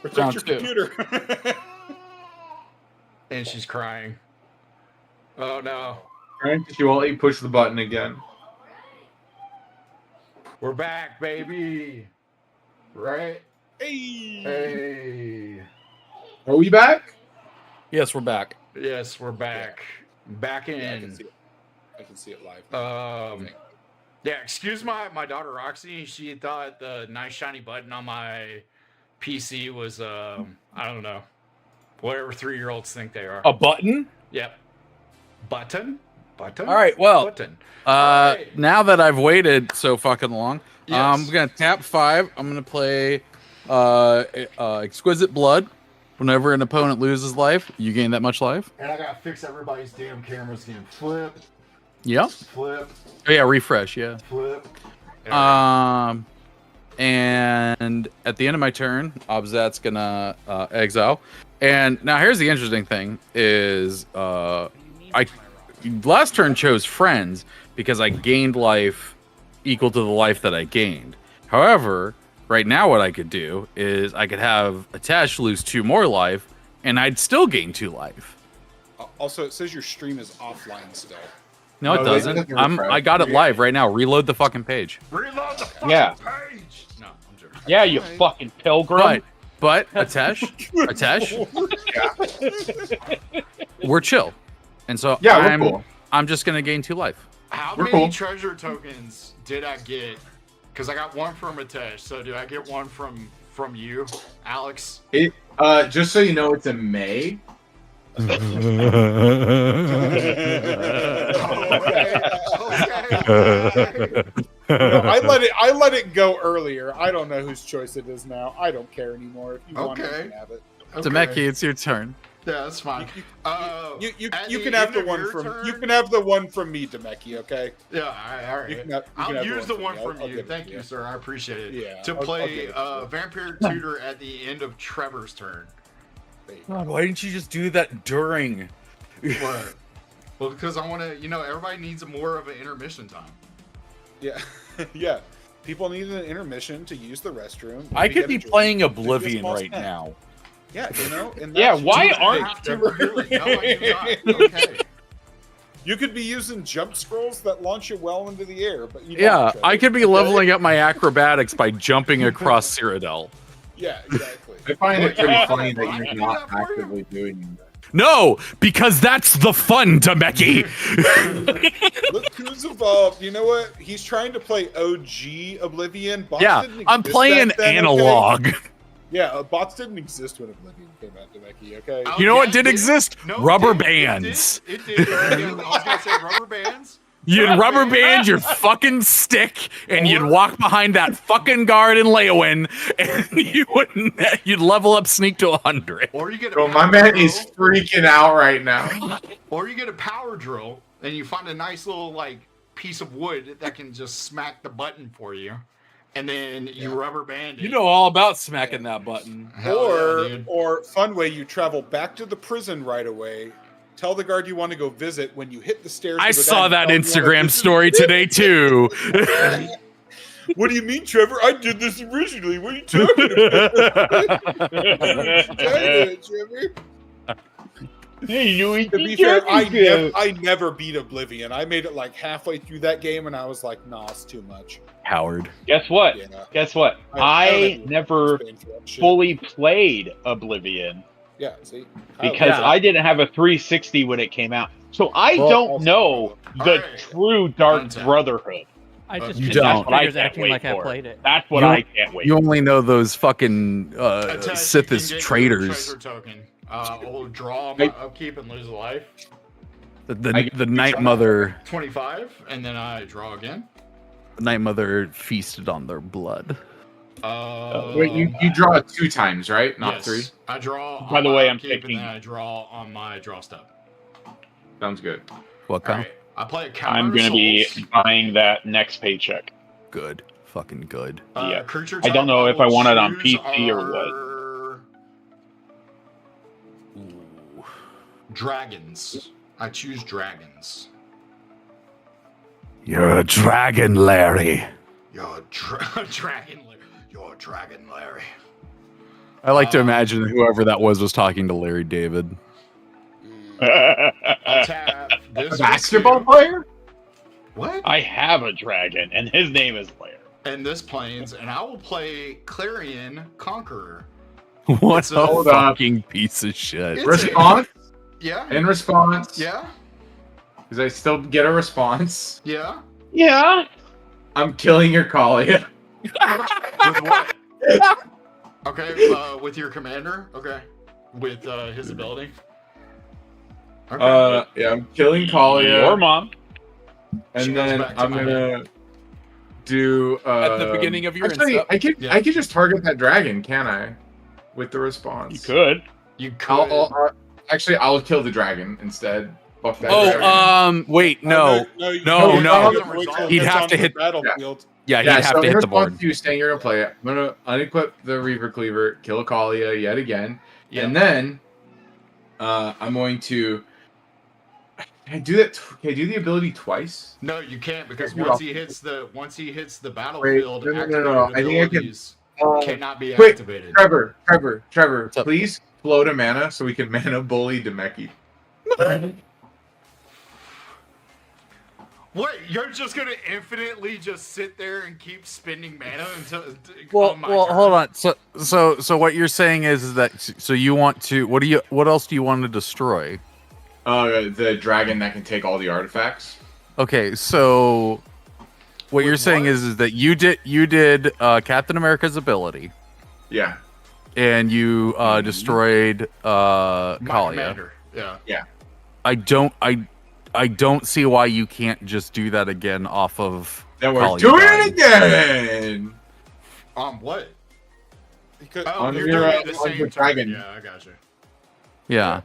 protect your computer. And she's crying. Oh no. Right? She won't let you push the button again. We're back, baby. Right? Hey. Are we back? Yes, we're back. Yes, we're back. Back in. Yeah, I can see it live. Yeah, excuse my daughter Roxy. She thought the nice shiny button on my PC was I don't know, whatever 3-year-olds think they are. A button? Yep. Button. All right. Well, button. Now that I've waited so fucking long, Yes. I'm gonna tap 5. I'm gonna play Exquisite Blood. Whenever an opponent loses life, you gain that much life. And I gotta fix everybody's damn cameras again. Flip. Yep. Flip. Oh yeah, refresh. Yeah. Flip. And at the end of my turn, Obzat's gonna exile. And now here's the interesting thing: is I last turn chose friends because I gained life equal to the life that I gained. However, right now what I could do is I could have Atesh lose 2 more life, and I'd still gain 2 life. Also, it says your stream is offline still. No, it doesn't. I got it live right now. Reload the fucking page. Reload the fucking page. No, I'm joking. Yeah, you fucking pilgrim. But Atesh, we're chill, and so Yeah, we're cool. I'm just gonna gain 2 life. How We're many cool. treasure tokens did I get? Because I got 1 from Atesh. So do I get 1 from you, Alex? Just so you know, it's in May. Okay. No, I let it go earlier. I don't know whose choice it is now. I don't care anymore. If you want it, you can have it. Demeki, it's your turn. Yeah, that's fine. You can have the one from you can have the one from me, Demeki. Okay. Yeah, all right. You can have I'll use the from one me. from I'll you. give it Thank to you, you. sir. I appreciate it. Yeah, To I'll play give it to you. Vampire Tutor at the end of Trevor's turn. God, why didn't you just do that during? What? Well, because I want to. Everybody needs more of an intermission time. Yeah, yeah. People need an intermission to use the restroom. I to could get be a drink, playing to do a Oblivion small right snack. now. Yeah, and Yeah, that's why just- aren't Trevor, really? No, I do not. Okay. You could be using jump scrolls that launch you well into the air, but you Yeah, don't, Trevor. I could be leveling up my acrobatics by jumping across Cyrodiil. Yeah, exactly. I find it pretty funny Well, that I you're can do not that for you. actively doing that. No, because that's the fun, Demeki. Look who's evolved. You know what? He's trying to play OG Oblivion. Bots Yeah, didn't I'm exist playing back then, okay? analog. Yeah, bots didn't exist when Oblivion came out, Demeki, okay? Oh, You know what yeah, did it exist? No, Rubber it did. bands. It did. I was gonna say rubber bands. You'd rubber band your fucking stick, and you'd walk behind that fucking guard in Leowin, and you'd level up sneak to 100. Or you get a Bro, my power man drill, is freaking out right now. Or you get a power drill, and you find a nice little piece of wood that can just smack the button for you, and then you rubber band it. You know all about smacking that button. Hell yeah, dude. Or fun way, you travel back to the prison right away. Tell the guard you want to go visit. When you hit the stairs, I to go saw down, that tell them you wanna Instagram visit. story today too. What do you mean, Trevor? I did this originally. What are you talking about? Trevor? To be fair, I never beat Oblivion. I made it halfway through that game, and I was like, nah, it's too much. Howard. Guess what? Yeah. Guess what? I I don't never Spain for that shit. fully played Oblivion Yeah, see? because yeah. I didn't have a 360 when it came out. So I Well, don't also- know the Alright. true Dark Content. Brotherhood. I just You finished don't. But I figures can't acting wait like I for played it. That's what You- I can't wait. You only know those fucking Attach, you Sith can as get your traitors. treasure token. Or draw my upkeep and lose a life. The Night Mother, 25, and then I draw again. Night Mother feasted on their blood. Wait, you draw 2 times, right? Not yes. 3? I draw. By on the my way, I'm upkeep, picking- And then I draw on my draw step. Sounds good. What All kind? right. I play a counter. I'm gonna be buying that next paycheck. Good. Fucking good. Yeah. Creature I don't know type if I will want it on choose PC or what. our Ooh. Dragons. I choose dragons. You're a dragon, Larry. You're a dragon, Larry. You're a dragon, Larry. I like to imagine whoever that was talking to Larry David. I'll tap this A basketball player? What? I have a dragon, and his name is Blair. And this planes, and I will play Clarion Conqueror. What It's a hold on. fucking piece of shit. It's Response? Yeah. In response? Yeah. Because I still get a response. Yeah. Yeah. I'm killing your Kalia. With what? Okay. With your commander. Okay. With his ability. Okay. Yeah, I'm killing Kalia. Your mom. She And goes then back to I'm my gonna do At the beginning of your actually, instep. I could just target that dragon, can I? With the response. You could. You could. I'll kill the dragon instead. Fuck that dragon. Wait, no. you No, can't. no. You have to wait till it He'd gets have on to the hit- battlefield. Yeah, he'd Yeah, have so to in hit the response board. to you saying you're gonna play it, I'm gonna unequip the Reaver Cleaver, kill Kalia yet again, Yeah. and then I'm going to. Can I do that? Can I do the ability twice? No, you can't because You're once off. he hits the battlefield, no. activated I think I can. abilities cannot be Wait, activated. Trevor, up? please float a mana so we can mana bully Demeki. What? You're just gonna infinitely just sit there and keep spending mana until? Well, on my well, turn? hold on. So what you're saying is that so you want to what else do you want to destroy? The dragon that can take all the artifacts. Okay, so what you're saying what? is that you did Captain America's ability Yeah. and you destroyed My Kalia. commander. Yeah. I don't see why you can't just do that again off of Then we're Kalia doing dying. it again. What? Because Oh, On you're your, doing it the on same your turn. dragon. Yeah, I got you. Yeah.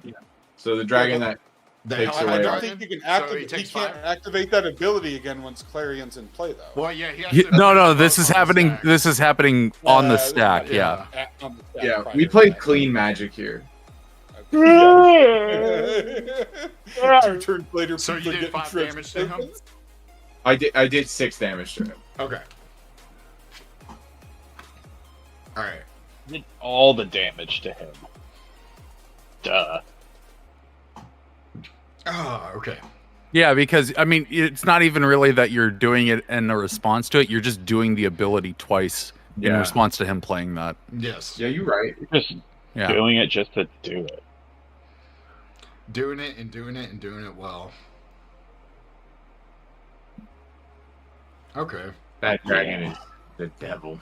So the dragon that The Takes hell away of a I don't dragon? think you can So activate. he He takes can't 5? activate that ability again once Clarion's in play, though. Well, yeah, he has You- to no, this is on the happening. stack. This is happening on the stack. yeah. Yeah. On the stack yeah, prior we to played that. clean magic here. Yeah. 2 turns later, So you people did getting 5 tripped. damage to him? I did 6 damage to him. Okay. Alright. Did all the damage to him. Duh. Oh, okay. Yeah, because I mean, it's not even really that you're doing it in a response to it. You're just doing the ability twice in Yeah. response to him playing that. Yes. Yeah, you're right. Just Yeah. doing it just to do it. Doing it and doing it and doing it well. Okay. That dragon is the devil.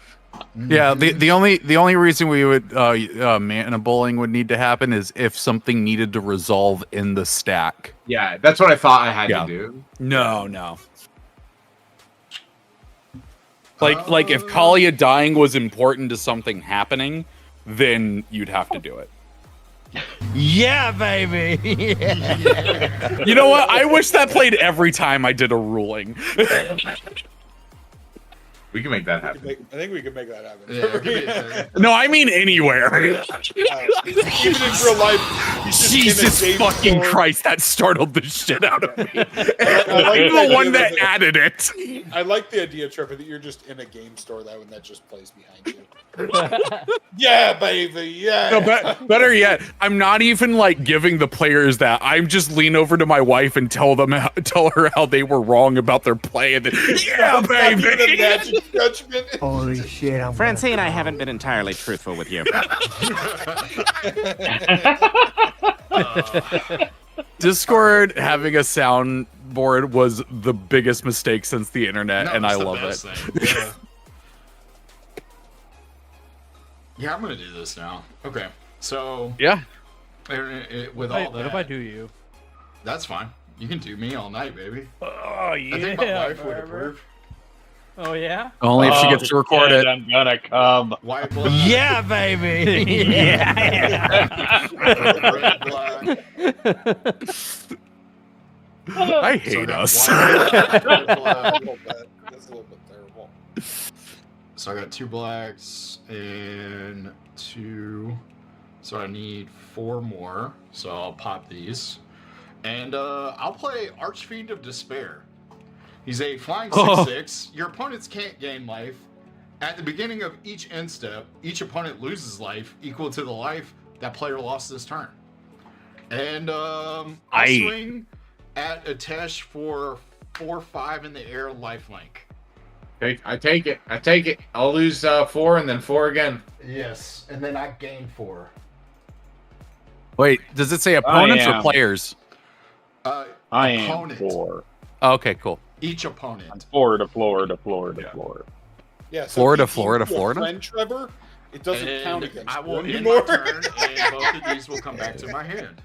Yeah, the only reason we would mana bowling would need to happen is if something needed to resolve in the stack. Yeah, that's what I thought I had Yeah. to do. No. Like if Kalia dying was important to something happening, then you'd have to do it. Yeah, baby. You know what? I wish that played every time I did a ruling. We can make that happen. I think we can make that happen. Yeah, it could be a thing. No, I mean anywhere. Even in real life, he's just in a Jesus game fucking store. Christ, that startled the shit out of me. I like I'm the the one idea that that- added it. I like the idea, Trevor, that you're just in a game store though, and that just plays behind you. Yeah, baby, yeah. No, better yet, I'm not even like giving the players that. I'm just lean over to my wife and tell her how they were wrong about their play, and then, yeah, Not even a baby. magic judgment. Holy shit! Francine, I haven't been entirely truthful with you. Discord having a soundboard was the biggest mistake since the internet, No, and it's I the love best it. thing. Yeah. Yeah, I'm gonna do this now. Okay, so Yeah. with Wait, all what that, if I do you? that's fine. You can do me all night, baby. Oh yeah. I think my wife would forever. approve. Oh yeah. Only if she Oh, gets to record shit, it. I'm gonna come. White blood. Yeah, baby. yeah. Red blood. I So hate got us. white blood, red A blood. little bit. That's a little bit terrible. So I got 2 blacks and 2. So I need 4 more. So I'll pop these. And I'll play Archfiend of Despair. He's a flying 6/6. Your opponents can't gain life At the beginning of each end step, each opponent loses life equal to the life that player lost this turn. And I'll swing at Atesh for 4/5 in the air lifelink. I take it. I'll lose 4 and then 4 again. Yes, and then I gain 4. Wait, does it say opponents or players? I Opponent. am 4. Oh, okay, cool. Each opponent. Floor to floor to floor to floor. Yeah, so Florida, if he deems you a Florida. friend, Trevor, it doesn't count against I you will end anymore. my turn, and both of these will come back to my hand.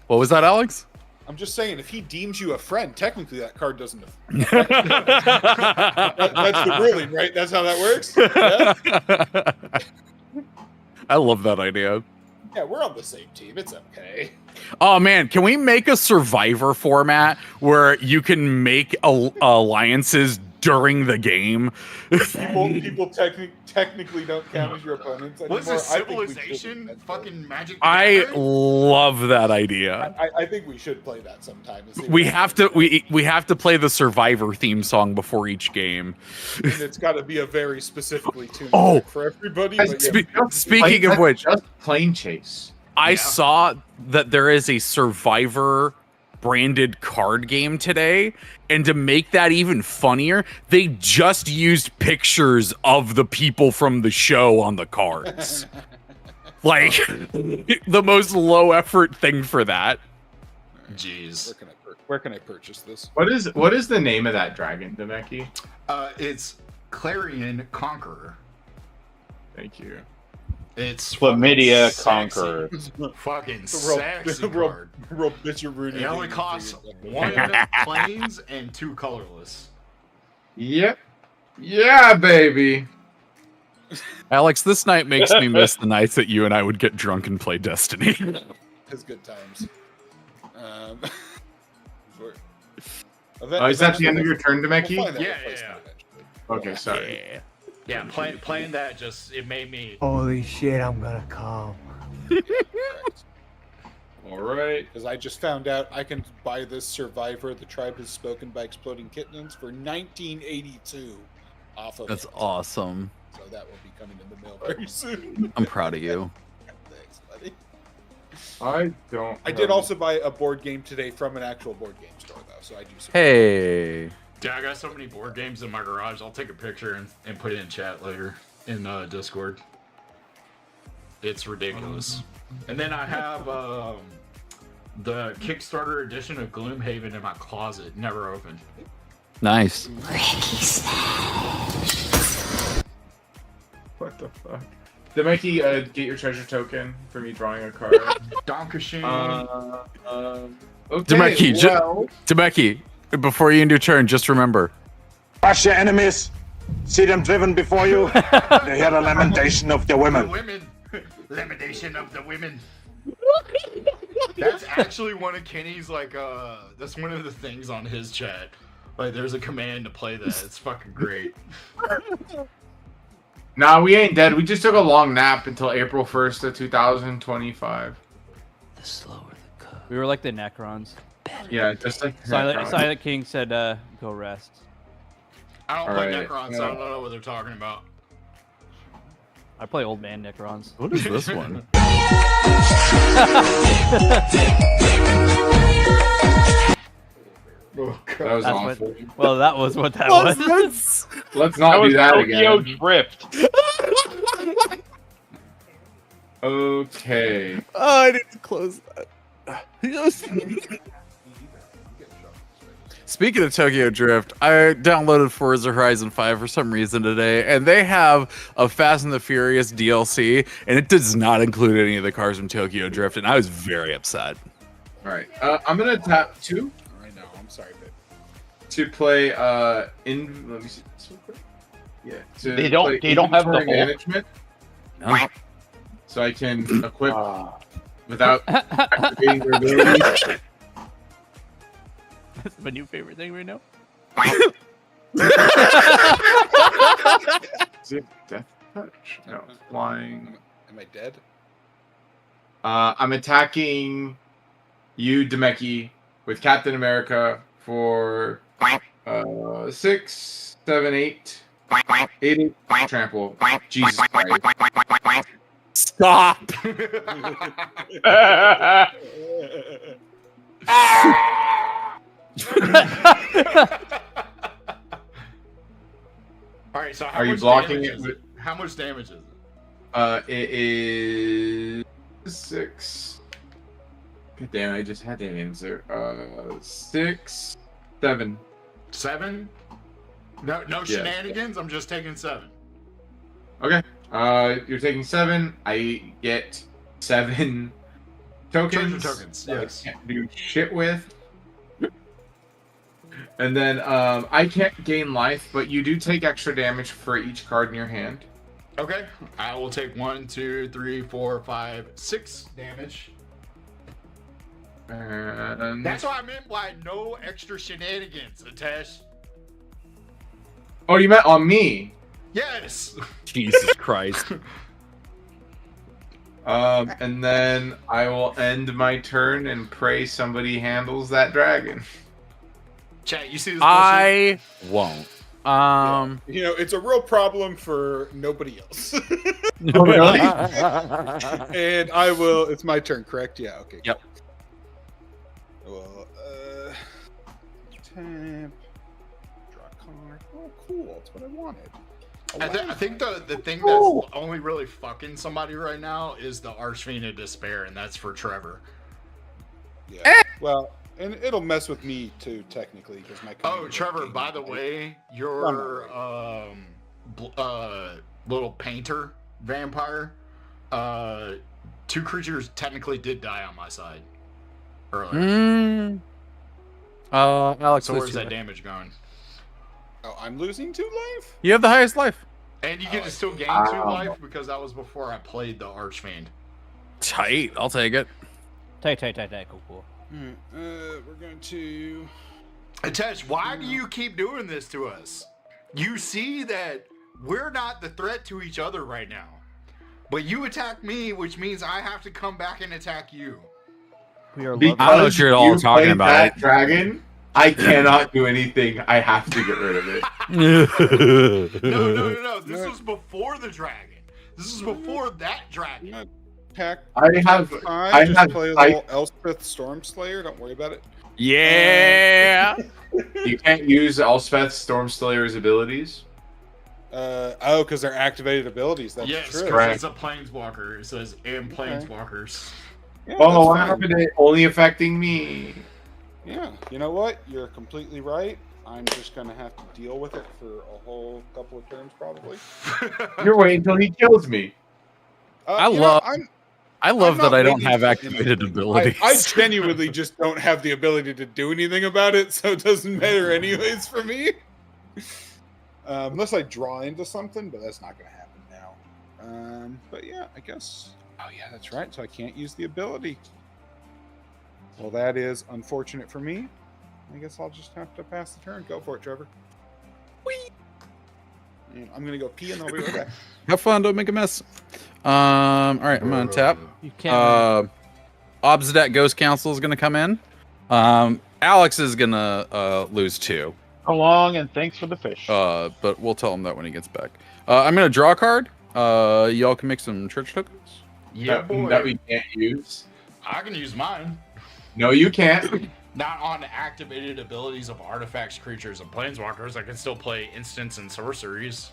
What was that, Alex? I'm just saying, if he deems you a friend, technically that card doesn't. That's the ruling, right? That's how that works. Yeah? I love that idea. Yeah, we're on the same team. It's okay. Oh man, can we make a Survivor format where you can make alliances during the game? People technically don't count as your opponents anymore. What's this, I think we should Civilization? play that. Fucking Magic the I Gathering? love that idea. I think we should play that sometime. To see We what have to we have to play the Survivor theme song before each game. and it's got to be a very specifically tuned Oh! track for everybody. But yeah, Speaking of which, just plane chase. I Yeah. saw that there is a Survivor branded card game today, and to make that even funnier, they just used pictures of the people from the show on the cards. Like the most low effort thing for that. Jeez. where can I purchase this? What is the name of that dragon, Demeki? It's Clarion Conqueror. Thank you. It's Chlamydia fucking sexy. Conqueror. Fucking sexy card. Real bitch, you're rooting. It only costs 1 plains and 2 colorless. Yep. Yeah, baby. Alex, this night makes me miss the nights that you and I would get drunk and play Destiny. It's good times. Is that the end of your turn, Demeki? We'll find that Yeah, replacement yeah. eventually. Okay, sorry. Yeah, playing that just, it made me... Holy shit, I'm gonna come. All right. Because I just found out I can buy this Survivor, The Tribe Has Spoken by Exploding Kittens for 1982 off of That's it. awesome. So that will be coming in the mail very soon. I'm proud of you. Thanks, buddy. I did also buy a board game today from an actual board game store, though, so I do support. Hey. Dude, I got so many board games in my garage. I'll take a picture and put it in chat later in Discord. It's ridiculous. And then I have the Kickstarter edition of Gloomhaven in my closet, never opened. Nice. What the fuck? Demeki, get your treasure token for me drawing a card. Dankeschön. Okay, Demeki, well, Demeki, before you end your turn, just remember. Crush your enemies. See them driven before you. They hear the lamentation of their The women. women. Lamentation of the women. That's actually one of Kenny's, like, that's one of the things on his chat. Like, there's a command to play that. It's fucking great. nah, we ain't dead. We just took a long nap until April 1st of 2025. The slower the cut. We were like the Necrons. Yeah, just like Silent King said, go rest. I don't play Alright, Necrons, so I don't know what they're talking about. I play old man Necrons. What is this one? That was That's awful. what, well, that was what that was. Let's not do that Tokyo again. Drift. Okay. Oh, I need to close that. Speaking of Tokyo Drift, I downloaded Forza Horizon 5 for some reason today, and they have a Fast and the Furious DLC, and it does not include any of the cars from Tokyo Drift, and I was very upset. All right. I'm gonna tap 2 I know. I'm sorry, babe. to play. Let me see this real quick. Yeah. to They don't- play they don't have the inventory whole- management, No. so I can equip Ah. without activating their abilities. That's my new favorite thing right now. Is it death touch? No, flying. Am I dead? I'm attacking you, Demeki, with Captain America for 6, 7, 8. 80 trample. Jesus Christ. Stop. All right, so Are you blocking it with? How much damage is it? It is 6. God damn, I just had that answer. 6, 7. 7? No shenanigans. I'm just taking 7. Okay. You're taking 7. I get 7 tokens. Treasure tokens. that Yes. I can't do shit with. And then I can't gain life, but you do take extra damage for each card in your hand. Okay. I will take 1, 2, 3, 4, 5, 6 damage. And That's what I meant by no extra shenanigans, Atesh. oh, you meant on me. Yes. Jesus Christ. And then I will end my turn and pray somebody handles that dragon. Chat, you see this? I won't. You know, it's a real problem for nobody else. Oh, really? And I will. It's my turn, correct? Yeah. Okay. Yep. Well, tap, draw a card. Oh, cool. That's what I wanted. I think the thing that's only really fucking somebody right now is the Archfiend of Despair, and that's for Trevor. Yeah. Well, and it'll mess with me too, technically, because my. Oh, Trevor! By the way, your little painter vampire, 2 creatures technically did die on my side earlier. Alex, So where's lose that two. damage going? Oh, I'm losing 2 life. You have the highest life. And you get to still gain 2 life because that was before I played the Archfiend. Tight. I'll take it. Tight. Cool. We're going to. Atesh, why do you keep doing this to us? You see that we're not the threat to each other right now. But you attack me, which means I have to come back and attack you. We are I don't know loving what you're all you talking played about. that dragon, I cannot do anything. I have to get rid of it. No. This was before the dragon. This is before that dragon. Attack. I have Just have play a sight. little Elspeth Stormslayer. Don't worry about it. Yeah. You can't use Elspeth Stormslayer's abilities. Because they're activated abilities. That's Yes, true. because it's a planeswalker. It says and planeswalkers. Yeah, Oh, that's why fine. happened it only affecting me? Yeah, you know what? You're completely right. I'm just gonna have to deal with it for a whole couple of turns, probably. You're waiting until he kills me. I you know, love- I'm I love not that I don't waiting have for activated anything. abilities. I genuinely just don't have the ability to do anything about it, so it doesn't matter anyways for me. Unless I draw into something, but that's not gonna happen now. But yeah, I guess. Oh yeah, that's right. So I can't use the ability. Well, that is unfortunate for me. I guess I'll just have to pass the turn. Go for it, Trevor. Whee! And I'm gonna go pee and I'll be right back. Have fun. Don't make a mess. All right, I'm gonna tap. You can't. Obsidat Ghost Council is gonna come in. Alex is gonna lose 2. So long and thanks for the fish. But we'll tell him that when he gets back. I'm gonna draw a card. Y'all can make some church tokens. Yeah, that we can't use. I can use mine. No, you can't. Not on activated abilities of artifacts, creatures, and planeswalkers. I can still play instants and sorceries.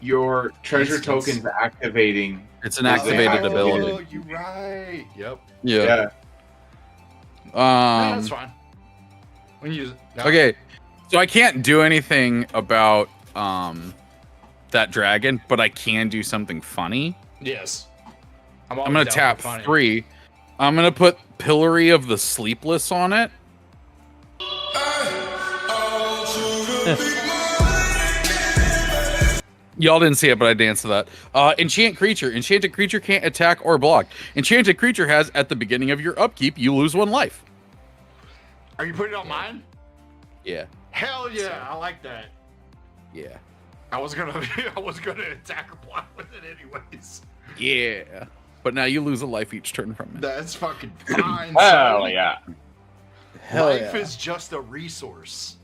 Your treasure Instance. token's activating. It's an activated Oh, ability. you're right. Yep. Yeah. Yeah, that's fine. We can use it. Yeah. Okay. So I can't do anything about that dragon, but I can do something funny. Yes. I'm gonna tap 3. I'm gonna put Pillory of the Sleepless on it. Y'all didn't see it, but I danced to that. Enchant creature. Enchanted creature can't attack or block. Enchanted creature has, at the beginning of your upkeep, you lose 1 life. Are you putting it on mine? Yeah. Hell yeah, I like that. Yeah. I was gonna attack or block with it anyways. Yeah. But now you lose a life each turn from it. That's fucking fine. Hell son. yeah. Life is just a resource.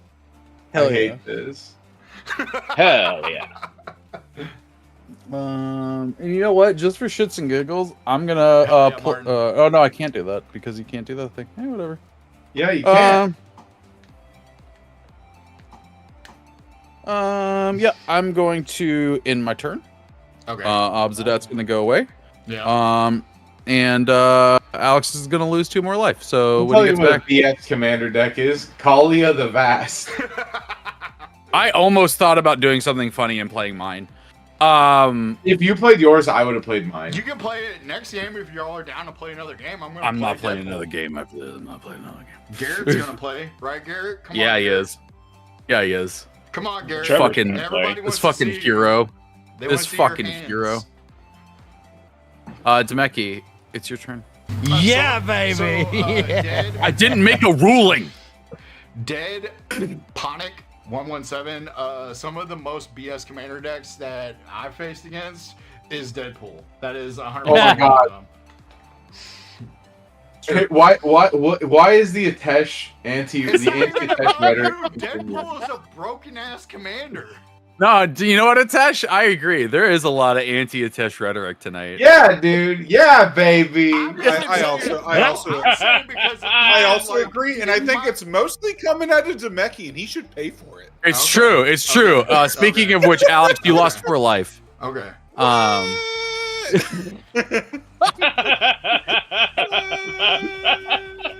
I hate this. Hell yeah. And you know what? Just for shits and giggles, I'm gonna Hell yeah, Martin. oh no, I can't do that because you can't do that thing. Hey, whatever. Yeah, you can. Yeah, I'm going to end my turn. Okay. Obsidat's gonna go away. yeah. And Alex is gonna lose 2 more life. So I'll when tell he you gets what back, a BS commander deck is. Kalia the Vast. I almost thought about doing something funny and playing mine. If you played yours, I would have played mine. You can play it next game if y'all are down to play another game. I'm not playing Deadpool. another game after this. I'm not playing another game. Garrett's gonna play, right, Garrett? Come Yeah, on, he Garrett. is. Yeah, he is. Come on, Garrett. Trevor's fucking- gonna play. Everybody This wants to fucking see you. hero. They wanna This see your fucking hands. hero. Demeki, it's your turn. Yeah, So, baby. Dead, I didn't make a ruling. Dead Ponic 117. Some of the most BS commander decks that I've faced against is Deadpool. That is 100%. Oh my God. of them. Hey, why is the Atesh It's not even anti-Atesh about rhetoric? you. Deadpool is a broken ass commander. No, do you know what, Atesh? I agree. There is a lot of anti-Atesh rhetoric tonight. Yeah, dude. Yeah, baby. I also agree, and I think it's mostly coming out of Demeki, and he should pay for it. It's Okay. true. It's true. Okay. Speaking of which, Alex, you lost 4 life. Okay.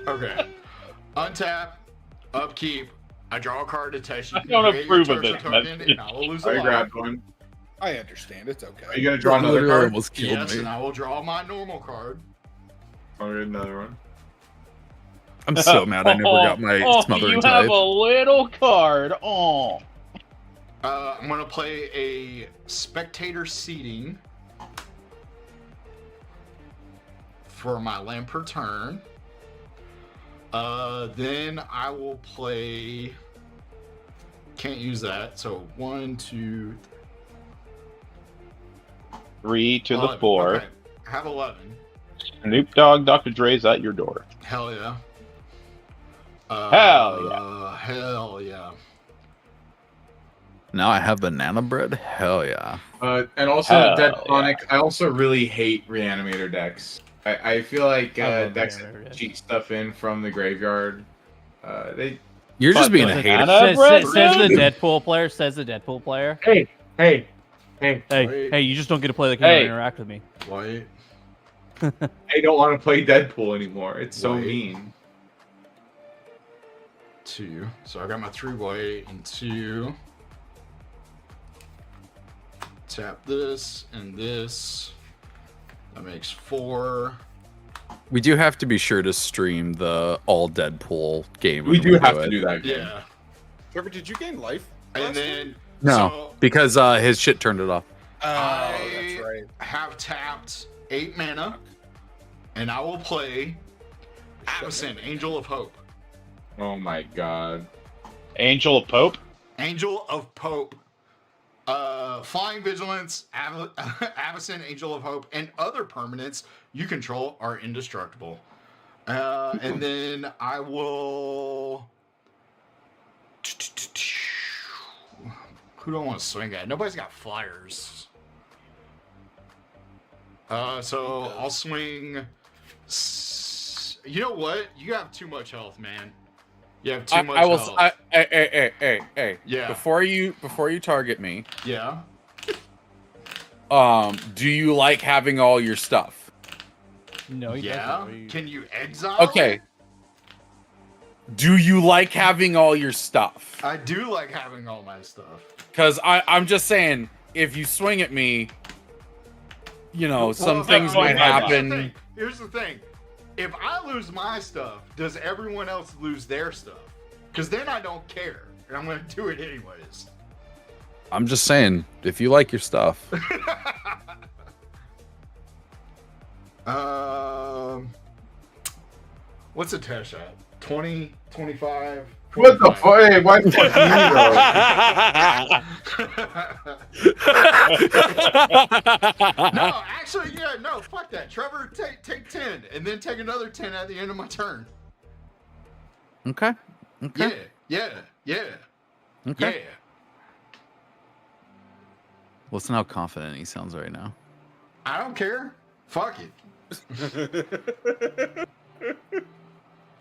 Okay. Untap, upkeep. I draw a card to test you. I don't create your approve of Tertiary this token, message. and I will lose a I life. grabbed one. I understand. It's okay. Are you gonna draw another Literally card? almost killed Yes, me. and I will draw my normal card. I'll get another one. I'm so mad I never got my smothering you tithe. have a little card. Oh. I'm gonna play a spectator seating for my land per turn. Then I will play. Can't use that. So 1, 2, 3 to the 11. 4. Okay. I have 11. Snoop Dogg, Dr. Dre's at your door. Hell yeah. Hell yeah. Hell yeah. Now I have banana bread. Hell yeah. And also, Hell Dead yeah. Sonic. I also really hate Reanimator decks. I feel like I love decks Reanimator that decks. cheat stuff in from the graveyard. They. You're just Fuck, being a doesn't hater. matter. Says the Deadpool player. Says the Deadpool player. Hey. Hey, Wait. hey, you just don't get to play the game Hey. and interact with me. White. I don't want to play Deadpool anymore. It's so Wait. mean. 2. So I got my 3 white and 2. Tap this and this. That makes 4. We do have to be sure to stream the all Deadpool game. We when do have to it. do that. Game. Yeah. Trevor, did you gain life? And last then time? No, because his shit turned it off. Oh, I that's right. have tapped 8 mana, and I will play Avacyn, Angel of Hope. Oh my god. Angel of Pope. Angel of Pope. Flying Vigilance, Avacyn, Angel of Hope, and other permanents you control are indestructible. And then I will. Who do I want to swing at? Nobody's got flyers. So I'll swing. You know what? You have too much health, man. You have too much I will. health. Hey. Yeah. Before you target me, Yeah. do you like having all your stuff? No, you Yeah. don't. Can you exile? Okay. Do you like having all your stuff? I do like having all my stuff. Because I'm just saying, if you swing at me, you know, some Well, things no, might no, happen. Here's the thing. If I lose my stuff, does everyone else lose their stuff? Because then I don't care. And I'm going to do it anyways. I'm just saying, if you like your stuff. What's a Tesh at? 20, 25? What the fuck? Hey, why the fuck me, No, actually, yeah, no, fuck that. Trevor, take 10, and then take another 10 at the end of my turn. Okay. Okay. Yeah. Okay. Yeah. Listen how confident he sounds right now. I don't care. Fuck it.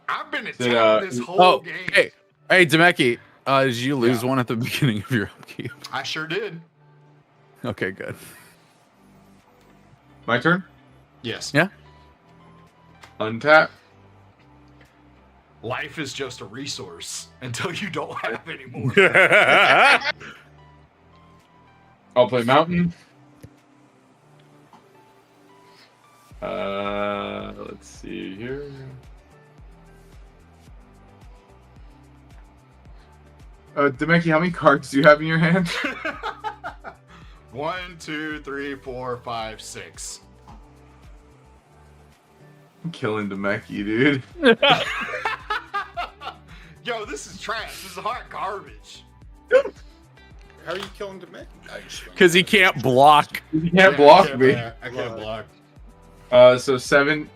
I've been attacking this whole game. Hey, Demeki, did you lose one at the beginning of your upkeep? I sure did. Okay, good. My turn? Yes. Yeah. Untap. Life is just a resource until you don't have anymore. I'll play Mountain. Let's see here. Demeki, how many cards do you have in your hand? 1, 2, 3, 4, 5, 6. I'm killing Demeki, dude. Yo, this is trash. This is hot garbage. How are you killing Demeki? Because he can't block. You can't block me. I can't block. So 7.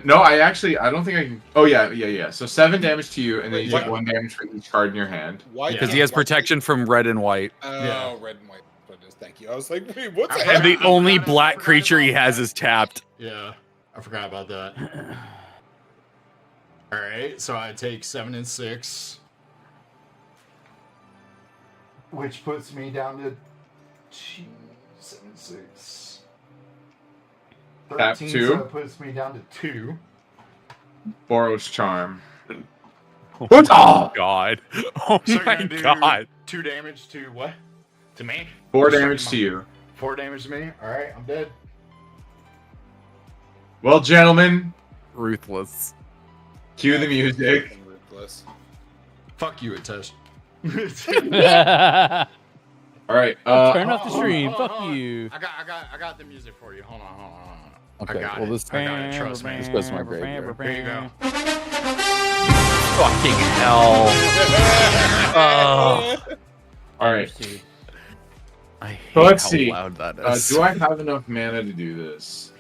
No, I don't think I can. Oh yeah. So 7 damage to you, and then you take 1 damage for each card in your hand. Why? Because he has protection from red and white. Oh, red and white. Thank you. I was like, wait, what's And the only black creature he has is tapped. Yeah, I forgot about that. All right, so I take 7 and 6, which puts me down to 7, 6. 13, Tap 2. so it puts me down to 2. Boros Charm. Oh God! Oh So you're my gonna do God! 2 damage to what? To me? 4 damage to you. 4 damage to me? Alright, I'm dead. Well, gentlemen, Ruthless. cue the music. Ruthless. Fuck you, Atesh. All right. Turn off the stream. hold on, Fuck hold on. you. I got the music for you. Hold on. Okay, I got well, it. this I got it. Trust me. This goes to my graveyard. Here you go. Fucking hell! Oh, All right. I hate So let's how see. loud that is. Do I have enough mana to do this?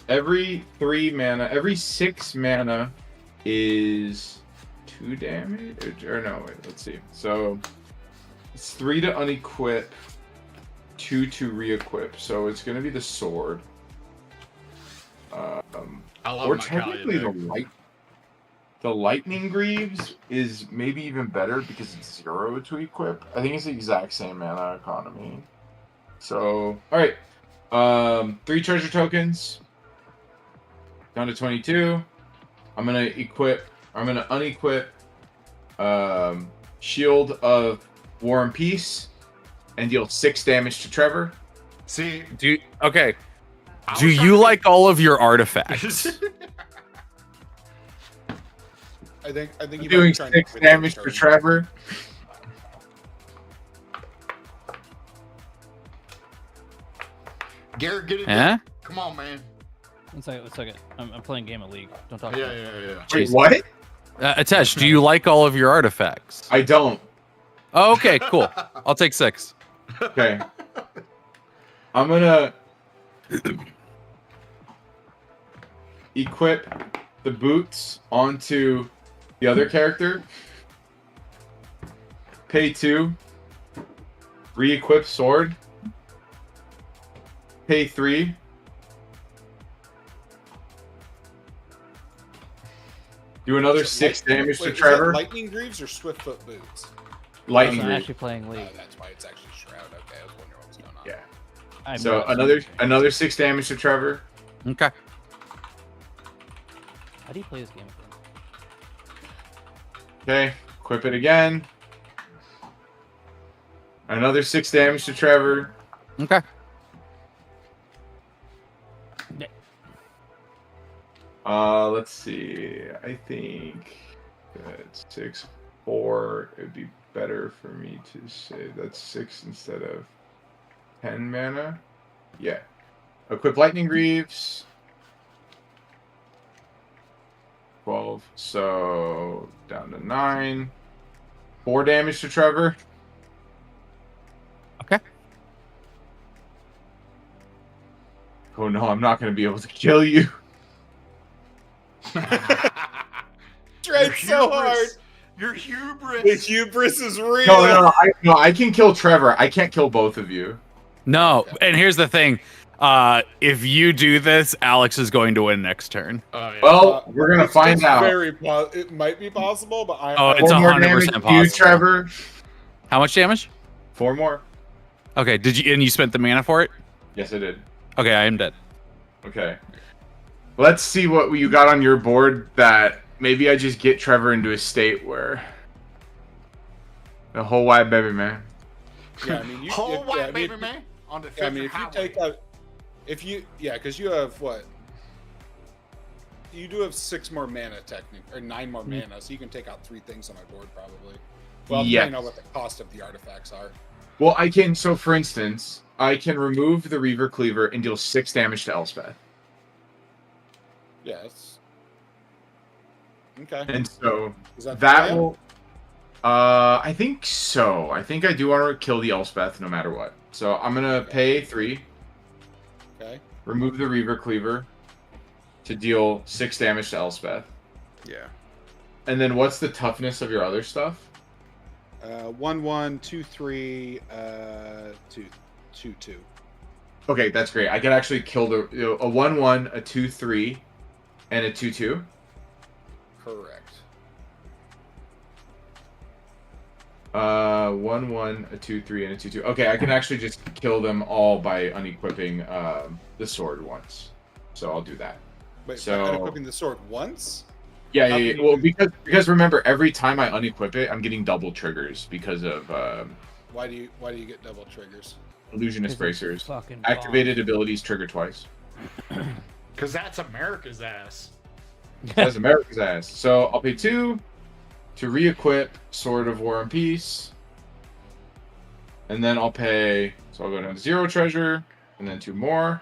Every 3 mana, every 6 mana is 2 damage. Or no, wait. Let's see. So it's 3 to unequip, 2 to re-equip. So it's gonna be the sword. I love Or my technically Kali the lightning greaves is maybe even better because it's 0 to equip. I think it's the exact same mana economy. So all right, 3 treasure tokens down to 22. I'm gonna unequip Shield of War and Peace and deal 6 damage to Trevor. See, Do you like all of your artifacts? I think I'm you might be doing trying to 6 quit damage for Kickstarter. Trevor. Garrett, get it. Huh? Come on, man. One second. I'm playing Game of League. Don't talk. Yeah. Wait, what? Atesh, do you like all of your artifacts? I don't. Oh, okay, cool. I'll take 6. Okay. I'm gonna equip the boots onto the other character. Pay 2. Re-equip sword. Pay 3. Do another 6 damage to Wait, is that Trevor. Lightning Greaves or Swiftfoot Boots? Lightning I'm Greaves. actually playing League. Oh, that's why it's actually Shroud. Okay, I was wondering what was going on. Yeah. I'm So not- another 6 damage to Trevor. Okay. How do you play this game again? Okay, equip it again. Another 6 damage to Trevor. Okay. Let's see. I think that 6, 4. It'd be better for me to say that's 6 instead of 10 mana. Yeah. Equip Lightning Greaves. 12. So down to 9. 4 damage to Trevor. Okay. Oh no, I'm not going to be able to kill you. Tried so hard. Your The hubris. hubris is real. No, I can kill Trevor. I can't kill both of you. No, and here's the thing. If you do this, Alex is going to win next turn. Oh, yeah. Well, we're gonna find it's out. It might be possible, but Oh, it's 4 more 100% damage to you, possible. Trevor. How much damage? 4 more. Okay, did you and you spent the mana for it? Yes, I did. Okay, I am dead. Okay. Let's see what you got on your board that maybe I just get Trevor into a state where the whole wide baby man. Yeah, I mean, Whole yeah, white I mean, baby man on the I mean, if you take out, because you have what? You do have 6 more mana, technically, or 9 more mana, so you can take out 3 things on my board probably. Well, Yes. depending on what the cost of the artifacts are. Well, I can. So, for instance, I can remove the Reaver Cleaver and deal 6 damage to Elspeth. Yes. Okay. And so Is that the that plan? will. I think so. I think I do want to kill the Elspeth no matter what. So I'm gonna pay 3. Okay. Remove the Reaver Cleaver to deal 6 damage to Elspeth. Yeah. And then what's the toughness of your other stuff? 1/1, 2/3, 2/2. Okay, that's great. I can actually kill a 1/1, a 2/3, and a 2/2. Correct. 1/1, a 2/3, and a 2/2. Okay, I can actually just kill them all by unequipping the sword once. So I'll do that. Wait, So- unequipping the sword once? Yeah, How yeah, can yeah. you Well, do- because remember, every time I unequip it, I'm getting double triggers because of Why do you get double triggers? illusionist bracers. Fucking Activated abilities trigger twice. Because that's America's ass. That's America's ass. So I'll pay 2 to re-equip Sword of War and Peace, and then I'll pay. So I'll go down to 0 treasure, and then 2 more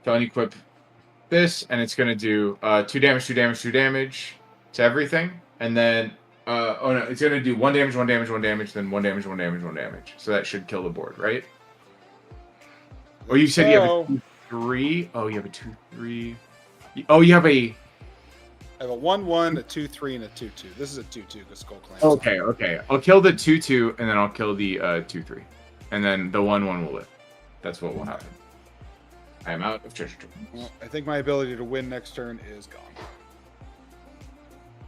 to unequip this, and it's gonna do 2 damage, 2 damage, 2 damage to everything, and then oh no, it's gonna do 1 damage, 1 damage, 1 damage, then 1 damage, 1 damage, 1 damage. So that should kill the board, right? Oh, you said you have a 2/3. Oh, you have a 2/3. Oh, you have a. I have a 1/1, a 2/3, and a 2/2. This is a 2/2 because Skull Clan. Okay. I'll kill the 2/2, and then I'll kill the 2/3, and then the 1/1 will live. That's what will happen. I am out of treasure tokens. Well, I think my ability to win next turn is gone.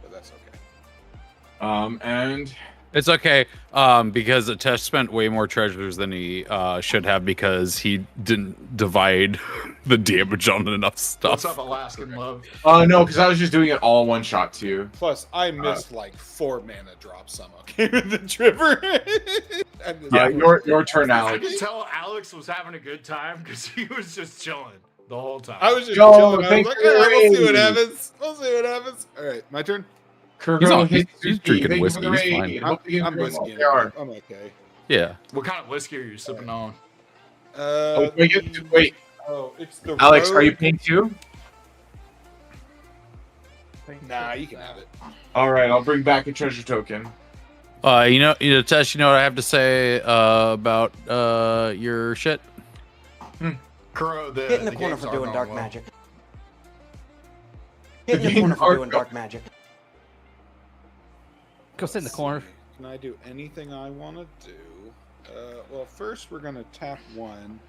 But that's okay. And It's okay, because Atesh spent way more treasures than he should have because he didn't divide the damage on enough stuff. What's up, Alaskan love? no, because I was just doing it all in one shot too. Plus, I missed like 4 mana drops somehow. Came in the tripper. Your turn, I Alex. could tell Alex was having a good time because he was just chilling the whole time. I was just Yo, chilling. I was thank like, you, we'll see what Ray. happens. We'll see what happens. All right, my turn. Kurgo He's hits drinking Thank you whiskey, for the he's raid. fine. Hope you I'm get whiskey. they are. I'm okay. Yeah. What kind of whiskey are you sipping on? Wait, Oh, it's the Alex, are you Rogue- paying 2? Nah, you can have it. All right, I'll bring back a treasure token. Atesh, you know what I have to say about your shit? Kuro, Get in the corner games for are doing going dark well. magic. Get in the corner for doing dark magic. Go sit in the corner. Can I do anything I want to do? Well, first we're going to tap 1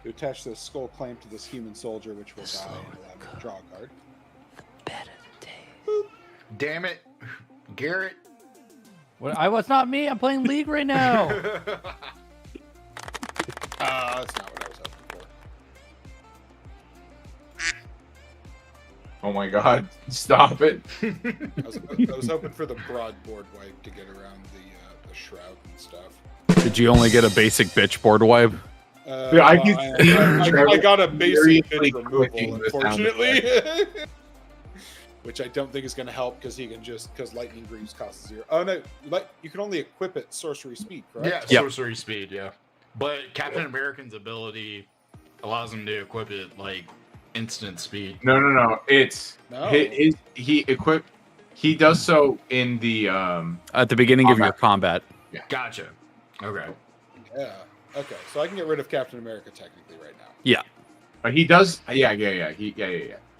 to attach this skull clamp to this human soldier, which will die and allow me to draw a card. Damn it, Garrett. What? I was not me. I'm playing League right now. That's not what I was hoping for. Oh my god, stop it. I was hoping for the broad board wipe to get around the shroud and stuff. Did you only get a basic bitch board wipe? Yeah, I can see I got a basic seriously bitch clicking removal, the sound unfortunately. Which I don't think is going to help because he can because lightning greaves costs 0. Oh no, you can only equip it sorcery speed, correct? Yeah, Yep. sorcery speed, yeah. But Captain American's ability allows him to equip it like instant speed. No. It's No. he does so in the At the beginning of your combat. Gotcha. Okay. Yeah. Okay, so I can get rid of Captain America technically right now. Yeah. he does yeah.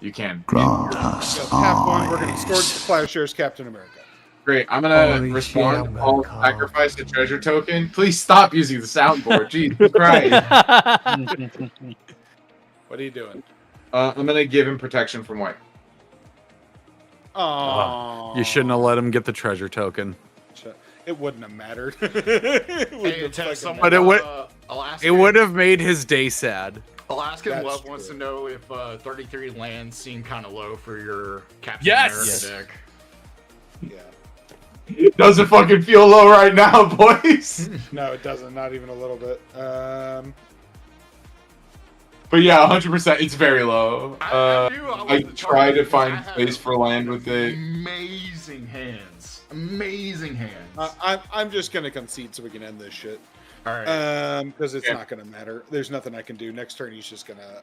You can. So tap 1, we're going to Swords to Plowshares Captain America. Great. I'm gonna respond. I'll sacrifice the treasure token. Please stop using the soundboard. Jesus Christ. What are you doing? I'm gonna give him protection from white. Oh, You shouldn't have let him get the treasure token. It wouldn't have mattered. It wouldn't Hey, have tell fucking someone, But it would- Alaskan, It would have made his day sad. Alaskan That's Love wants to true. know if 33 lands seem kind of low for your Captain Yes! America Yes. deck. Yeah. It doesn't fucking feel low right now, boys. No, it doesn't. Not even a little bit. But yeah, 100%. It's very low. I knew I I wasn't try to targeting find because I had space for land with it. Amazing hands. Amazing hands. I'm just gonna concede so we can end this shit. All right. Because it's Yeah. not gonna matter. There's nothing I can do. Next turn, he's just gonna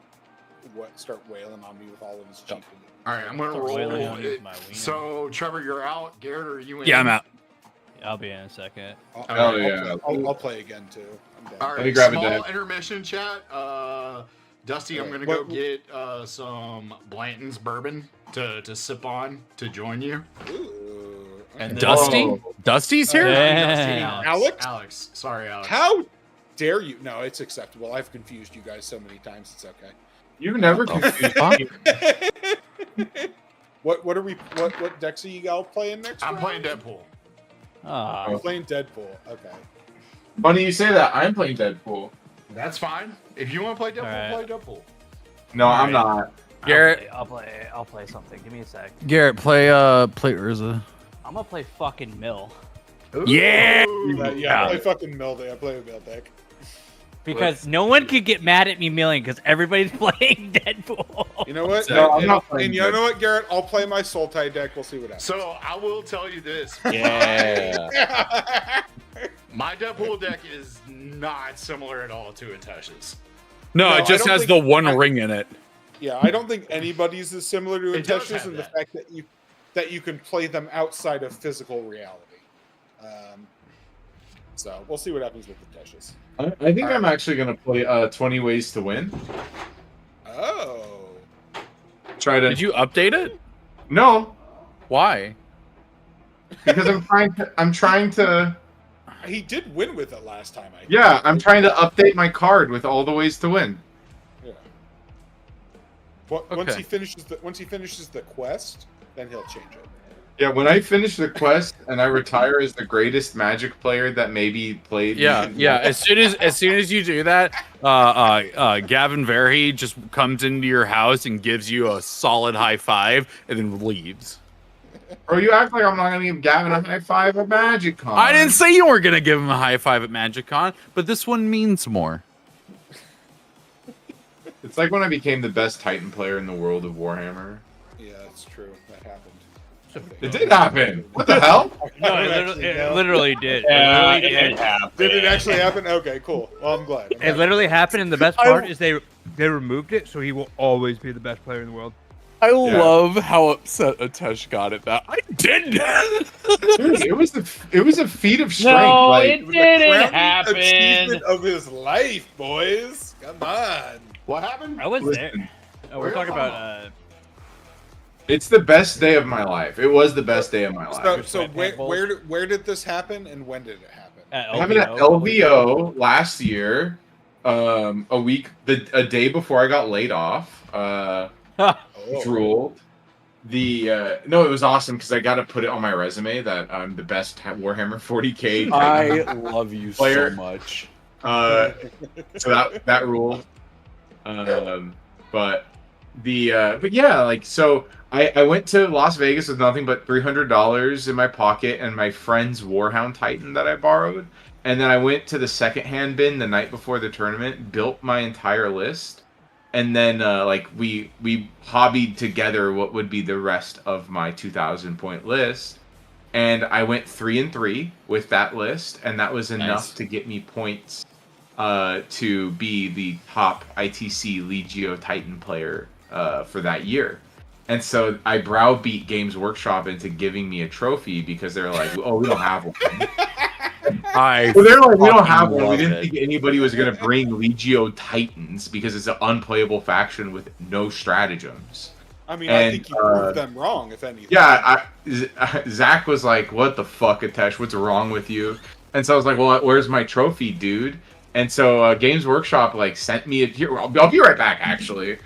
start wailing on me with all of his cheap. All right, I'm gonna Start roll. wailing on it. my wiener. So, Trevor, you're out. Garrett, are you in? Yeah, I'm out. I'll be in a second. Hell yeah. I'll play again too. I'm down. All Let me right, grab a small deck. intermission chat. Dusty, I'm gonna What- go get some Blanton's bourbon to sip on to join you. Ooh, And okay. Dusty? Oh. Dusty's here? Yeah. Alex? Sorry, Alex. How dare you? No, it's acceptable. I've confused you guys so many times. It's okay. You've never What the confused fuck? me. What decks are you all playing next? I'm round? playing Deadpool. Ah, I'm playing Deadpool. Okay. Funny you say that. I'm playing Deadpool. That's fine. If you want to play Deadpool, Alright. play Deadpool. No, I'm not. Garrett, I'll play something. Give me a sec. Garrett, play Urza. I'm gonna play fucking Mill Yeah! Yeah, I play fucking Mill Day. I play a Mill deck. because no one could get mad at me milling because everybody's playing Deadpool. You know what? No, I'm and, not playing and you know what, Garrett? I'll play my Soul Tide deck. We'll see what happens. So I will tell you this. Yeah. My Deadpool deck is not similar at all to Atesh's. No, No, it just I don't has the think- one ring in it. Yeah, I don't think anybody's is similar to It does Atesh's have in the that. fact that you can play them outside of physical reality. So we'll see what happens with Atesh's. I think I'm actually going to play 20 Ways to Win. Oh. Try to. Did you update it? No, Why? because I'm trying to. He did win with it last time. Yeah, I'm trying to update my card with all the ways to win. Yeah. Once Okay. he finishes the quest, then he'll change it. Yeah, when I finish the quest and I retire as the greatest Magic player that maybe played. Yeah, yeah. As soon as you do that, Gavin Verhey just comes into your house and gives you a solid high five and then leaves. Or you act like I'm not gonna give Gavin a high five at Magic Con. I didn't say you weren't gonna give him a high five at MagicCon, but this one means more. It's like when I became the best Titan player in the world of Warhammer. Yeah, that's true. That happened. It did happen. What the hell? No, I it don't literally, actually know. literally did. Yeah, It literally it happened. Did it actually happen? Okay, cool. Well, I'm glad. It literally happened, and the best part is they removed it, so he will always be the best player in the world. I love how upset Atesh got at that. I didn't. Dude, it was a feat of strength. No, like, it didn't Crowning happen. achievement of his life, boys. Come on. What happened? I was Listen. there. Oh, we're talking about it's the best day of my life. It was the best day of my life. So Sweatpants Bowls. where did this happen and when did it happen? at I happened at LVO last year, a day before I got laid off. Oh. Drooled. No, it was awesome because I got to put it on my resume that I'm the best Warhammer 40k. I love you Player. so much. So that ruled. But yeah, like so I went to Las Vegas with nothing but $300 in my pocket and my friend's Warhound Titan that I borrowed, and then I went to the secondhand bin the night before the tournament, built my entire list. And then, we hobbied together what would be the rest of my 2,000 point list, and I went 3-3 with that list, and that was enough to get me points to be the top ITC Legio Titan player for that year. And so I browbeat Games Workshop into giving me a trophy because they're like, "Oh, we don't have one." Well, they're like, "We don't have one. We didn't think anybody was going to bring Legio Titans because it's an unplayable faction with no stratagems." I mean, And, I think you proved them wrong, if anything. Yeah, Zach was like, "What the fuck, Atesh? What's wrong with you?" And so I was like, "Well, where's my trophy, dude?" And so Games Workshop like sent me here. I'll be right back, actually.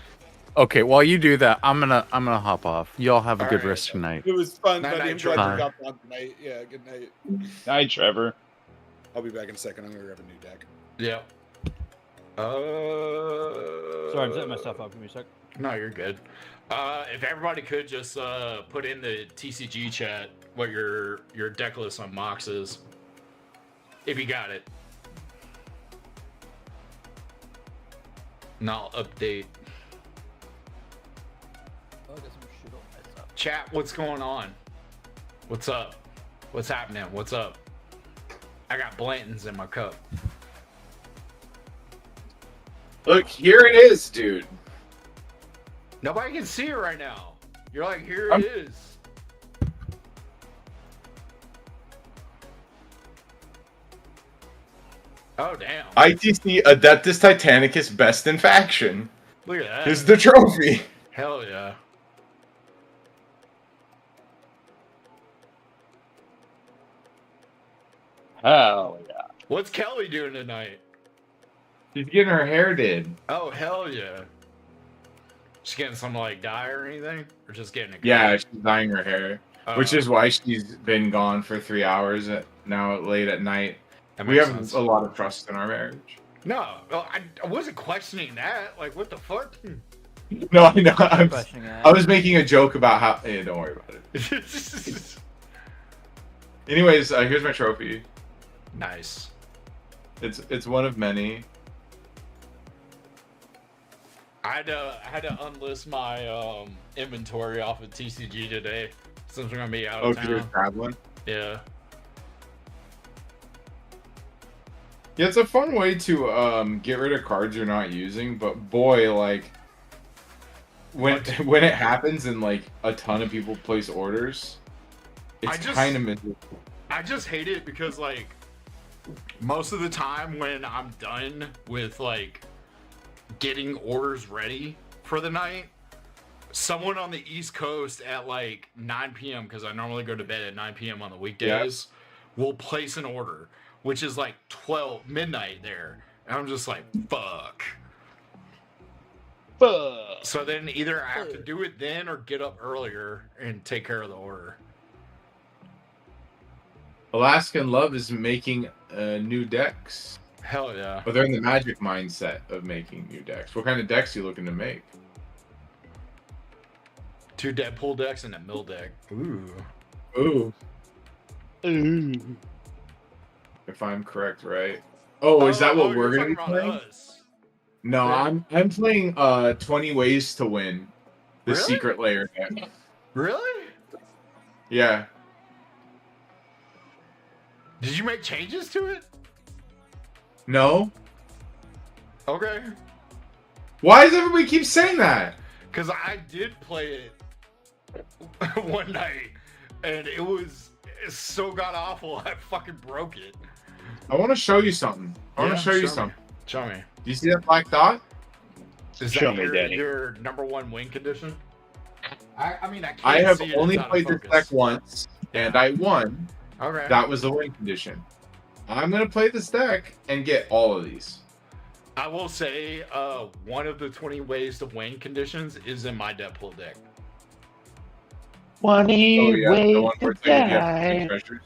Okay, while you do that, I'm gonna hop off. Y'all have a All good right. rest tonight. It was fun, Night, buddy. night, I'm glad Trevor. you got on tonight. Yeah, good night. Night, Trevor. I'll be back in a second. I'm gonna grab a new deck. Yeah. Sorry, I'm setting myself up. Give me a sec. No, you're good. If everybody could just put in the TCG chat what your deck list on Mox is, if you got it. And I'll update. Chat, what's going on? What's up? What's happening? What's up? I got Blanton's in my cup. Look, here it is, dude. Nobody can see it right now. You're like, here it is. Oh, damn. ITC Adeptus Titanicus Best in Faction. Look at that. Here's the trophy. Hell yeah. Hell yeah. What's Kelly doing tonight? She's getting her hair did. Oh, hell yeah. She's getting some, like, dye or anything? Or just getting it? Yeah, she's dyeing her hair, Oh, which is why she's been gone for 3 hours now late at night. that We makes have sense. a lot of trust in our marriage. No, well, I wasn't questioning that. Like, what the fuck? No, I know. Questioning that. I was making a joke about how. Hey, don't worry about it. Anyways, here's my trophy. Nice. It's one of many. I had to unlist my inventory off of TCG today since we're gonna be out Oh, of because you're town. traveling. Yeah. Yeah, it's a fun way to get rid of cards you're not using, but boy, like when it happens and like a ton of people place orders, it's kind of miserable. I just hate it because like most of the time when I'm done with like getting orders ready for the night, someone on the East Coast at like 9 p.m. because I normally go to bed at 9 p.m. on the weekdays will place an order, which is like 12 midnight there. And I'm just like, fuck. Fuck. So then either I have to do it then or get up earlier and take care of the order. Alaskan Love is making new decks. Hell yeah. But they're in the Magic mindset of making new decks. What kind of decks are you looking to make? 2 Deadpool decks and a mill deck. Ooh. Ooh, Ooh. if I'm correct, right? Oh, is that what we're gonna be playing? Us. No, Yeah. I'm playing 20 Ways to Win, the Really? secret layer deck. Really? Yeah. Did you make changes to it? No. Okay. Why does everybody keep saying that? Because I did play it one night, and it's so god awful. I fucking broke it. I want to show you something. I want to show you something. Show me. Do you see that black dot? Is Show that me, your, Daddy. your number one win condition? I mean, I can't I have see it, only it's out of played this focus. deck once, and I won. Okay. That was the win condition. I'm gonna play this deck and get all of these. I will say, one of the 20 ways to win conditions is in my Deadpool deck. 20 Oh yeah, the ways one where to it's like if you have so many die. treasures.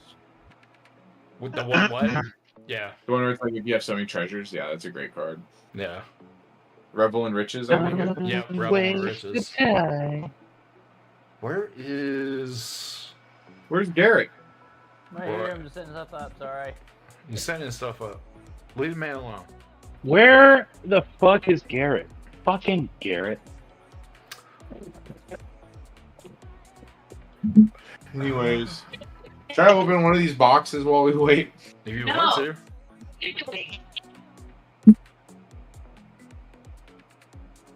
With the one what? Yeah, The one where it's like if you have so many treasures. Yeah, that's a great card. yeah. Revel in Riches. I think. Yeah, Rebel Ways Riches. to die. Where is... Where's Garrett? Right here, I'm just setting stuff up. Sorry. You sending stuff up. Leave the man alone. Where the fuck is Garrett? Fucking Garrett. Anyways, try to open one of these boxes while we wait. If you want to.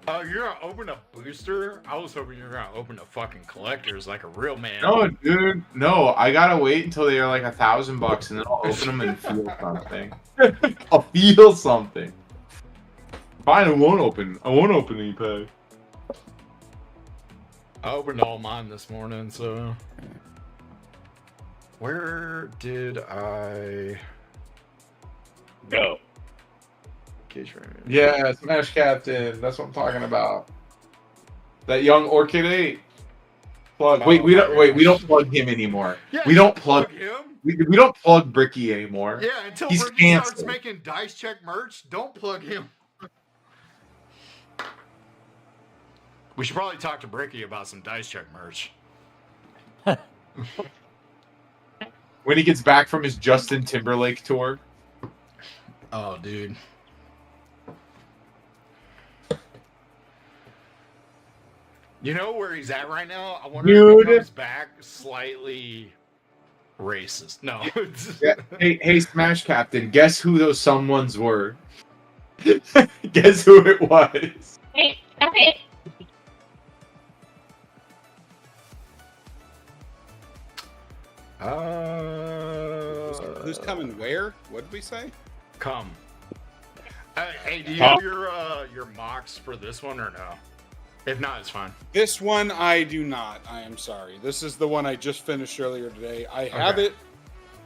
Oh, you're gonna open a booster? I was hoping you were gonna open a fucking collector's like a real man. No, dude, no. I gotta wait until they're like $1,000, and then I'll open them and feel something. I'll feel something. Fine, I won't open. I won't open any pay. I opened all mine this morning, so where did I Go. Yeah, Smash Captain. That's what I'm talking about. That young Orchid 8. Plug. Oh, Wait, we don't. my Wait, we gosh. don't plug him anymore. Yeah, we don't plug. him. We don't plug Bricky anymore. Yeah, until He's Ricky starts canceled. making dice check merch, don't plug him. We should probably talk to Bricky about some dice check merch. When he gets back from his Justin Timberlake tour. Oh, dude. You know where he's at right now? I wonder if he comes back slightly racist. No. Yeah. Hey, Smash Captain. Guess who those someones were? Guess who it was? Who's coming where? What did we say? Come. Hey, do you have your mocks for this one or no? If not, it's fine. This one I do not. I am sorry. This is the one I just finished earlier today. I have it.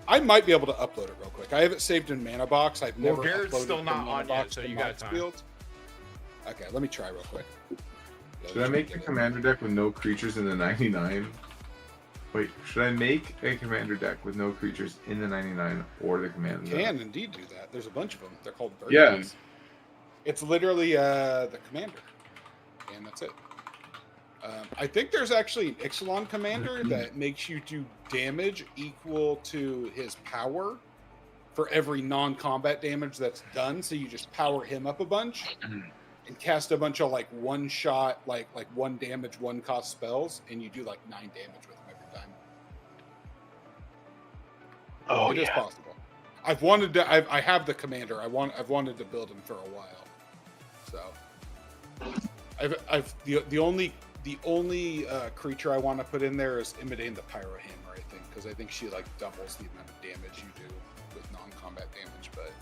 I might be able to upload it real quick. I have it saved in Mana Box. I've never Garrett's uploaded still from not Mana on Box yet, so to you got Mox time. Fields. Okay, let me try real quick. Should I make the commander deck with no creatures in the 99? Wait, should I make a commander deck with no creatures in the 99 or the commander You deck? can indeed do that. There's a bunch of them. They're called bird Yeah. decks. It's literally the commander, and that's it. I think there's actually an Ixalan commander that makes you do damage equal to his power for every non-combat damage that's done. So you just power him up a bunch and cast a bunch of like one shot, like 1 damage, 1 cost spells, and you do like 9 damage with him every time. Oh, It is possible. I've wanted to. I have the commander. I've wanted to build him for a while. So, the only creature I want to put in there is Imidane the Pyrohammer. I think because I think she like doubles the amount of damage you do with non-combat damage. But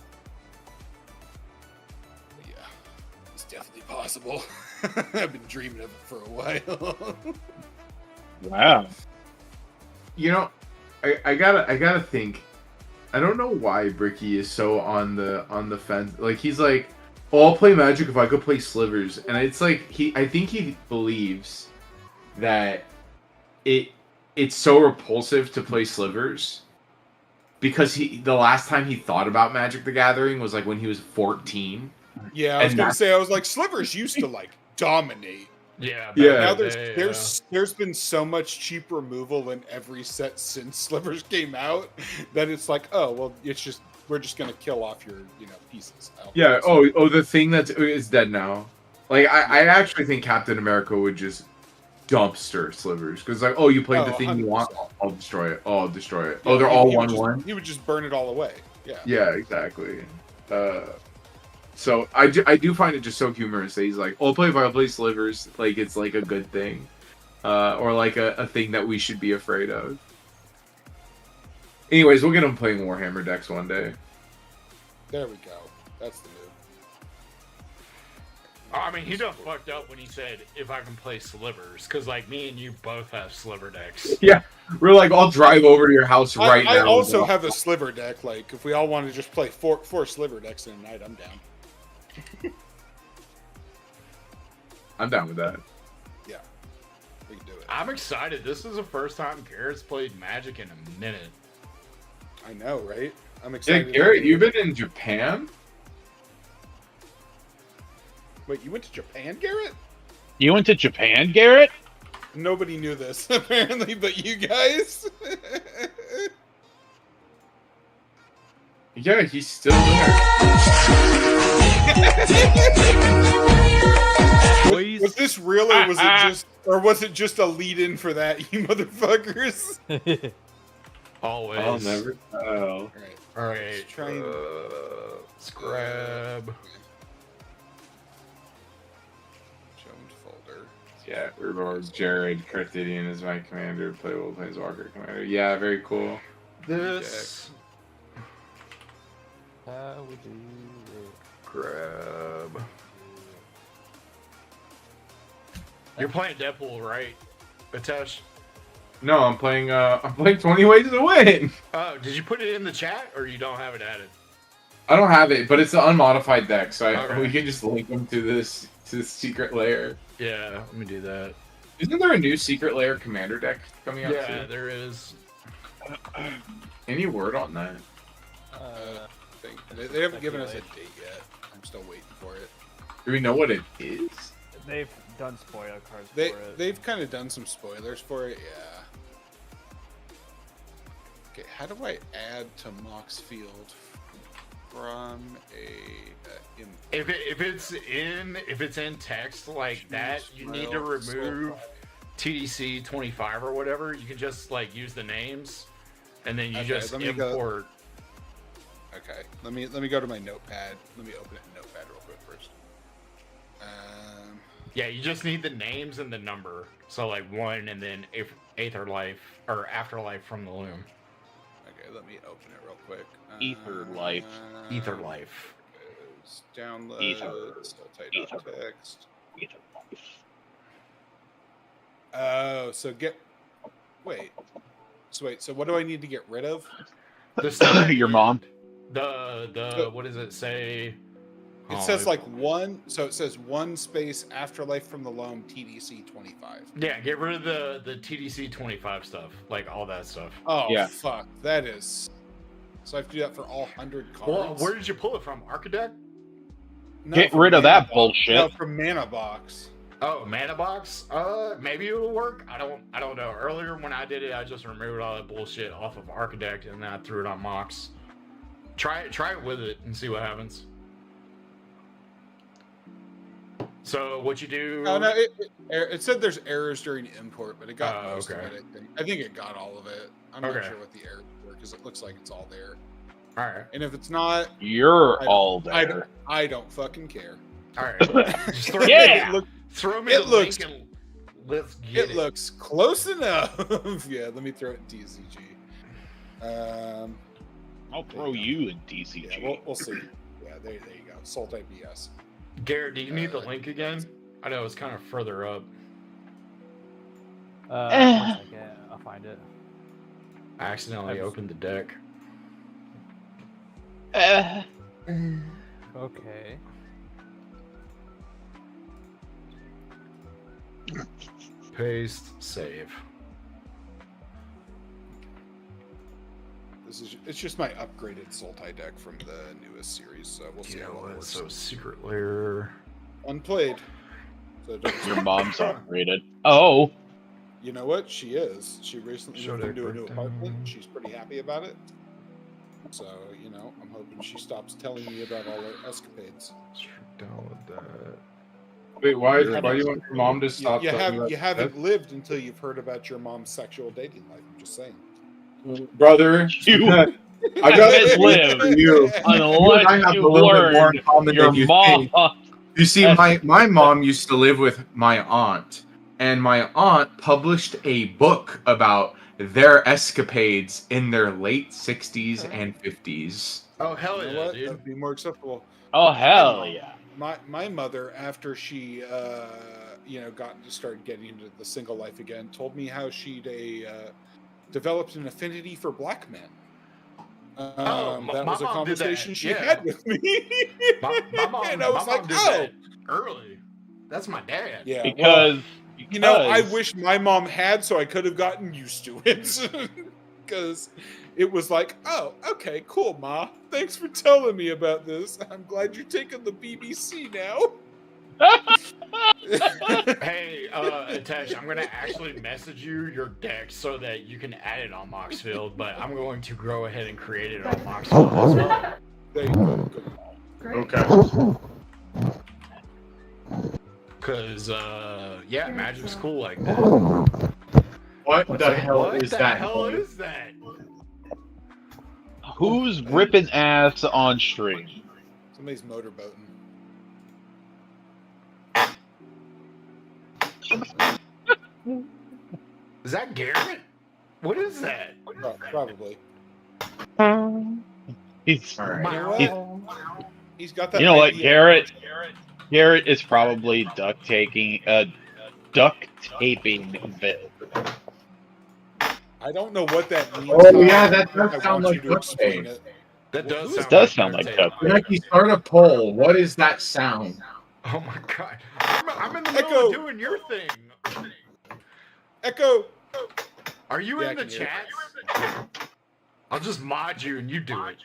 yeah, it's definitely possible. I've been dreaming of it for a while. Wow. You know, I gotta think. I don't know why Bricky is so on the fence. Like he's like, oh, I'll play Magic if I could play Slivers, and it's like I think he believes that it's so repulsive to play Slivers because the last time he thought about Magic the Gathering was like when he was 14. Yeah, I was gonna say, I was like, Slivers used to like dominate. Yeah. Now there's been so much cheap removal in every set since Slivers came out that it's like, oh well, it's just we're just gonna kill off your pieces. Yeah. Oh, the thing that is dead now. Like I actually think Captain America would just dumpster Slivers because like, oh, you played the thing you want, I'll destroy it. Oh, I'll destroy it. Oh, they're all 1/1. He would just burn it all away. Yeah. Yeah, exactly. So I do find it just so humorous that he's like, oh, I'll play Slivers, like it's like a good thing, or like a thing that we should be afraid of. Anyways, we'll get him playing Warhammer decks one day. There we go. That's the move. I mean, he done fucked up when he said if I can play Slivers, because like me and you both have Sliver decks. Yeah, we're like, I'll drive over to your house right now. I also have a Sliver deck. Like, if we all want to just play four Sliver decks in a night, I'm down. I'm down with that. Yeah, we can do it. I'm excited. This is the first time Garrett's played Magic in a minute. I know, right? I'm Yeah, excited. Garrett, you've been in Japan? Wait, you went to Japan, Garrett? You went to Japan, Garrett? Nobody knew this, apparently, but you guys. Yeah, he's still there. Was this real, or was it just a lead-in for that, you motherfuckers? Always. I'll never tell. All Alright. Let's try and Let's grab. show and folder. Yeah, rewards Jared Carthidian is my commander. Playable Planeswalker commander. Yeah, very cool. This. How would you grab? You're playing Deadpool, right? Attach. No, I'm playing 20 Ways to Win. Oh, did you put it in the chat or you don't have it added? I don't have it, but it's an unmodified deck, so Okay. we can just link them to this secret layer. Yeah, let me do that. Isn't there a new secret layer commander deck coming out? Yeah, soon? there is. Any word on that? They haven't given us a date yet. I'm still waiting for it. Do we know what it is? They've done spoiler cards They for it. they've kind of done some spoilers for it, yeah. Okay, how do I add to Mox Field from a If it's in text like that, you need to remove TDC 25 or whatever. You can just like use the names, and then you just import. Okay, let me go to my notepad. Let me open it in Notepad real quick first. Yeah, you just need the names and the number. So like 1 and then Aether Life or Afterlife from the Loom. Okay, let me open it real quick. Ether Life. Ether Life. Download. Ether. Text. Ether Life. Oh, so wait. So what do I need to get rid of? Your mom. The what does it say? It says like one. So it says 1 space Afterlife from the Loam TDC 25. Yeah, get rid of the TDC 25 stuff, like all that stuff. Oh Yeah. fuck, that is. So I have to do that for all 100 cards. Well, where did you pull it from? Architect? No, Get from rid of Mana that Box. bullshit. No, from Mana Box. Oh, Mana Box? Maybe it'll work. I don't know. Earlier when I did it, I just removed all that bullshit off of Architect and then I threw it on Mox. Try it with it and see what happens. So what you do? Oh no, it said there's errors during import, but it got most okay. of it. I think it got all of it. I'm not Okay. sure what the errors were because it looks like it's all there. All right. And if it's not, You're I- all there. I don't fucking care. All right. Just throw, Yeah! throw me it the looks- link and let's get It looks close enough. Yeah, let me throw it in TCG. I'll throw you in DCG. Yeah, we'll see. Yeah, there you go. Soul type BS. Garrett, do you need the link again? I know it's kind of further up. 1 second, I'll find it. I accidentally opened the deck. Okay. Paste, save. It's just my upgraded Sultai deck from the newest series, so we'll see You how know it what? works. So secret layer. Unplayed. So Your mom's upgraded. Oh. you know what? She is. She recently Show moved deck into a new breakdown. apartment. She's pretty happy about it. So, I'm hoping she stops telling me about all her escapades. Download that. Wait, why do you want your mom to stop? You telling about haven't lived until you've heard about your mom's sexual dating life. I'm just saying. that? Brother? You I got haven't lived for you. unless I have you a little bit more in learned common your than you mom. think. You see, my mom used to live with my aunt, and my aunt published a book about their escapades in their late 60s and 50s. Oh hell You know yeah, what? dude! That'd be more acceptable. Oh hell yeah! My mother, after she started getting into the single life again, told me how she'd developed an affinity for black men. That was a mom did that, conversation she yeah. had with me. My mom, and I was my like, mom did oh, that early. That's my dad. yeah. Because I wish my mom had, so I could have gotten used to it. Because it was like, oh, okay, cool, Ma. Thanks for telling me about this. I'm glad you're taking the BBC now. Hey, Tesh, I'm gonna actually message you your deck so that you can add it on Moxfield, but I'm going to go ahead and create it on Moxfield as well. There you go. Good call. Okay. Cause yeah, Magic's cool like that. What the hell What is the that? hell is that? who's ripping ass on stream? Somebody's motorboating. Is that Garrett? What is that? Probably. He's, All You right. know he's, what? He's got that. you know what, idea. Garrett is probably duct taping Bill. I don't know what that means. Oh, yeah, that Kyle. does I sound want like you to explain Cupcake. it. That does It sound does like sound like Undertale. Cupcake. Nike, start a poll. What is that sound? Oh my god. I'm in the middle Echo. of doing your thing. Echo. Are you Yeah, I in the can hear it. chat? I'll just mod you and you do it.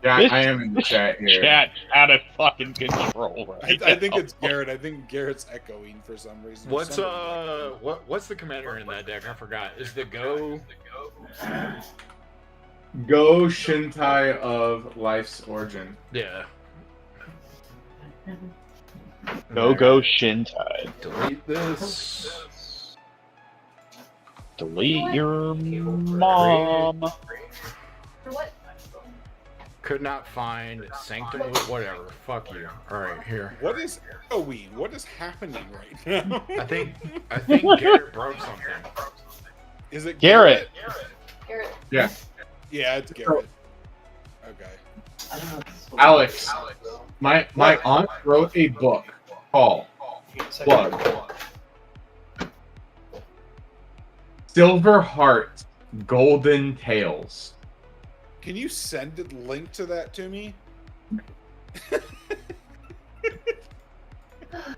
Yeah, This I am in the chat here. Chat out of fucking control right I think now. it's Garrett. I think Garrett's echoing for some reason. What's the commander in that deck? I forgot. Is the Go? Go Shintai of Life's Origin. Yeah. Go Shintai. Delete this. Delete your mom. Could not find Sanctum. Whatever. Fuck you. All right, here. What is echoing? What is happening right now? I think Garrett broke something. Is it Garrett. Yeah. Yeah, it's Garrett. Okay. Alex, my aunt wrote a book called Plug. Silver Heart Golden Tales. Can you send a link to that to me? I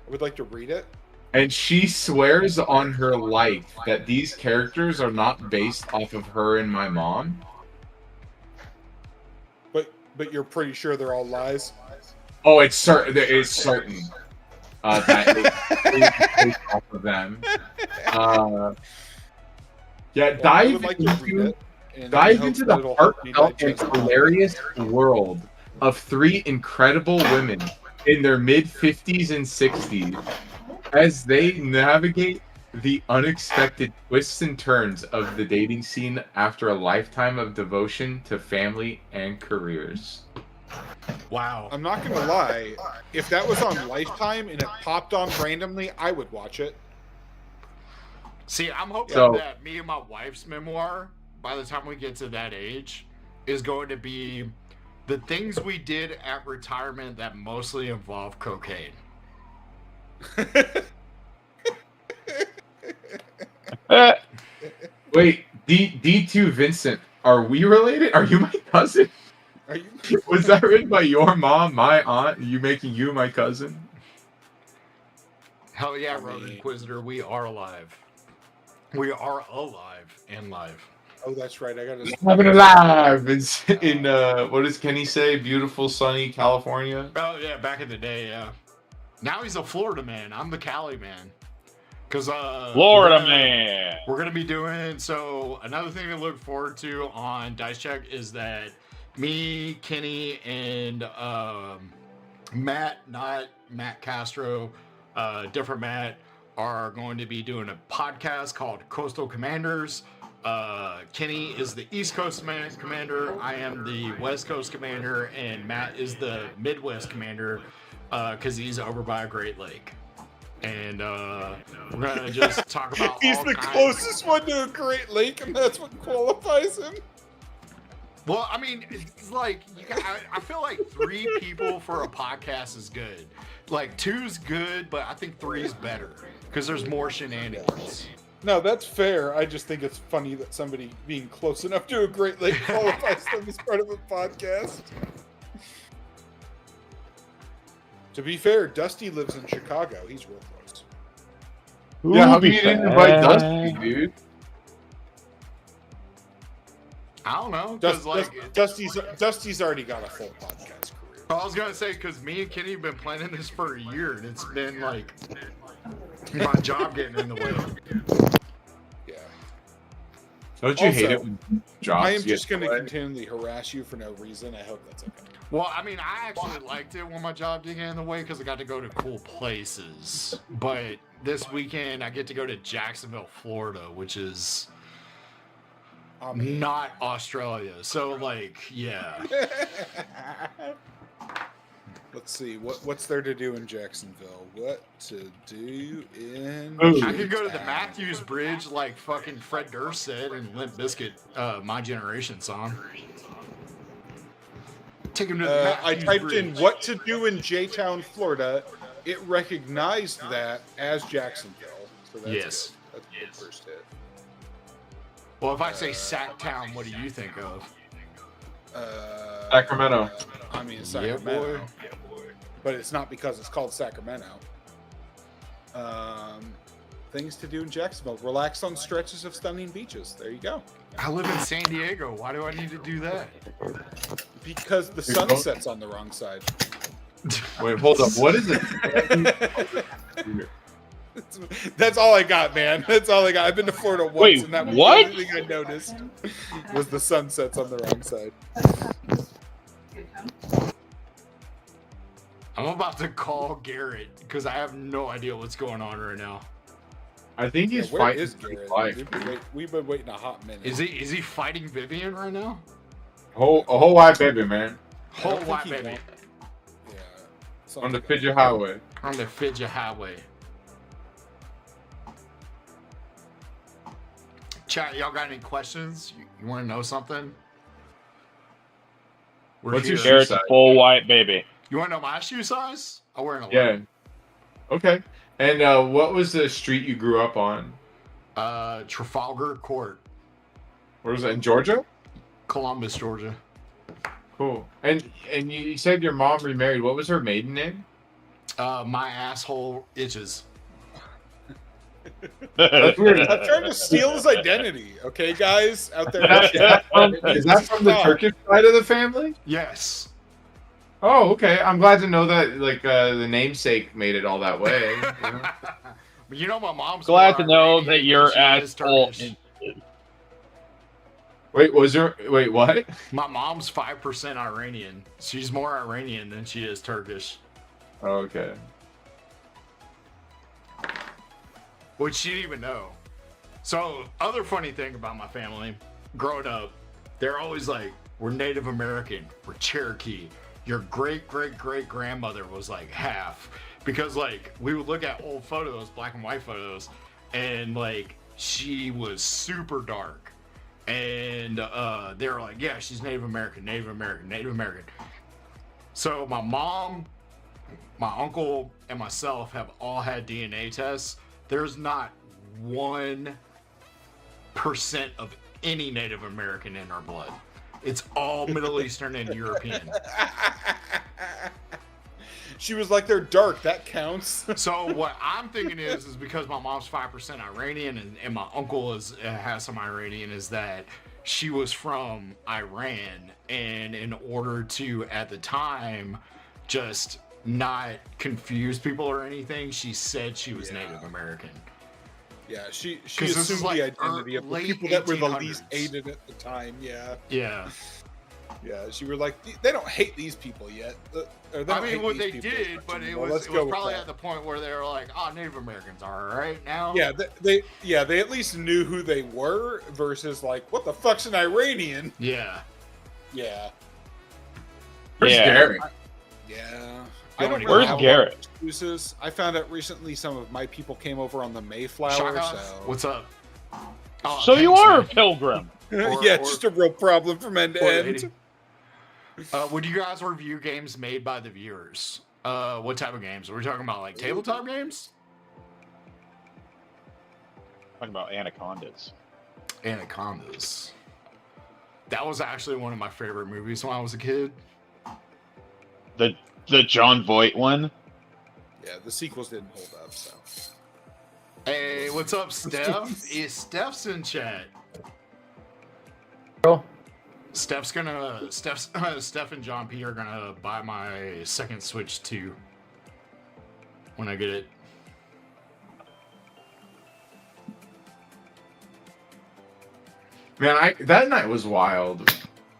would like to read it. And she swears on her life that these characters are not based off of her and my mom. But you're pretty sure they're all lies? Oh, it's certain. It is certain that it's based off of them. Yeah, Well, I would like to read it. And I dive hope into that the it'll help me heartfelt and digest it. hilarious world of three incredible women in their mid-50s and 60s as they navigate the unexpected twists and turns of the dating scene after a lifetime of devotion to family and careers. Wow. I'm not gonna lie. If that was on Lifetime and it popped on randomly, I would watch it. See, I'm hoping So- that me and my wife's memoir, by the time we get to that age, is going to be the things we did at retirement that mostly involve cocaine. Wait, D2 Vincent, are we related? Are you my cousin? Are you? Was that written by your mom, my aunt, you making you my cousin? Hell yeah, I Road mean- Inquisitor, we are alive. We are alive and live. Oh, that's right. I gotta. Having alive in what does Kenny say? Beautiful sunny California. Oh yeah, back in the day, yeah. Now he's a Florida man. I'm the Cali man. Cause Florida man. We're gonna be doing so. Another thing to look forward to on Dice Check is that me, Kenny, and Matt, not Matt Castro, different Matt, are going to be doing a podcast called Coastal Commanders. Kenny is the East Coast commander. I am the West Coast commander, and Matt is the Midwest commander because he's over by a Great Lake. And we're gonna just talk about. He's all the kinds- closest one to a Great Lake, and that's what qualifies him. Well, I mean, it's like I feel like 3 people for a podcast is good. Like 2's good, but I think 3's better because there's more shenanigans. No, that's fair. I just think it's funny that somebody being close enough to a Great Lake qualifies them as part of a podcast. To be fair, Dusty lives in Chicago. He's real close. Yeah, how come Be you didn't fair. invite Dusty, dude? I don't know, because Dusty's already got a full podcast career. I was gonna say because me and Kenny have been planning this for a year, and it's been like my job getting in the way. Yeah. Don't you hate Also, it when jobs I am get just going to delayed? continually harass you for no reason. I hope that's okay. Well, I mean, I actually liked it when my job didn't get in the way because I got to go to cool places. But this weekend, I get to go to Jacksonville, Florida, which is not Australia. So, like, yeah. Let's see. What's there to do in Jacksonville? What to do in... Ooh. I could go to the Matthews Bridge like fucking Fred Durst said in Limp Bizkit, My Generation song. Take him to the I Matthews typed Bridge. in what to do in J-Town, Florida, it recognized that as Jacksonville. So that's Yes. good. That's a good first hit. Well, if I say Sacktown, what do you think of? Sacramento. I mean, Yeah, Sacramento. boy. But it's not because it's called Sacramento. Things to do in Jacksonville. Relax on stretches of stunning beaches. There you go. I live in San Diego. Why do I need to do that? Because the sun sets on the wrong side. Wait, hold up. What is it? That's all I got, man. That's all I got. I've been to Florida once, Wait, and that was what? the only thing I noticed was the sun sets on the wrong side. I'm about to call Garrett because I have no idea what's going on right now. I think he's Where fighting is for his Garrett? life. We've been waiting a hot minute. Is he fighting Vivian right now? A whole wide baby, man. Whole think white he baby won. Yeah. On the Something Fidget Highway. on the Fidget Highway. Chat, y'all got any questions? You want to know something? We're What's your here. shoe Garrett's a size? full white baby. You want to know my shoe size? I wear an 11. Yeah. Okay. And what was the street you grew up on? Trafalgar Court, Where was it? In Georgia? Columbus, Georgia. Cool. And you said your mom remarried. What was her maiden name? My asshole itches. That's weird. I'm trying to steal his identity, okay, guys out there. Is that from the Turkish side of the family? Yes. Oh, okay. I'm glad to know that like the namesake made it all that way. You know? But you know my mom's Glad to more know Iranian that your than she is asshole. Turkish. Wait, what? My mom's 5% Iranian. She's more Iranian than she is Turkish. Oh, okay. Which she didn't even know. So, other funny thing about my family, growing up, they're always like, we're Native American, we're Cherokee. Your great grandmother was like half. Because like, we would look at old photos, black and white photos, and like, she was super dark. And they were like, yeah, she's Native American. So my mom, my uncle, and myself have all had DNA tests. There's not 1% of any Native American in our blood. It's all Middle Eastern and European. She was like, they're dark. That counts. So what I'm thinking is because my mom's 5% Iranian and my uncle has some Iranian, is that she was from Iran, and in order to, at the time, just not confuse people or anything, she said she was Native American. Yeah, she 'Cause this is assumed like the identity of the late people that were the least 1800s. hated at the time. Yeah, Yeah. yeah. She were like, they don't hate these people yet. Or they I don't mean, hate what these they people did, much but it anymore. was, Let's it go was with probably that. at the point where they were like, oh, Native Americans are right now. Yeah, they at least knew who they were versus like, what the fuck's an Iranian? Yeah. Yeah, Where's Yeah. Gary? yeah. Where's really Where's have a lot of Garrett? excuses. I found out recently some of my people came over on the Mayflower. Shaka, So what's up? Oh, So you thanks, are a man. pilgrim. yeah, just a real problem from end to Poor end. lady. Would you guys review games made by the viewers? What type of games? Are we talking about like tabletop games? Talking about anacondas. Anacondas. That was actually one of my favorite movies when I was a kid. The John Voight one. Yeah, the sequels didn't hold up. So Hey, what's up, Steph? Steph's in chat. Steph and John P are gonna buy my second Switch 2 when I get it. Man, that night was wild.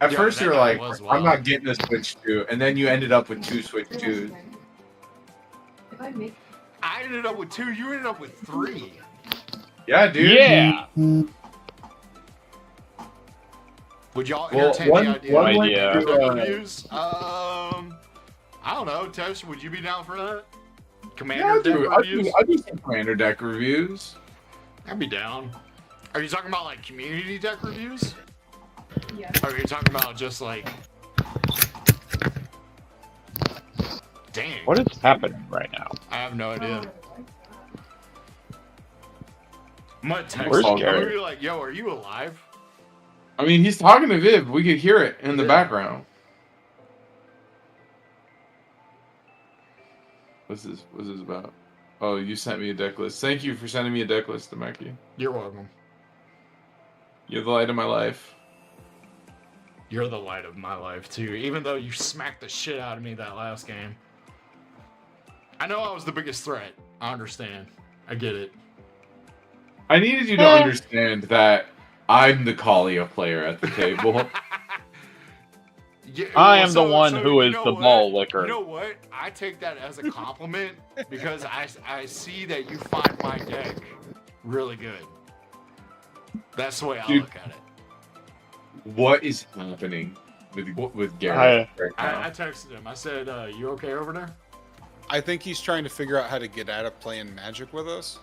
At Yeah, first that you were night like, was I'm wild. not getting a Switch 2, and then you ended up with 2 Switch 2s. I ended up with 2. You ended up with 3. Yeah, dude. Yeah. Would y'all Well, entertain one the idea? went idea. to, Reviews? I don't know. Tesh, would you be down for that? yeah, Commander deck reviews? I'll do some Commander deck reviews. I'd be down. Are you talking about like community deck reviews? Yeah. Or are you talking about just like Dang. What is happening right now? I have no idea. I'm gonna text Where's him. I'm Garrett? gonna be like, yo, are you alive? I mean, he's talking to Viv. We could hear it in the Yeah. background. What's this about? Oh, you sent me a deck list. Thank you for sending me a deck list, Demeki. You're welcome. You're the light of my life. You're the light of my life, too. Even though you smacked the shit out of me that last game. I know I was the biggest threat. I understand. I get it. I needed you to understand that I'm the Kalia player at the table. Yeah, I am the one who is the ball licker. You know what? I take that as a compliment because I see that you find my deck really good. That's the way I Dude, look at it. What is happening with Garrett right now? I texted him. I said, you okay over there? I think he's trying to figure out how to get out of playing Magic with us.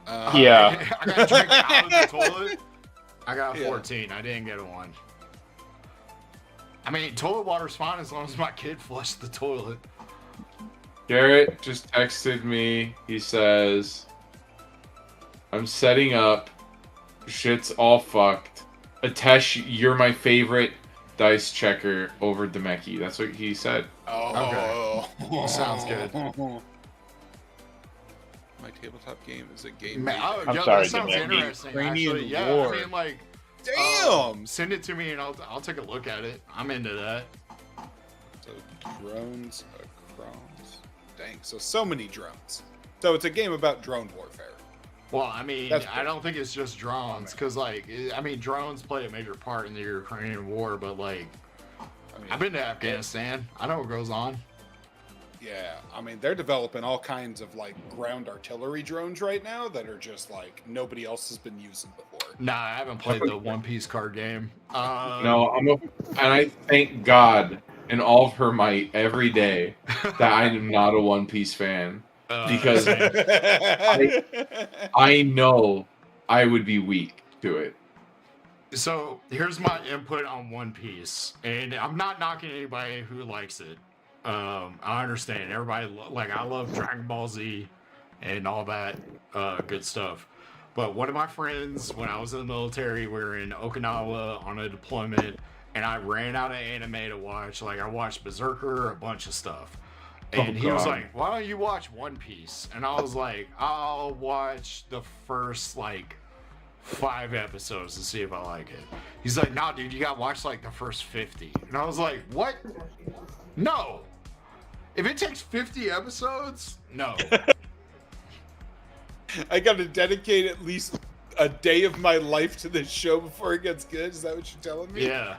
Yeah. I got a drink out of the toilet. I got a Yeah. 14. I didn't get a 1. I mean, toilet water's fine as long as my kid flushed the toilet. Garrett just texted me. He says, I'm setting up. Shit's all fucked. Atesh, you're my favorite dice checker over Demeki. That's what he said. Oh, Okay. Sounds good. My tabletop game is a game. Man, I'm that sorry, sounds Demeki. interesting. Ukrainian Actually, yeah. war. I mean, like, Damn. send it to me and I'll take a look at it. I'm into that. So drones across. Dang. So many drones. So it's a game about drone warfare. Well, I mean, That's I don't think it's just drones, because, like, I mean, drones play a major part in the Ukrainian war, but, like, I mean, I've been to Afghanistan. I know what goes on. yeah. I mean, they're developing all kinds of like ground artillery drones right now that are just like nobody else has been using before. Nah, I haven't played the One Piece card game. No, and I thank God in all of her might every day that I am not a One Piece fan. Because I know I would be weak to it. So here's my input on One Piece, and I'm not knocking anybody who likes it. I understand everybody I love Dragon Ball Z and all that good stuff. But one of my friends, when I was in the military, we were in Okinawa on a deployment, and I ran out of anime to watch. Like, I watched Berserker, a bunch of stuff. And he was like, why don't you watch One Piece? And I was like, I'll watch the first, 5 episodes to see if I like it. He's like, nah, dude, you gotta watch, the first 50. And I was like, what? No. If it takes 50 episodes, no. I got to dedicate at least a day of my life to this show before it gets good. Is that what you're telling me? Yeah.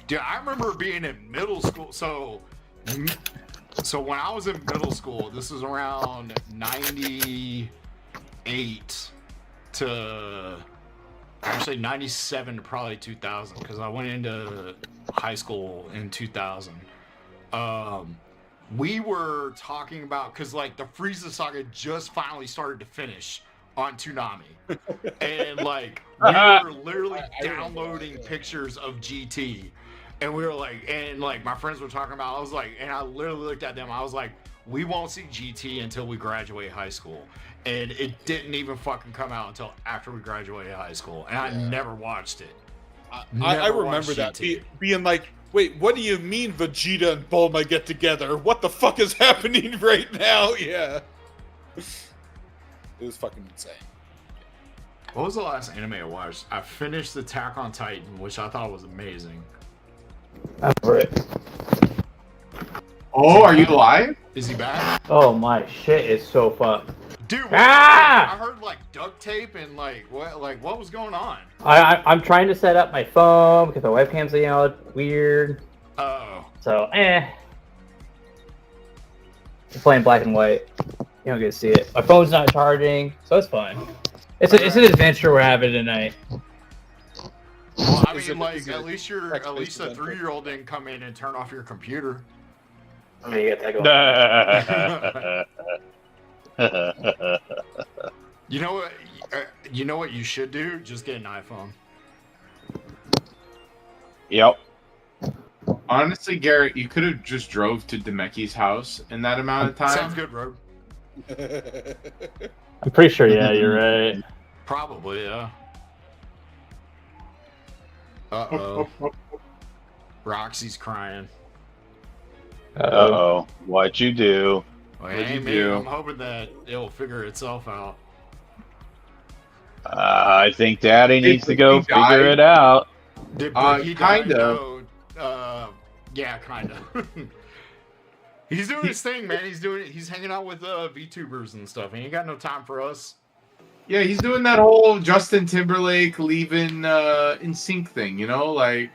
Dude, I remember being in middle school. So when I was in middle school, this was around 98 to actually 97 to probably 2000, because I went into high school in 2000. We were talking about, because the Frieza saga just finally started to finish on Toonami, and we were literally downloading pictures of GT, and we were my friends were talking about, I was like, and I literally looked at them, I was like, we won't see GT until we graduate high school. And it didn't even fucking come out until after we graduated high school, and I never watched it. I remember that being like, wait, what do you mean Vegeta and Bulma get together? What the fuck is happening right now? Yeah. It was fucking insane. What was the last anime I watched? I finished Attack on Titan, which I thought was amazing. Oh, are you live? Is he back? Oh my shit, it's so fucked. Dude, Ah! I heard duct tape and what was going on? I'm trying to set up my phone because my webcam's weird. Oh. So I'm playing black and white. You don't get to see it. My phone's not charging, so it's fine. It's an adventure we're having tonight. Well, I mean, at least a 3-year-old didn't come in and turn off your computer. I mean, you gotta take You know what? You know what you should do? Just get an iPhone. Yep. Honestly, Garrett, you could have just drove to Demeki's house in that amount of time. Sounds good, bro. I'm pretty sure, yeah, you're right. Probably, yeah. Uh-oh. Roxy's crying. Uh-oh. What'd you do? Well, What'd hey, you man, do? I'm hoping that it'll figure itself out. I think Daddy needs to go he die? figure it out. Did he die? Kinda. No. Yeah, kinda. He's doing his thing, man. He's hanging out with VTubers and stuff. He ain't got no time for us. Yeah, he's doing that whole Justin Timberlake leaving in sync thing, you know, like,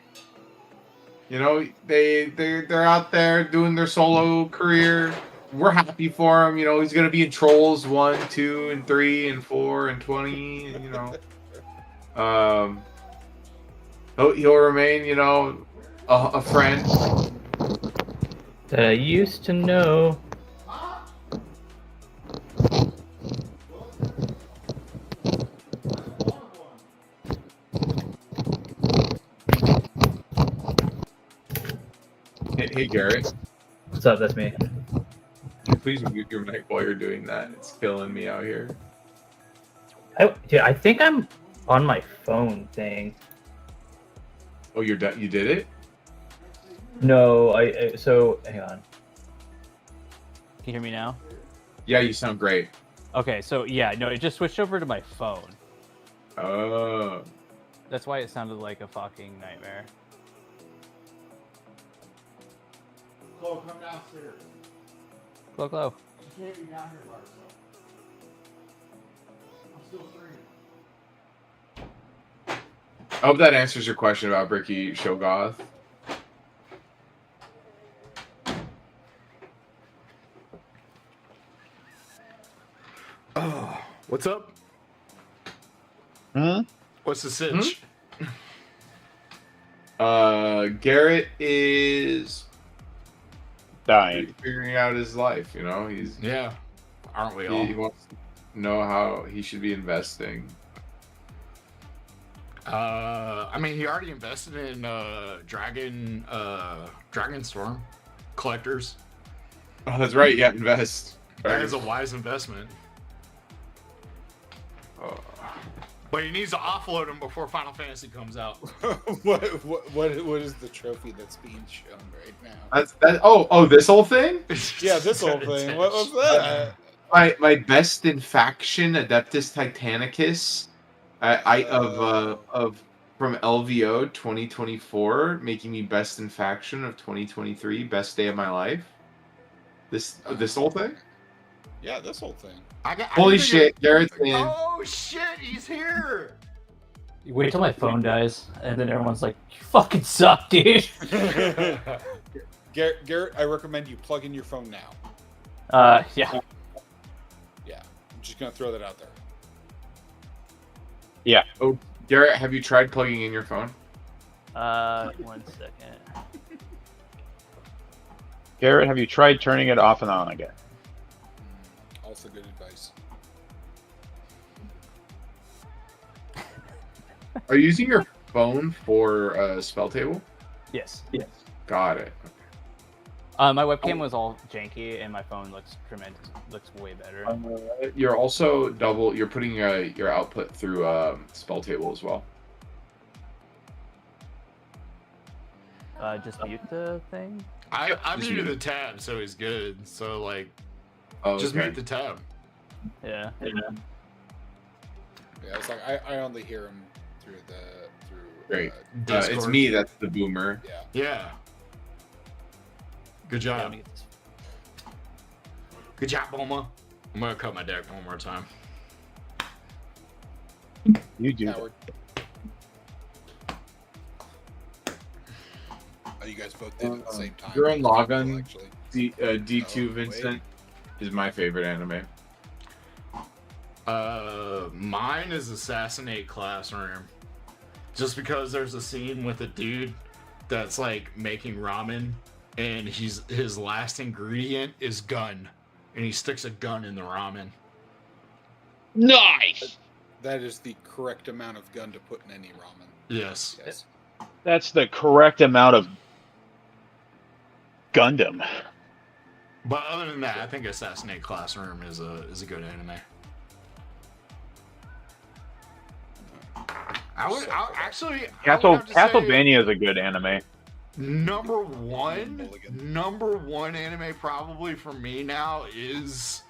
you know, they're out there doing their solo career. We're happy for him, you know. He's gonna be in Trolls 1, 2, and 3, and 4, and 20, and, you know, he'll remain, you know, a friend that I used to know. Hey Garrett. What's up? That's me. Please mute your mic while you're doing that. It's killing me out here. Dude, I think I'm on my phone thing. Oh, you did it? No, so hang on. Can you hear me now? Yeah, you sound great. Okay, so yeah, no, it just switched over to my phone. Oh. That's why it sounded like a fucking nightmare. Chloe, come downstairs. Glow. You can't be down here by yourself. I'm still streaming. I hope that answers your question about Bricky Shogoth. Oh, what's up? What's the sitch? Garrett is Dying. figuring out his life, you know. Yeah, aren't we all? He wants to know how he should be investing. I mean, he already invested in Dragon Storm collectors. Oh, that's right. Yeah, invest. That is a wise investment. Oh. But he needs to offload them before Final Fantasy comes out. what is the trophy that's being shown right now? That's oh this whole thing? Yeah, this whole thing. What was that? My best in faction Adeptus Titanicus, of from LVO 2024, making me best in faction of 2023, best day of my life. This whole thing? Yeah, this whole thing. Holy shit, Garrett's in. Oh shit, he's here! You wait till my phone dies, and then everyone's like, "You fucking suck, dude." Garrett, I recommend you plug in your phone now. Yeah. Yeah, I'm just gonna throw that out there. Yeah. Oh, Garrett, have you tried plugging in your phone? 1 second. Garrett, have you tried turning it off and on again? Also good advice. Are you using your phone for spell table? Yes. Got it. My webcam was all janky, and my phone looks tremendous. Looks way better. You're also you're putting your output through spell table as well. Just mute the thing. I muted the tab, so he's good. So like, just okay. mute the tab. Yeah. Yeah, it's like I only hear him through Great. Discord. It's me that's the boomer. Yeah. Good job. Good job, Boma. I'm gonna cut my deck one more time. You do. Howard. Oh, you guys both did it at the same time. You're on Logan. Actually. D2 Vincent is my favorite anime. Mine is Assassinate Classroom. Just because there's a scene with a dude that's like making ramen, and his last ingredient is gun, and he sticks a gun in the ramen. Nice. That is the correct amount of gun to put in any ramen. Yes. Yes. That's the correct amount of Gundam. But other than that, I think Assassinate Classroom is a good anime. I would actually Castlevania is a good anime. number one anime probably for me now is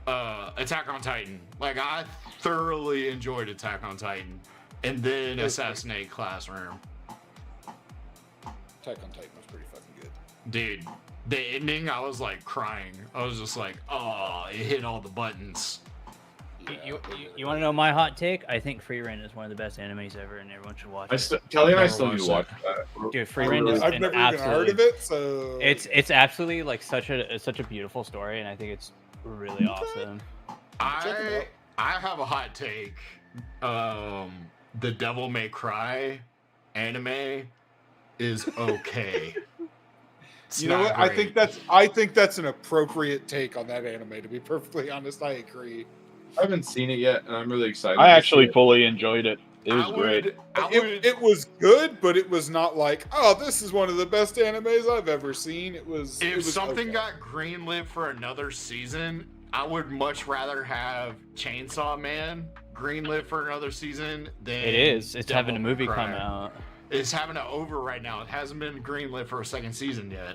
Attack on Titan. Like, I thoroughly enjoyed Attack on Titan, and then Assassinate Classroom. Attack on Titan was pretty fucking good. Dude, the ending, I was like crying. I was just like, oh, it hit all the buttons. You want to know my hot take? I think Free Rent is one of the best animes ever, and everyone should watch it. Kelly and I Never still need to watch watched that. Dude, Free Rent is I've never even heard of it, so It's absolutely like such a beautiful story, and I think it's really awesome. I have a hot take. The Devil May Cry anime is okay. You know what? I think that's an appropriate take on that anime. To be perfectly honest, I agree. I haven't seen it yet, and I'm really excited. I actually fully enjoyed it. It was great. It was good, but it was not like, oh, this is one of the best animes I've ever seen. If something got greenlit for another season, I would much rather have Chainsaw Man greenlit for another season than It is. It's Devil having a movie May Cry. come out. It's having it over right now. It hasn't been greenlit for a second season yet.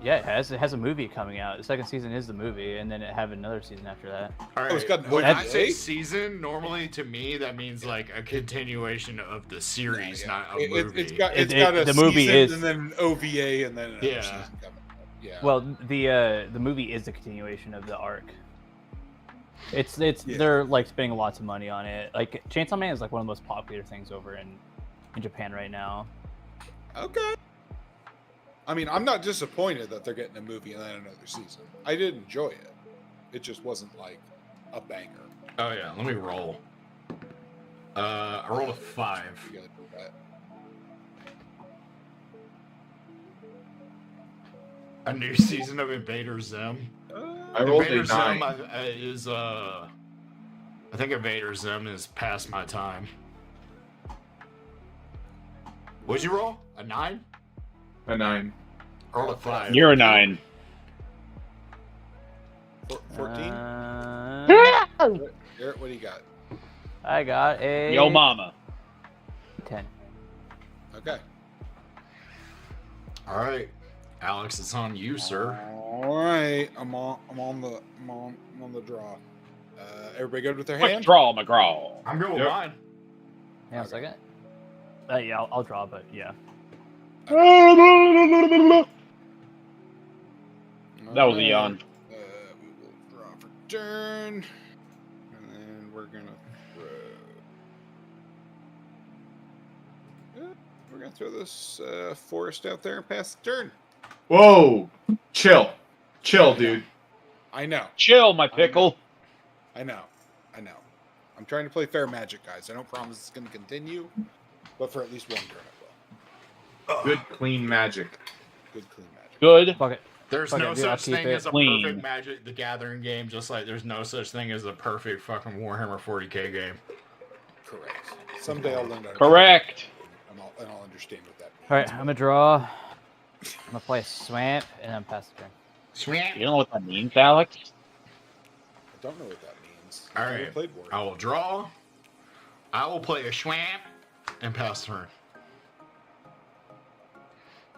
Yeah, it has. It has a movie coming out. The second season is the movie, and then it have another season after that. All right. it's got an When I OVA? say season, normally to me that means like a continuation of the series, not a movie. It's got a the movie season is- and then an OVA and then another Yeah. season coming up. Yeah. Well, the movie is the continuation of the arc. They're like spending lots of money on it. Like Chainsaw Man is like one of the most popular things over in Japan right now. Okay. I mean, I'm not disappointed that they're getting a movie and then another season. I did enjoy it. It just wasn't like a banger. Oh yeah, let me roll. I rolled a 5. You gotta do that. A new season of Invader Zim. I rolled Invader a Zim 9. is I think Invader Zim is past my time. What'd you roll? A 9? A 9. I rolled a 5. You're a 9. 14? Garrett, what do you got? I got a Yo mama. 10. Okay. All right, Alex, it's on you, sir. All right. I'm on the draw. Everybody good with their Quick hand? draw, McGraw. I'm going with Yep. mine. Hang on a second. Yeah, I'll draw, but yeah. That was a yawn. We will draw for turn, and then we're gonna throw this forest out there and pass the turn. Whoa! Chill, dude. I know. Chill, my pickle. I know. I'm trying to play fair magic, guys. I don't promise it's going to continue, but for at least one turn it will. Good clean magic. Good clean magic. Good. Fuck it. There's Fuck no it, dude, I'll such keep thing it as a clean. perfect Magic the Gathering game, just like there's no such thing as a perfect fucking Warhammer 40k game. Correct. Someday I'll learn that. Correct. And I'll understand what that means. All right, I'm gonna draw. I'm gonna play a swamp, and then pass the turn. Swamp. You know what that means, Alex? I don't know what that means. All I've never right. played War. I will draw. I will play a swamp and pass turn.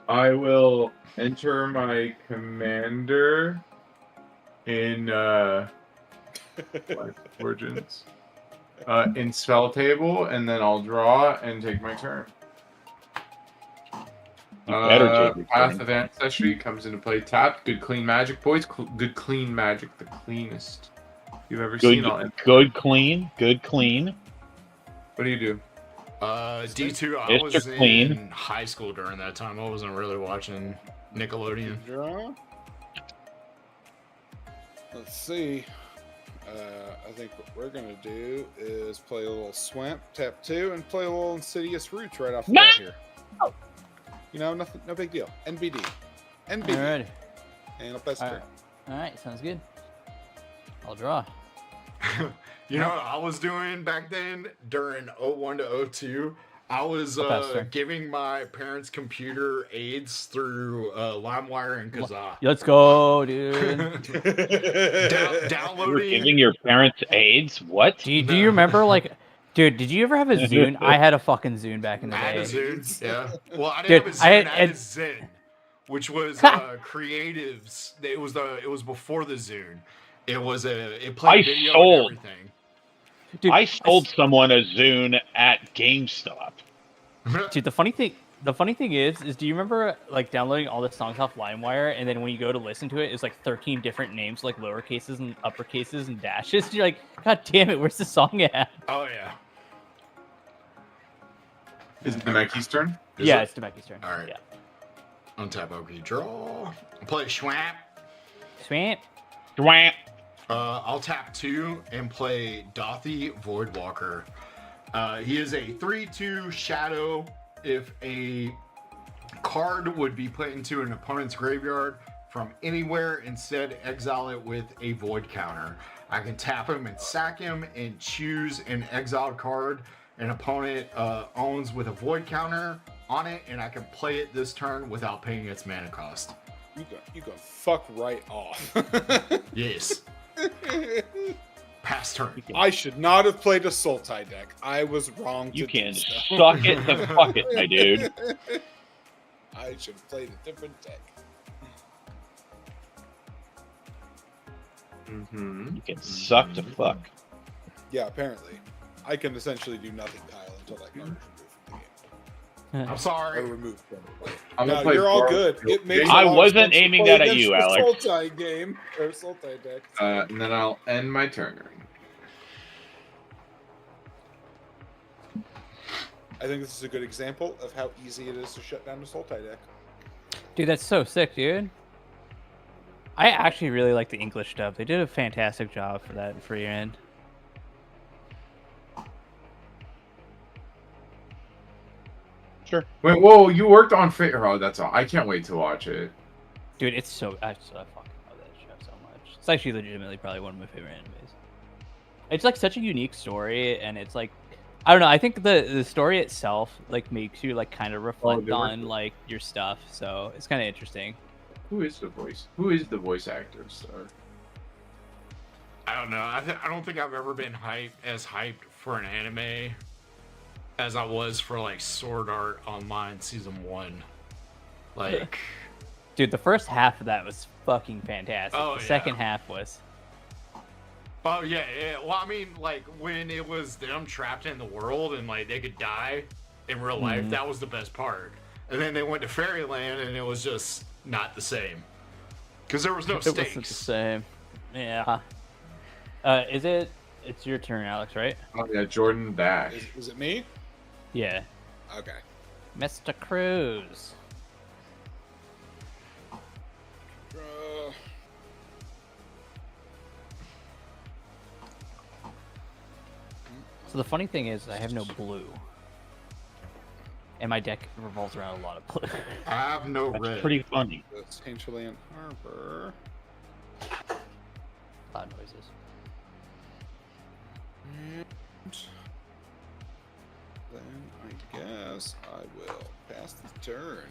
I will enter my commander in Life Origins in spell table, and then I'll draw and take my turn. You better take your Path turn. of Ancestry comes into play tapped. Good clean magic, boys. Good clean magic, the cleanest you've ever seen. Good, clean. Good, clean. What do you do? D2, I Mr. was Clean. in high school during that time. I wasn't really watching Nickelodeon. Draw. Let's see. I think what we're gonna do is play a little swamp, tap 2, and play a little insidious roots right off the bat here. You know, nothing, no big deal. NBD. NBD. Alright. And I'll pass the turn. Alright, sounds good. I'll draw. You know what I was doing back then during 01 to 02? I was pass turn. giving my parents' computer aids through LimeWire and Kazaa. Let's go, dude. You're Downloading. giving your parents AIDS? What? Do you remember, like, dude, did you ever have a Zune? I had a fucking Zune back in the I had day. a Zune, yeah. Well, I Dude, didn't have a Zune, I had a and- Zen, which was Creatives. It was before the Zune. It played video sold. and everything. Dude, I sold someone a Zune at GameStop. Dude, the funny thing is do you remember like downloading all the songs off LimeWire, and then when you go to listen to it, it's like 13 different names, like lower cases and upper cases and dashes. You're like, God damn it, where's the song at? Oh yeah. Is it the Mackey's turn? Yeah, it's Thematic's turn. All right. Yeah. Untap, okay, draw. Play Schwamp. Swamp. Dwamp. I'll tap 2 and play Dothy Voidwalker. He is a 3/2 shadow. If a card would be put into an opponent's graveyard from anywhere, instead exile it with a void counter. I can tap him and sack him and choose an exiled card an opponent owns with a void counter on it, and I can play it this turn without paying its mana cost. You go fuck right off. Yes. Pass turn. I should not have played a Sultai deck. I was wrong. You to can do so. suck it the fuck it, my dude. I should have played a different deck. Mm-hmm. You can suck the fuck. Yeah, apparently. I can essentially do nothing, Kyle, until that card is removed from the game. I'm sorry. Or removed from it. I'm No, gonna play you're all Bar- good. It makes I a lot of wasn't sense to aiming play that at against you, the Alex. Sultai game or Sultai deck. And then I'll end my turn. I think this is a good example of how easy it is to shut down a Sultai deck. Dude, that's so sick, dude. I actually really like the English dub. They did a fantastic job for that for your end. Sure. Wait, whoa, you worked on Fit. Oh, that's all. I can't wait to watch it. Dude, it's so I fucking love that show so much. It's actually legitimately probably one of my favorite animes. It's like such a unique story, and it's like I don't know. I think the story itself like makes you like kind of reflect on like your stuff. So it's kind of interesting. Who is the voice? Who is the voice actor star? I don't know. I don't think I've ever been as hyped for an anime as I was for like Sword Art Online Season 1. Like, dude, the first half of that was fucking fantastic. Oh, the yeah. second half was. oh yeah. Well, I mean, like when it was them trapped in the world and like they could die in real life, that was the best part. And then they went to Fairyland and it was just not the same because there was no It wasn't the stakes. same. Yeah. It's your turn, Alex, right? Oh yeah, Jordan Dash. Is it me? Yeah. Okay. Mr. Cruz. So the funny thing is, I have no blue. And my deck revolves around a lot of blue. I have no That's red. pretty funny. That's Hinterland Harbor. Loud noises. And then I guess I will pass the turn.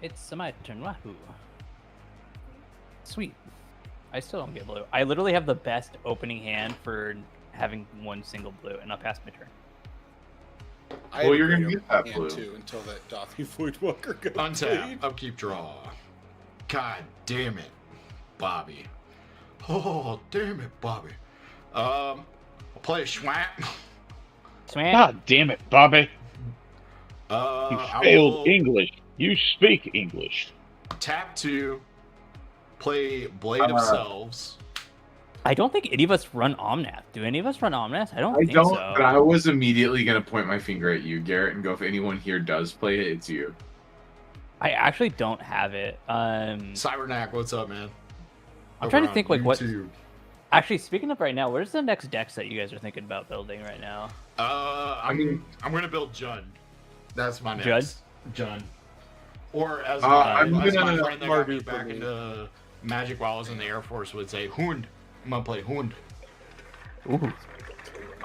It's my turn. Wahoo. Sweet. I still don't get blue. I literally have the best opening hand for having one single blue, and I'll pass my turn. I Well, had you're a gonna great get that hand, blue. too until that Dothy Voidwalker got Untap. played. Upkeep draw. God damn it, Bobby. Oh, damn it, Bobby. I'll play a Schwamp. Swamp. God damn it, Bobby. You I failed will English. You speak English. tap 2, play Blade of Selves. I don't think any of us run Omnath. Do any of us run Omnath? I don't I think don't, so. but I was immediately gonna point my finger at you, Garrett, and go, if anyone here does play it, it's you. I actually don't have it. Cyberknack, what's up, man? I'm trying to Over think on like what. YouTube. Actually, speaking of right now, where's the next decks that you guys are thinking about building right now? I'm gonna build Jun. That's my next. Judd? Jun. Or as I'm my gonna- friend that got me back into Magic while I was in the Air Force would say, Hund. I'm gonna play Hund. Ooh.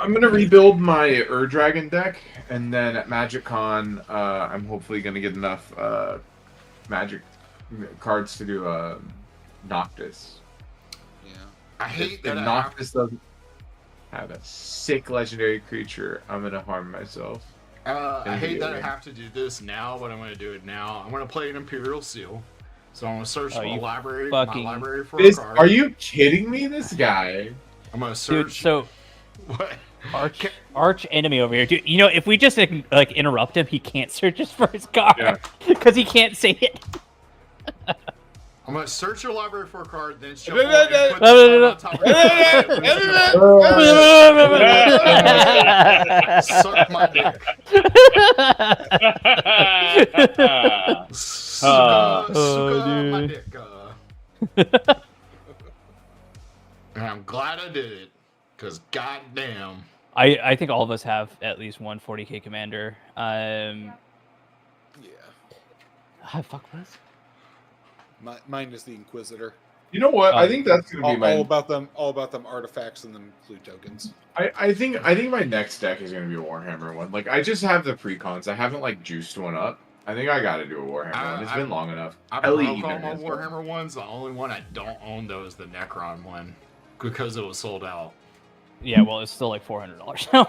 I'm gonna rebuild my Dragon deck, and then at MagicCon, I'm hopefully gonna get enough Magic cards to do Noctis. Yeah. I hate If that Noctis doesn't have a sick legendary creature, I'm gonna harm myself. I hate that I have to do this now, but I'm going to do it now. I'm going to play an Imperial Seal. So I'm going to search my library for a card. Are you kidding me? This guy. I'm going to search. Dude, so what? Arch enemy over here, dude. You know, if we just like interrupt him, he can't search his first card because he can't say it. I'm gonna search your library for a card, then shuffle it and put the card on top of Suck my dick. Suck my dick. And I'm glad I did it, because goddamn. I think all of us have at least one 40k commander. Yeah. Fuck was. Mine is the Inquisitor. You know what? I think that's gonna be all about them artifacts and them clue tokens. I think my next deck is gonna be a Warhammer one. Like I just have the precons. I haven't like juiced one up. I think I gotta do a Warhammer one. It's been long enough. I broke all my Warhammer ones. The only one I don't own though is the Necron one, because it was sold out. Yeah, well, it's still like $400 now.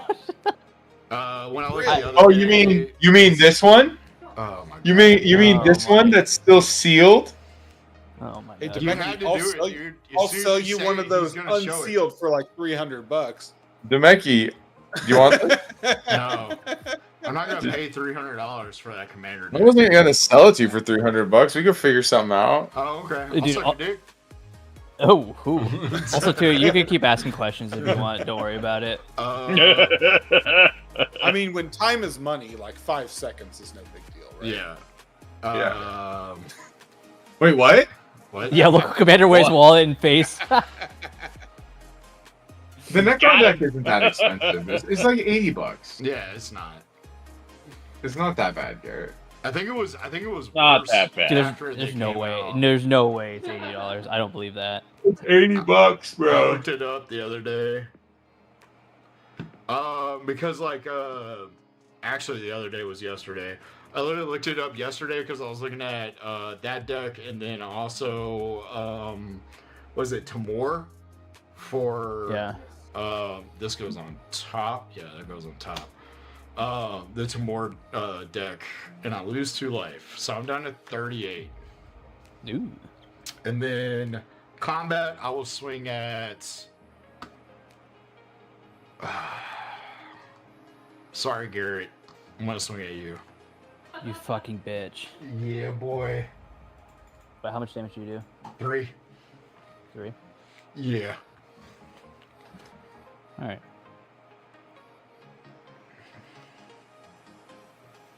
When I looked at the other day, you mean this one? Oh my god. You mean this one that's still sealed? Oh my Hey, god. You had to do it, dude. I'll sell you one of those unsealed for like $300. Demeki, do you want this? No. I'm not gonna pay $300 for that commander. I wasn't gonna sell it to you for $300. We could figure something out. Oh, okay. Dude, I'll suck your dick. Oh, who? Also, too, you can keep asking questions if you want. Don't worry about it. I mean, when time is money, like 5 seconds is no big deal, right? Yeah. Wait, what? What? Yeah, look, Commander wears wallet and face. The Necron deck isn't that expensive. It's like $80. Yeah, it's not. It's not that bad, Garrett. I think it was Not worse that bad. Dude, after there's they no came way. out. There's no way it's $80. I don't believe that. It's $80, I bro. looked it up the other day. Because like actually the other day was yesterday. I literally looked it up yesterday because I was looking at that deck, and then also was it Timor for this goes on top. Yeah, that goes on top. The Timor deck, and I lose 2 life, so I'm down to 38. Ooh. And then combat, I will swing at. Sorry, Garrett. I'm gonna swing at you. You fucking bitch. Yeah, boy. But how much damage do you do? 3. 3? Yeah. Alright.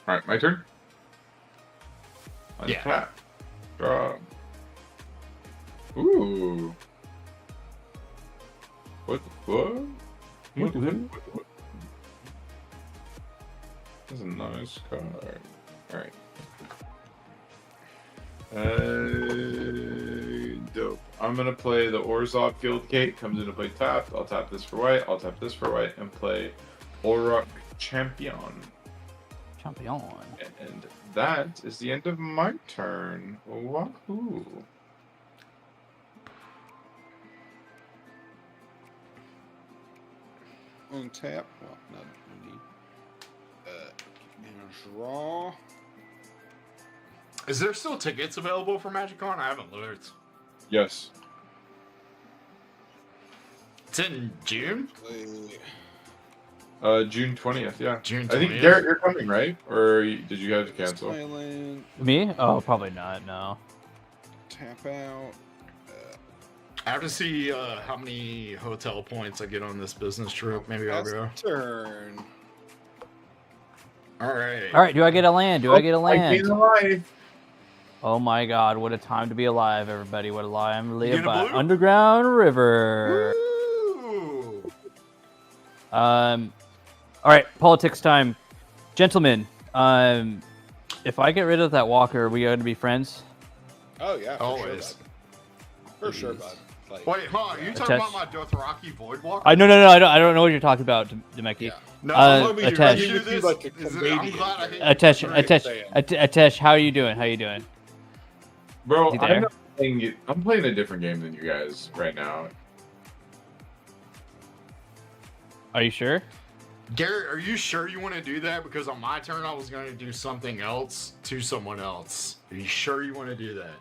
Alright, my turn? Yeah. Untap. Draw. Ooh. What? That's a nice card. Alright. Dope. I'm gonna play the Orzhov Guild Gate. Comes into play tapped. I'll tap this for white. I'll tap this for white and play Orruk Champion. Champion. And that is the end of my turn. Wahoo! Untap. Well, not need. And draw. Is there still tickets available for MagicCon? I haven't looked. Yes. It's in June? June 20th, yeah. June 20th. I think, Garrett, you're coming, right? Or did you have to cancel? Me? Oh, probably not, no. Tap out. I have to see how many hotel points I get on this business trip. Maybe I'll go. Turn. Alright. Alright, do I get a land? Do I get a land? Being alive. Oh my god, what a time to be alive, everybody. What a time to live get a by blue? Underground River. Woo! Alright, politics time. Gentlemen, if I get rid of that walker, are we going to be friends? Oh, yeah. Always. For sure, bud. Like, Wait, hold on. Are you talking about my Dothraki Voidwalker? I no, I don't know what you're talking about, Demeki. Yeah. No, Atesh. Atesh, how are you doing? How you doing? Bro, Is he there? I'm playing a different game than you guys right now. Are you sure? Garrett, are you sure you want to do that? Because on my turn, I was going to do something else to someone else. Are you sure you want to do that?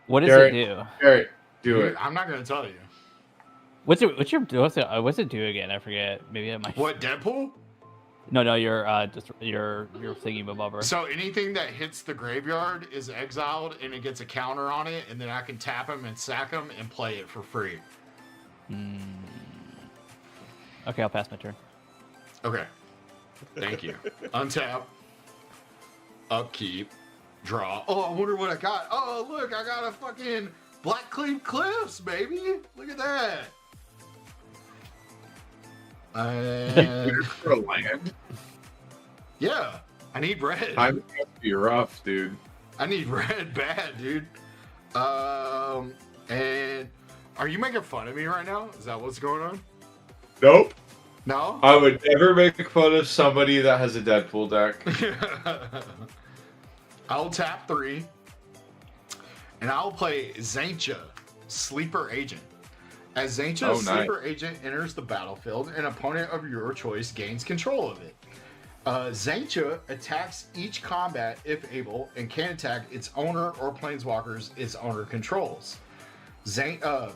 What does it do? Garrett, do it. I'm not going to tell you. What's it do again? I forget. Maybe it might. What, Deadpool? No, your thingy bobber. So anything that hits the graveyard is exiled, and it gets a counter on it, and then I can tap him and sack him and play it for free. Okay, I'll pass my turn. Okay. Thank you. Untap. Upkeep. Draw. Oh, I wonder what I got. Oh, look, I got a fucking Black Cleave Cliffs, baby. Look at that. For a land? Yeah, I need red. I'm gonna be rough, dude. I need red bad, dude. And are you making fun of me right now? Is that what's going on? Nope. No? I would never make fun of somebody that has a Deadpool deck. I'll tap 3. And I'll play Zaincha, Sleeper Agent. As Zaincha, Sleeper Agent enters the battlefield, an opponent of your choice gains control of it. Zaincha attacks each combat if able, and can attack its owner or planeswalkers its owner controls.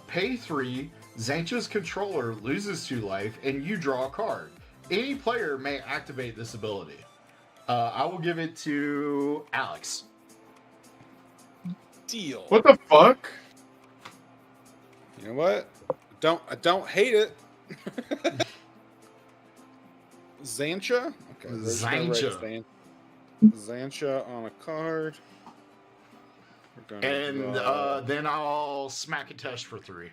Pay 3, Zaincha's controller loses 2 life, and you draw a card. Any player may activate this ability. I will give it to Alex. Deal. What the fuck? You know what? I don't hate it. Zaincha? Okay. Zaincha. Zaincha on a card. And then I'll smack a test for 3.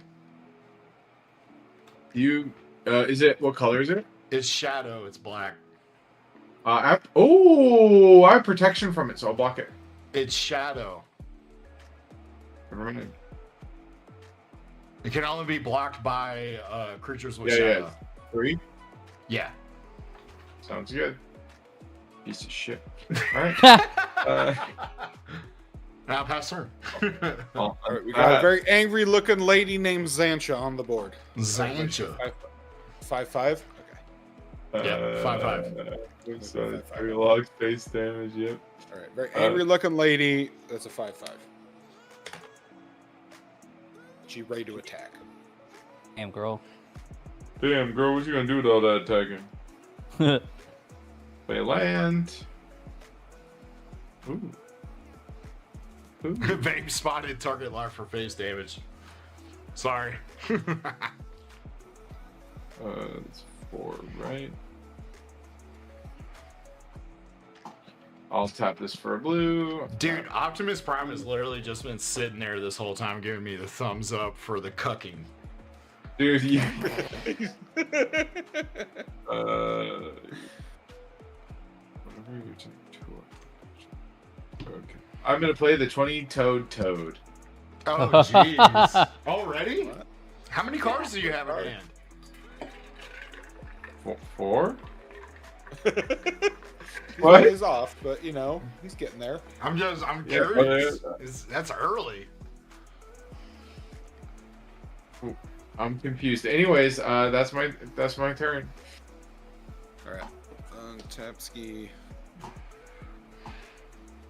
You is it what color is it? It's shadow, it's black. I have protection from it, so I'll block it. It's shadow. Never mind. It can only be blocked by creatures with shadow. 3? Yeah. Sounds good. Piece of shit. Alright. Now pass turn. All right, we got a very angry looking lady named Zaincha on the board. Zaincha. 5/5? Okay. Yeah, 5/5. So 3 log space damage, yep. Alright, very angry looking lady. That's a 5/5. She ready to attack. Damn, girl. Damn, girl, what you gonna do with all that attacking? Play land. Ooh. Babe spotted, target lock for face damage. Sorry. It's 4, right? I'll tap this for a blue. Dude, Optimus Prime has literally just been sitting there this whole time giving me the thumbs up for the cucking. Dude, you... Okay. I'm gonna play the 20-toed toad. Oh, jeez. Already? What? How many cards do you have in hand? 4? What? He's off, but you know, he's getting there. I'm curious. That's early. Ooh, I'm confused. Anyways, that's my turn. All right. Tapski.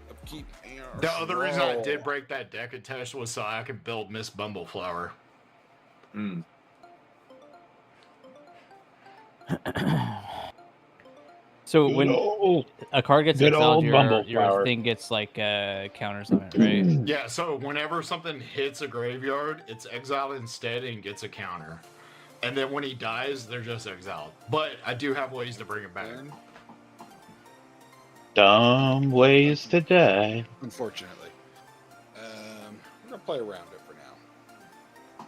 Upkeep. The other reason I did break that deck attached was so I could build Miss Bumbleflower. Hmm. So when a card gets exiled, your thing gets like counters on it, right? Yeah, so whenever something hits a graveyard, it's exiled instead and gets a counter. And then when he dies, they're just exiled. But I do have ways to bring it back. Dumb ways to die. Unfortunately. We're going to play around it for now.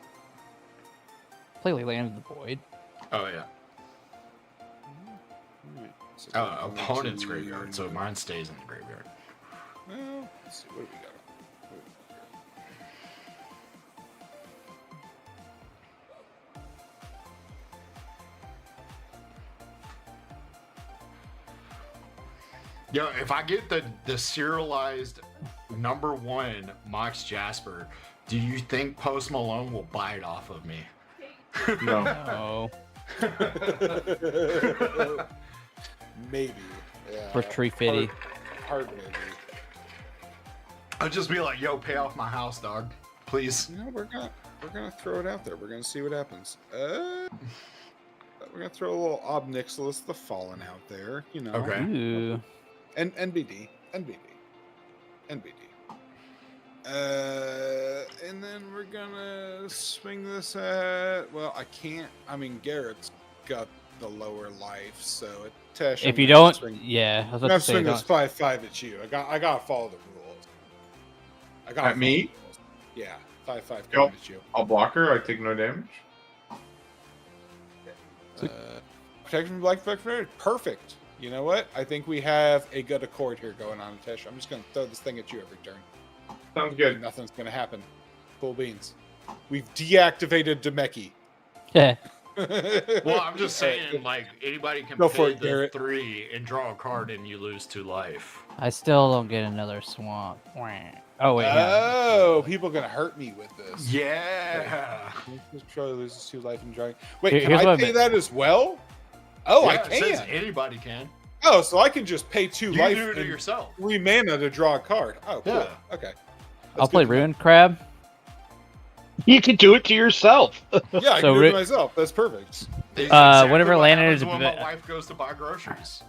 Play Land of the Void. Oh, yeah. Opponent's graveyard, so mine stays in the graveyard. Well, let's see, what do we got? Yo, if I get the serialized #1 Mox Jasper, do you think Post Malone will buy it off of me? No. Oh, Maybe. Yeah. for Tree Fitty. Hard maybe. I'll just be like, yo, pay off my house, dog. Please. No, we're gonna throw it out there. We're gonna see what happens. We're gonna throw a little Ob Nixilis the Fallen out there. You know. Okay. Ooh. And NBD. And then we're gonna swing this at. Well, I can't. I mean, Garrett's got the lower life, so Tesh. If you don't, yeah, I was I'm about gonna to say, swing this don't. 5-5 at you. I gotta follow the rules. I gotta At me? follow the rules. Yeah, 5-5 Yo. coming at you. I'll block her. I take no damage. Protection from Black Spectre, perfect. You know what? I think we have a good accord here going on, Tesh. I'm just gonna throw this thing at you every turn. Sounds good. Nothing's gonna happen. Cool beans. We've deactivated Demeki. Yeah. Well, I'm just saying, like, anybody can Go for pay it, the Garrett. 3 and draw a card and you lose 2 life. I still don't get another swamp. Oh wait. Yeah. Oh, people are gonna hurt me with this. Yeah. Controller loses 2 life and drawing. Wait, Here- can here's I what pay I- that as well? Oh, Yeah, I it says can. anybody can. Oh, so I can just pay 2 You life do it to and yourself. 3 mana to draw a card. Oh, cool. Yeah. Okay. I'll That's play good to know. Ruin Crab. You can do it to yourself. Yeah, I So can do Ru- it myself. That's perfect. It's whenever what land happens enters when a- my wife goes to buy groceries.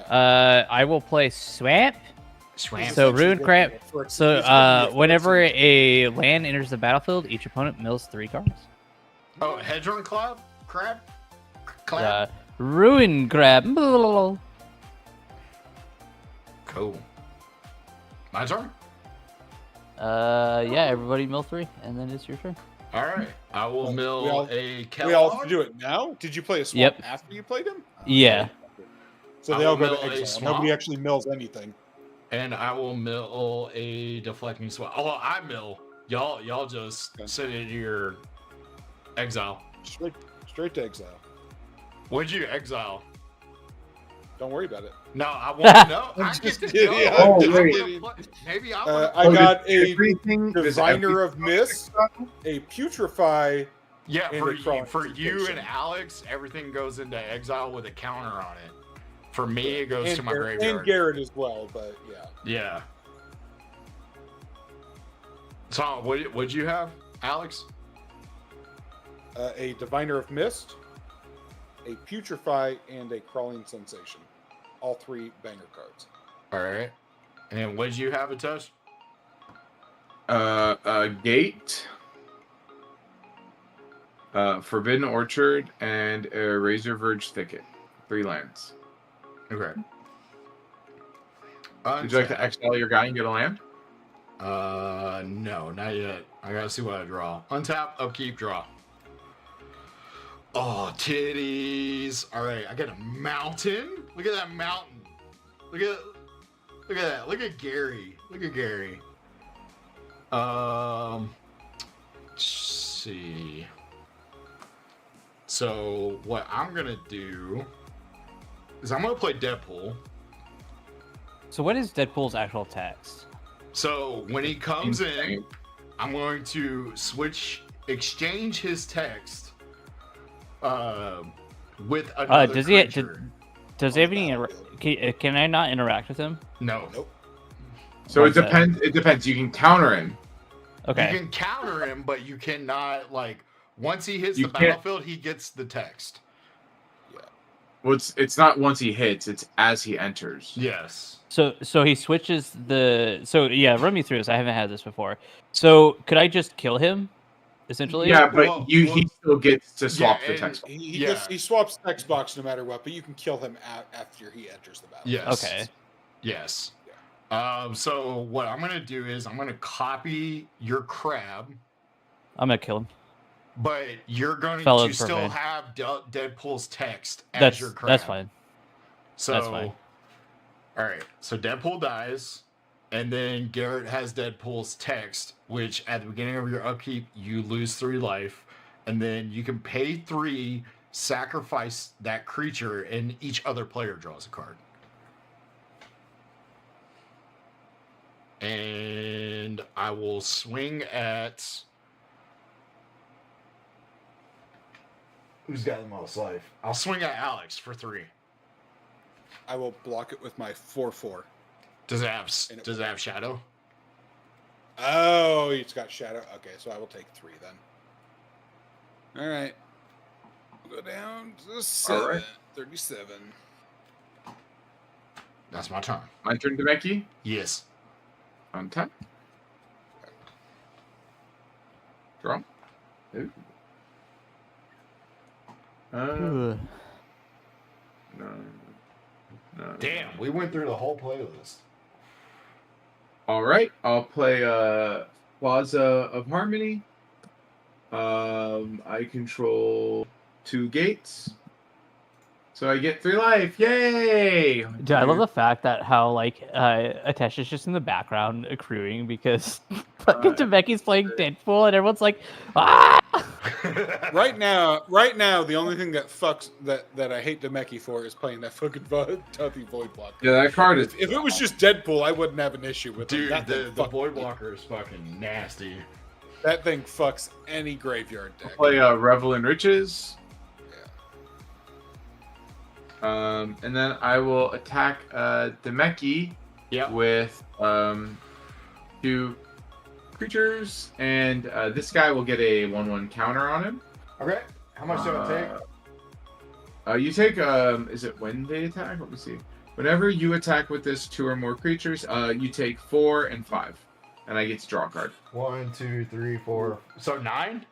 I will play Swamp. Swamp. So Ruin Crab. For- So it's gonna be a whenever 14. a land enters the battlefield, each opponent mills 3 cards. Oh, Hedron Crab? Clap? Ruin Crab. Cool. My turn? Yeah, everybody mill 3, and then it's your turn. All right. I will mill all- a We all Kellogg. do it now? Did you play a swamp Yep. after you played him? Yeah. So I they all will go to mill a exile. swamp. Nobody actually mills anything. And I will mill a deflecting swamp. Oh, I mill. Y'all just sit in your exile. Straight to exile. What'd you exile? Don't worry about it. No, I want to know. I'm I get just to kidding. know. Yeah, I'm I just wanna kidding. play- Maybe I I want got a everything. Designer of Mist, a Putrefy. Yeah, and for a crawling for you sensation. and Alex, everything goes into exile with a counter on it. For me, it goes and to my Garrett, graveyard. and Garrett as well, but yeah. Yeah. So, what'd you have, Alex? A Diviner of Mist, a Putrefy, and a Crawling Sensation. All 3 banger cards. All right. And what'd you have, Atosh? A gate, Forbidden Orchard, and a Razor Verge Thicket. 3 lands. Okay. Would you like to exile your guy and get a land? No, not yet. I gotta see what I draw. Untap, upkeep, draw. Oh, titties. All right, I got a mountain. Look at that mountain. Look at that. Look at Gary. Look at Gary. Let's see. So what I'm gonna do is I'm gonna play Deadpool. So what is Deadpool's actual text? So when he comes in, I'm going to exchange his text with another Does he creature. does he have any can I not interact with him? No. Nope. So What's it that? depends. It depends. You can counter him. Okay. You can counter him, but you cannot, like, once he hits You the can't- battlefield, he gets the text. Well, it's not once he hits. It's as he enters. Yes. So he switches the run me through this. I haven't had this before. So could I just kill him? Essentially? Yeah, but Well, he still gets to swap yeah, the and- text. He swaps text box no matter what, but you can kill him after he enters the battle. Yes. Okay. Yes. So what I'm gonna do is I'm gonna copy your crab, I'm gonna kill him. but you're going Fellow to still Profane. have Deadpool's text as That's your crab. that's fine. So, That's fine. All right. So Deadpool dies, and then Garrett has Deadpool's text, which at the beginning of your upkeep you lose 3 life, and then you can pay 3, sacrifice that creature, and each other player draws a card. And I will swing at. Who's got the most life? I'll swing at Alex for 3. I will block it with my 4/4. Does it have shadow? Oh, it's got shadow. Okay, so I will take 3 then. All right. We'll go down to 7. All right. 37. That's my turn. My turn, Demeki. Yes. On time. Draw. Ooh. No. Damn, we went through the whole playlist. All right, I'll play Plaza of Harmony. I control 2 gates, so I get 3 life. Yay! Dude, I love the fact that how like Atesh is just in the background accruing because fucking Demeki's playing Deadpool and everyone's like, ah! Right now, the only thing that fucks that I hate Demeki for is playing that fucking Tuffy Void Blocker. Yeah, that card is. If it was just Deadpool, I wouldn't have an issue with Dude, it. the Void Blocker is fucking nasty. That thing fucks any graveyard deck. I'll play Revel in Riches. And then I will attack Demeki with 2 creatures, and this guy will get a 1/1 counter on him. Okay. How much do I take? You take is it when they attack? Let me see. Whenever you attack with this 2 or more creatures, you take 4 and 5, and I get to draw a card. 1, 2, 3, 4. So 9?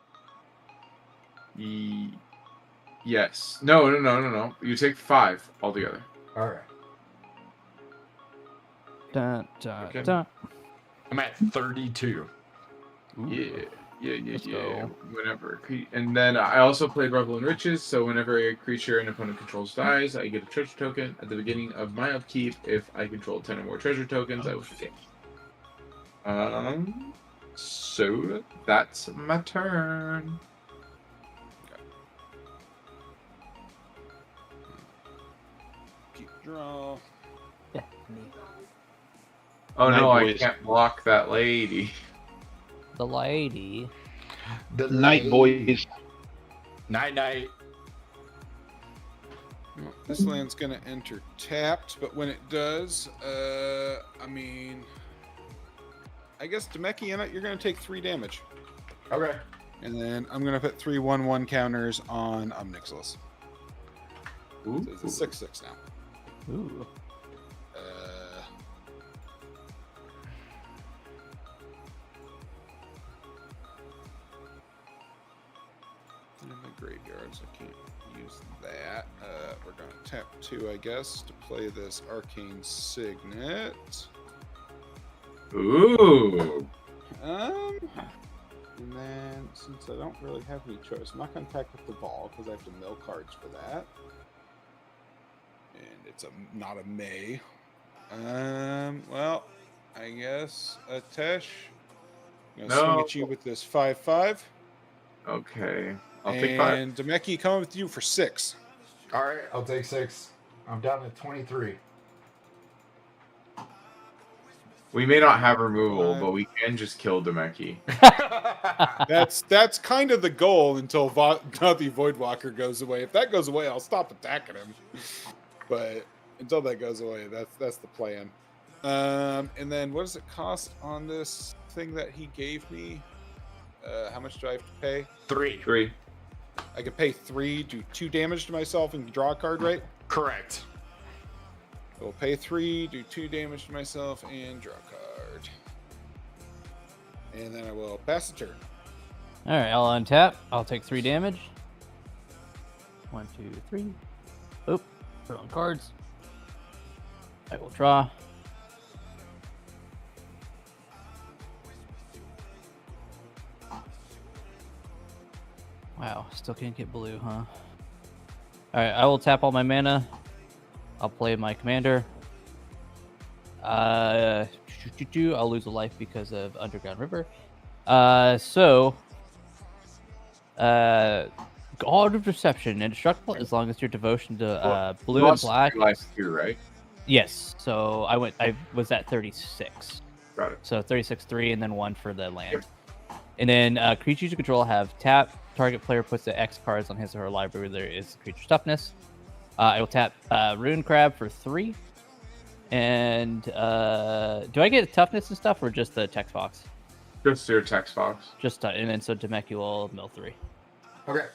Yes. No. You take 5 altogether. All right. Dun, dun, Okay. dun. I'm at 32. Yeah. Let's go. Whenever, and then I also played Revel in Riches. So whenever a creature an opponent controls dies, I get a treasure token at the beginning of my upkeep. If I control 10 or more treasure tokens, I will get. So that's my turn. Keep draw. Yeah. Oh no, Night I boys. can't block that lady. The lady. The Night boys. Night. Well, this land's gonna enter tapped, but when it does, I guess Demeki in it, you're gonna take 3 damage. Okay. And then I'm gonna put 3 1/1 counters on Omnixilus. Ooh. So it's a 6/6 now. Ooh. In my graveyards, I can't use that. We're gonna tap 2, I guess, to play this Arcane Signet. Ooh. And then since I don't really have any choice, I'm not gonna attack with the ball because I have to mill cards for that. And it's not a May. Well, I guess Atesh. I'm gonna swing at you with this 5/5. Okay. I'll take 5. And Demeki coming with you for 6. All right, I'll take 6. I'm down to 23. We may not have removal, but we can just kill Demeki. That's kind of the goal until the Voidwalker goes away. If that goes away, I'll stop attacking him. But until that goes away, that's the plan. And then what does it cost on this thing that he gave me? How much do I have to pay? 3. I can pay 3, do 2 damage to myself, and draw a card, right? Correct. I will pay 3, do 2 damage to myself, and draw a card. And then I will pass the turn. Alright, I'll untap. I'll take 3 damage. 1, 2, 3. Oop. Put on cards. I will draw. Wow, still can't get blue, huh? Alright, I will tap all my mana. I'll play my commander. I'll lose a life because of Underground River. God of Deception, indestructible as long as your devotion to blue and black. Life here, right? Yes. So I was at 36. Got it. So 36-3, and then 1 for the land. And then creatures you control have tap. Target player puts the X cards on his or her library. There is creature's toughness. I will tap Rune Crab for 3. And do I get toughness and stuff, or just the text box? Just your text box. Just and then so Demecule mill 3. Okay.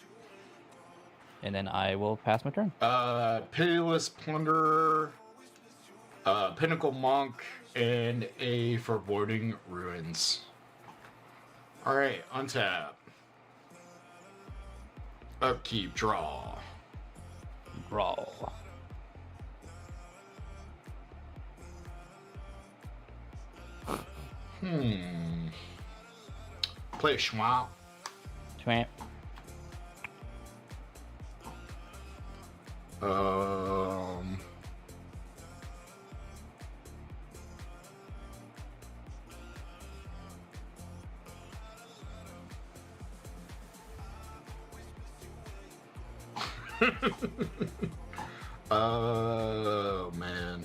And then I will pass my turn. Pitiless Plunderer, Pinnacle Monk, and a Foreboding Ruins. All right, untap. Upkeep, draw. Draw. Play a Schwab. Twamp. Oh man.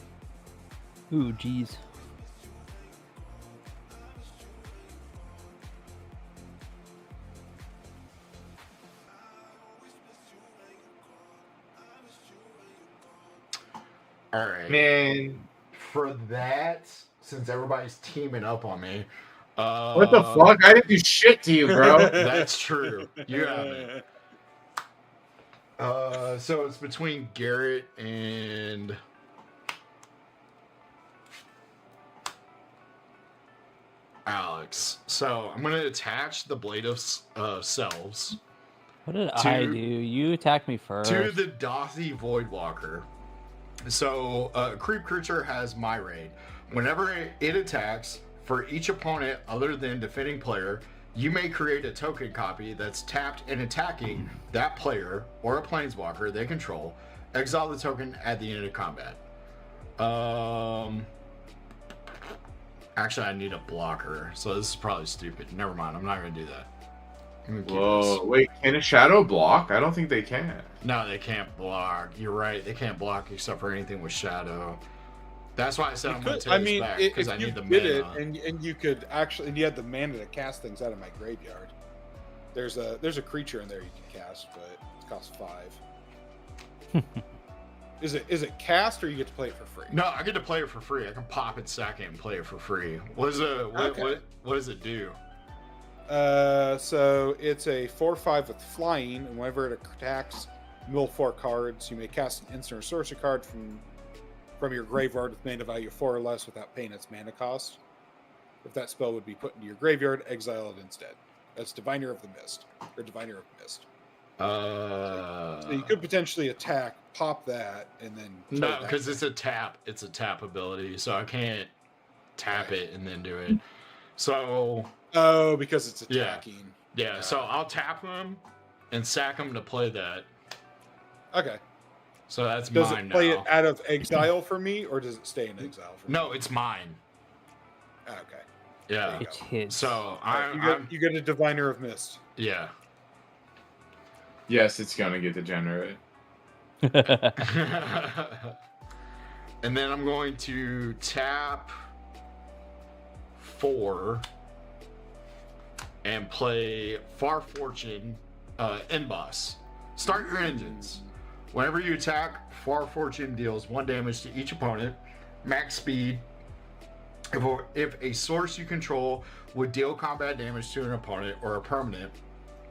Ooh, jeez. All right. Man, For that, since everybody's teaming up on me, what the fuck? I didn't do shit to you, bro. That's true. You have it. So it's between Garrett and Alex. So I'm gonna attach the Blade of Selves What did I do? You attacked me first. to the Dothy Voidwalker. So a creep creature has my raid. Whenever it attacks, for each opponent other than defending player, you may create a token copy that's tapped and attacking that player or a planeswalker they control. Exile the token at the end of combat. Actually, I need a blocker, so this is probably stupid. Never mind, I'm not gonna do that. I'm gonna keep Whoa, this. wait, can a shadow block? I don't think they can. No, they can't block. You're right, they can't block except for anything with shadow. That's why I said I'm gonna take this back, because I need the did it, mana. and you could actually, and you had the mana to cast things out of my graveyard. There's a creature in there you can cast, but it costs 5. Is it cast, or you get to play it for free? No, I get to play it for free. I can pop it, sack it, and play it for free. What does it do? So it's a 4/5 with flying, and whenever it attacks, mill 4 cards. You may cast an instant or sorcery card from your graveyard with mana value 4 or less without paying its mana cost. If that spell would be put into your graveyard, exile it instead. That's Diviner of the Mist, or Diviner of Mist. So you could potentially attack, pop that, and then No, because it's a tap. It's a tap ability, so I can't tap it and then do it. So because it's attacking. Yeah. So I'll tap him and sack him to play that. Okay. So that's does mine it play now. it out of exile for me, or does it stay in exile for me? No, it's mine. Okay. Yeah. It's his. So you get a Diviner of Mist. Yeah. Yes, it's gonna get degenerate. And then I'm going to tap 4 and play Far Fortune End Boss. Start your engines. Whenever you attack, Far Fortune deals 1 damage to each opponent. Max speed. If a source you control would deal combat damage to an opponent or a permanent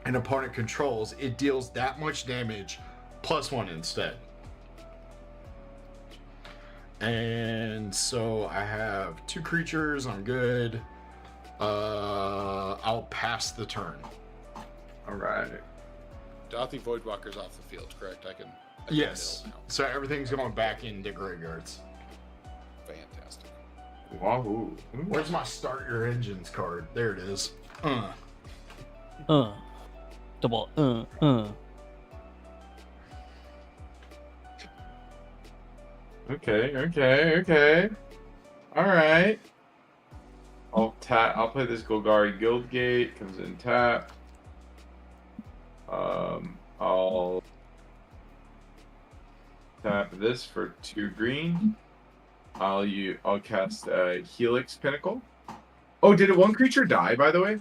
an opponent controls, it deals that much damage +1 instead. And so I have 2 creatures. I'm good. I'll pass the turn. All right. Dothy Voidwalker's off the field, correct? I can Yes. mill now. So everything's going back into graveyards. Fantastic. Wahoo. Where's my start your engines card? There it is. Double. Okay. All right. I'll play this Golgari Guildgate. Comes in tap. I'll tap this for 2 green. I'll cast Helix Pinnacle. Oh, did one creature die, by the way?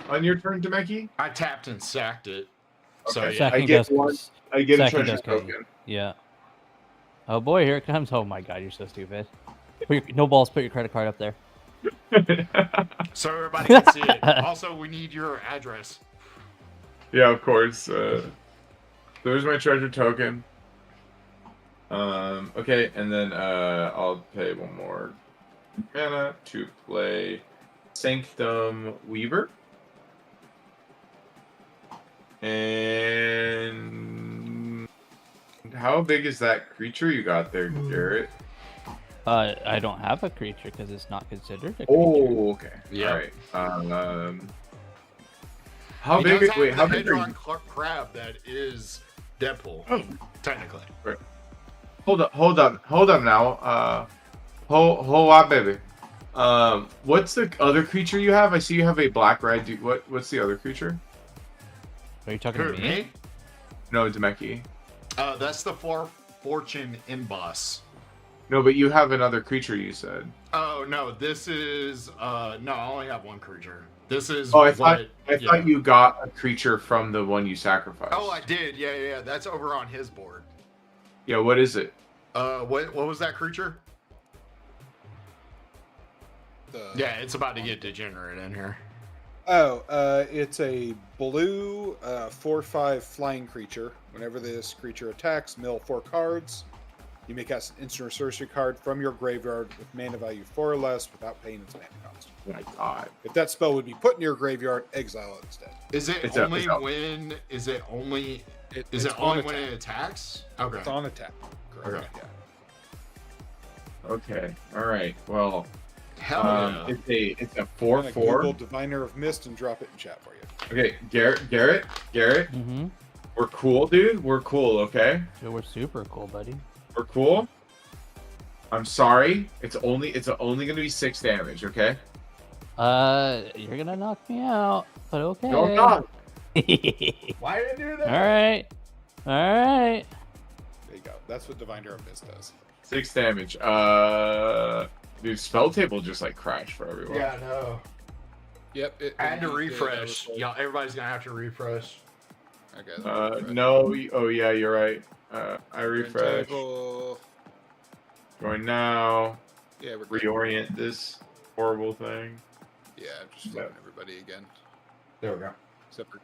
On your turn, Demeki? I tapped and sacked it. So Okay. yeah. Sacking I get does- one. I get a sacking treasure does kill you. token. Yeah. Oh boy, here it comes. Oh my god, you're so stupid. No balls, put your credit card up there. So everybody can see it. Also, we need your address. Yeah, of course. There's my treasure token. Okay, and then I'll pay one more mana to play Sanctum Weaver. And how big is that creature you got there, Garrett? I don't have a creature because it's not considered a creature. Oh, okay. Yeah. All right. How big? Wait, how big are you? Crab that is Deadpool. Technically. Right. Hold up now. Hold on, baby. What's the other creature you have? I see you have a black red. What's the other creature? Are you talking to me? No, Demeki. That's the Fortune Inboss. No, but you have another creature. You said. Oh no, this is no. I only have one creature. This is. Oh, I thought you got a creature from the one you sacrificed. Oh, I did. Yeah. That's over on his board. Yeah. What is it? What was that creature? Yeah, it's about to get degenerate in here. Oh, it's a blue 4/5 flying creature. Whenever this creature attacks, mill 4 cards. You may cast an instant or sorcery card from your graveyard with mana value 4 or less without paying its mana cost. Oh my god. If that spell would be put in your graveyard, exile it instead. Is it It's only out. when? Is it only? It's Is it on only when attack. it attacks? Okay. It's on attack. Correct. Okay. Yeah. Okay. All right. Well. Hell yeah. It's a I'm gonna Google 4/4. Diviner of Mist and drop it in chat for you. Okay, Garrett. Mm-hmm. We're cool, dude. We're cool. Okay. So we're super cool, buddy. We're cool. I'm sorry. It's only gonna be 6 damage. Okay. You're gonna knock me out, but okay. No, I'm not. Why did you do that? All right. There you go. That's what Diviner of Mist does. 6 damage. Dude, spell table just like crashed for everyone. Yeah, I know. Yep. I had to refresh. Yeah, everybody's gonna have to refresh. Okay. No. Oh yeah, you're right. I refresh. Table. Going now. Yeah, we're good. Reorient this horrible thing. Yeah, I'm just flipping everybody again. There we go. Except for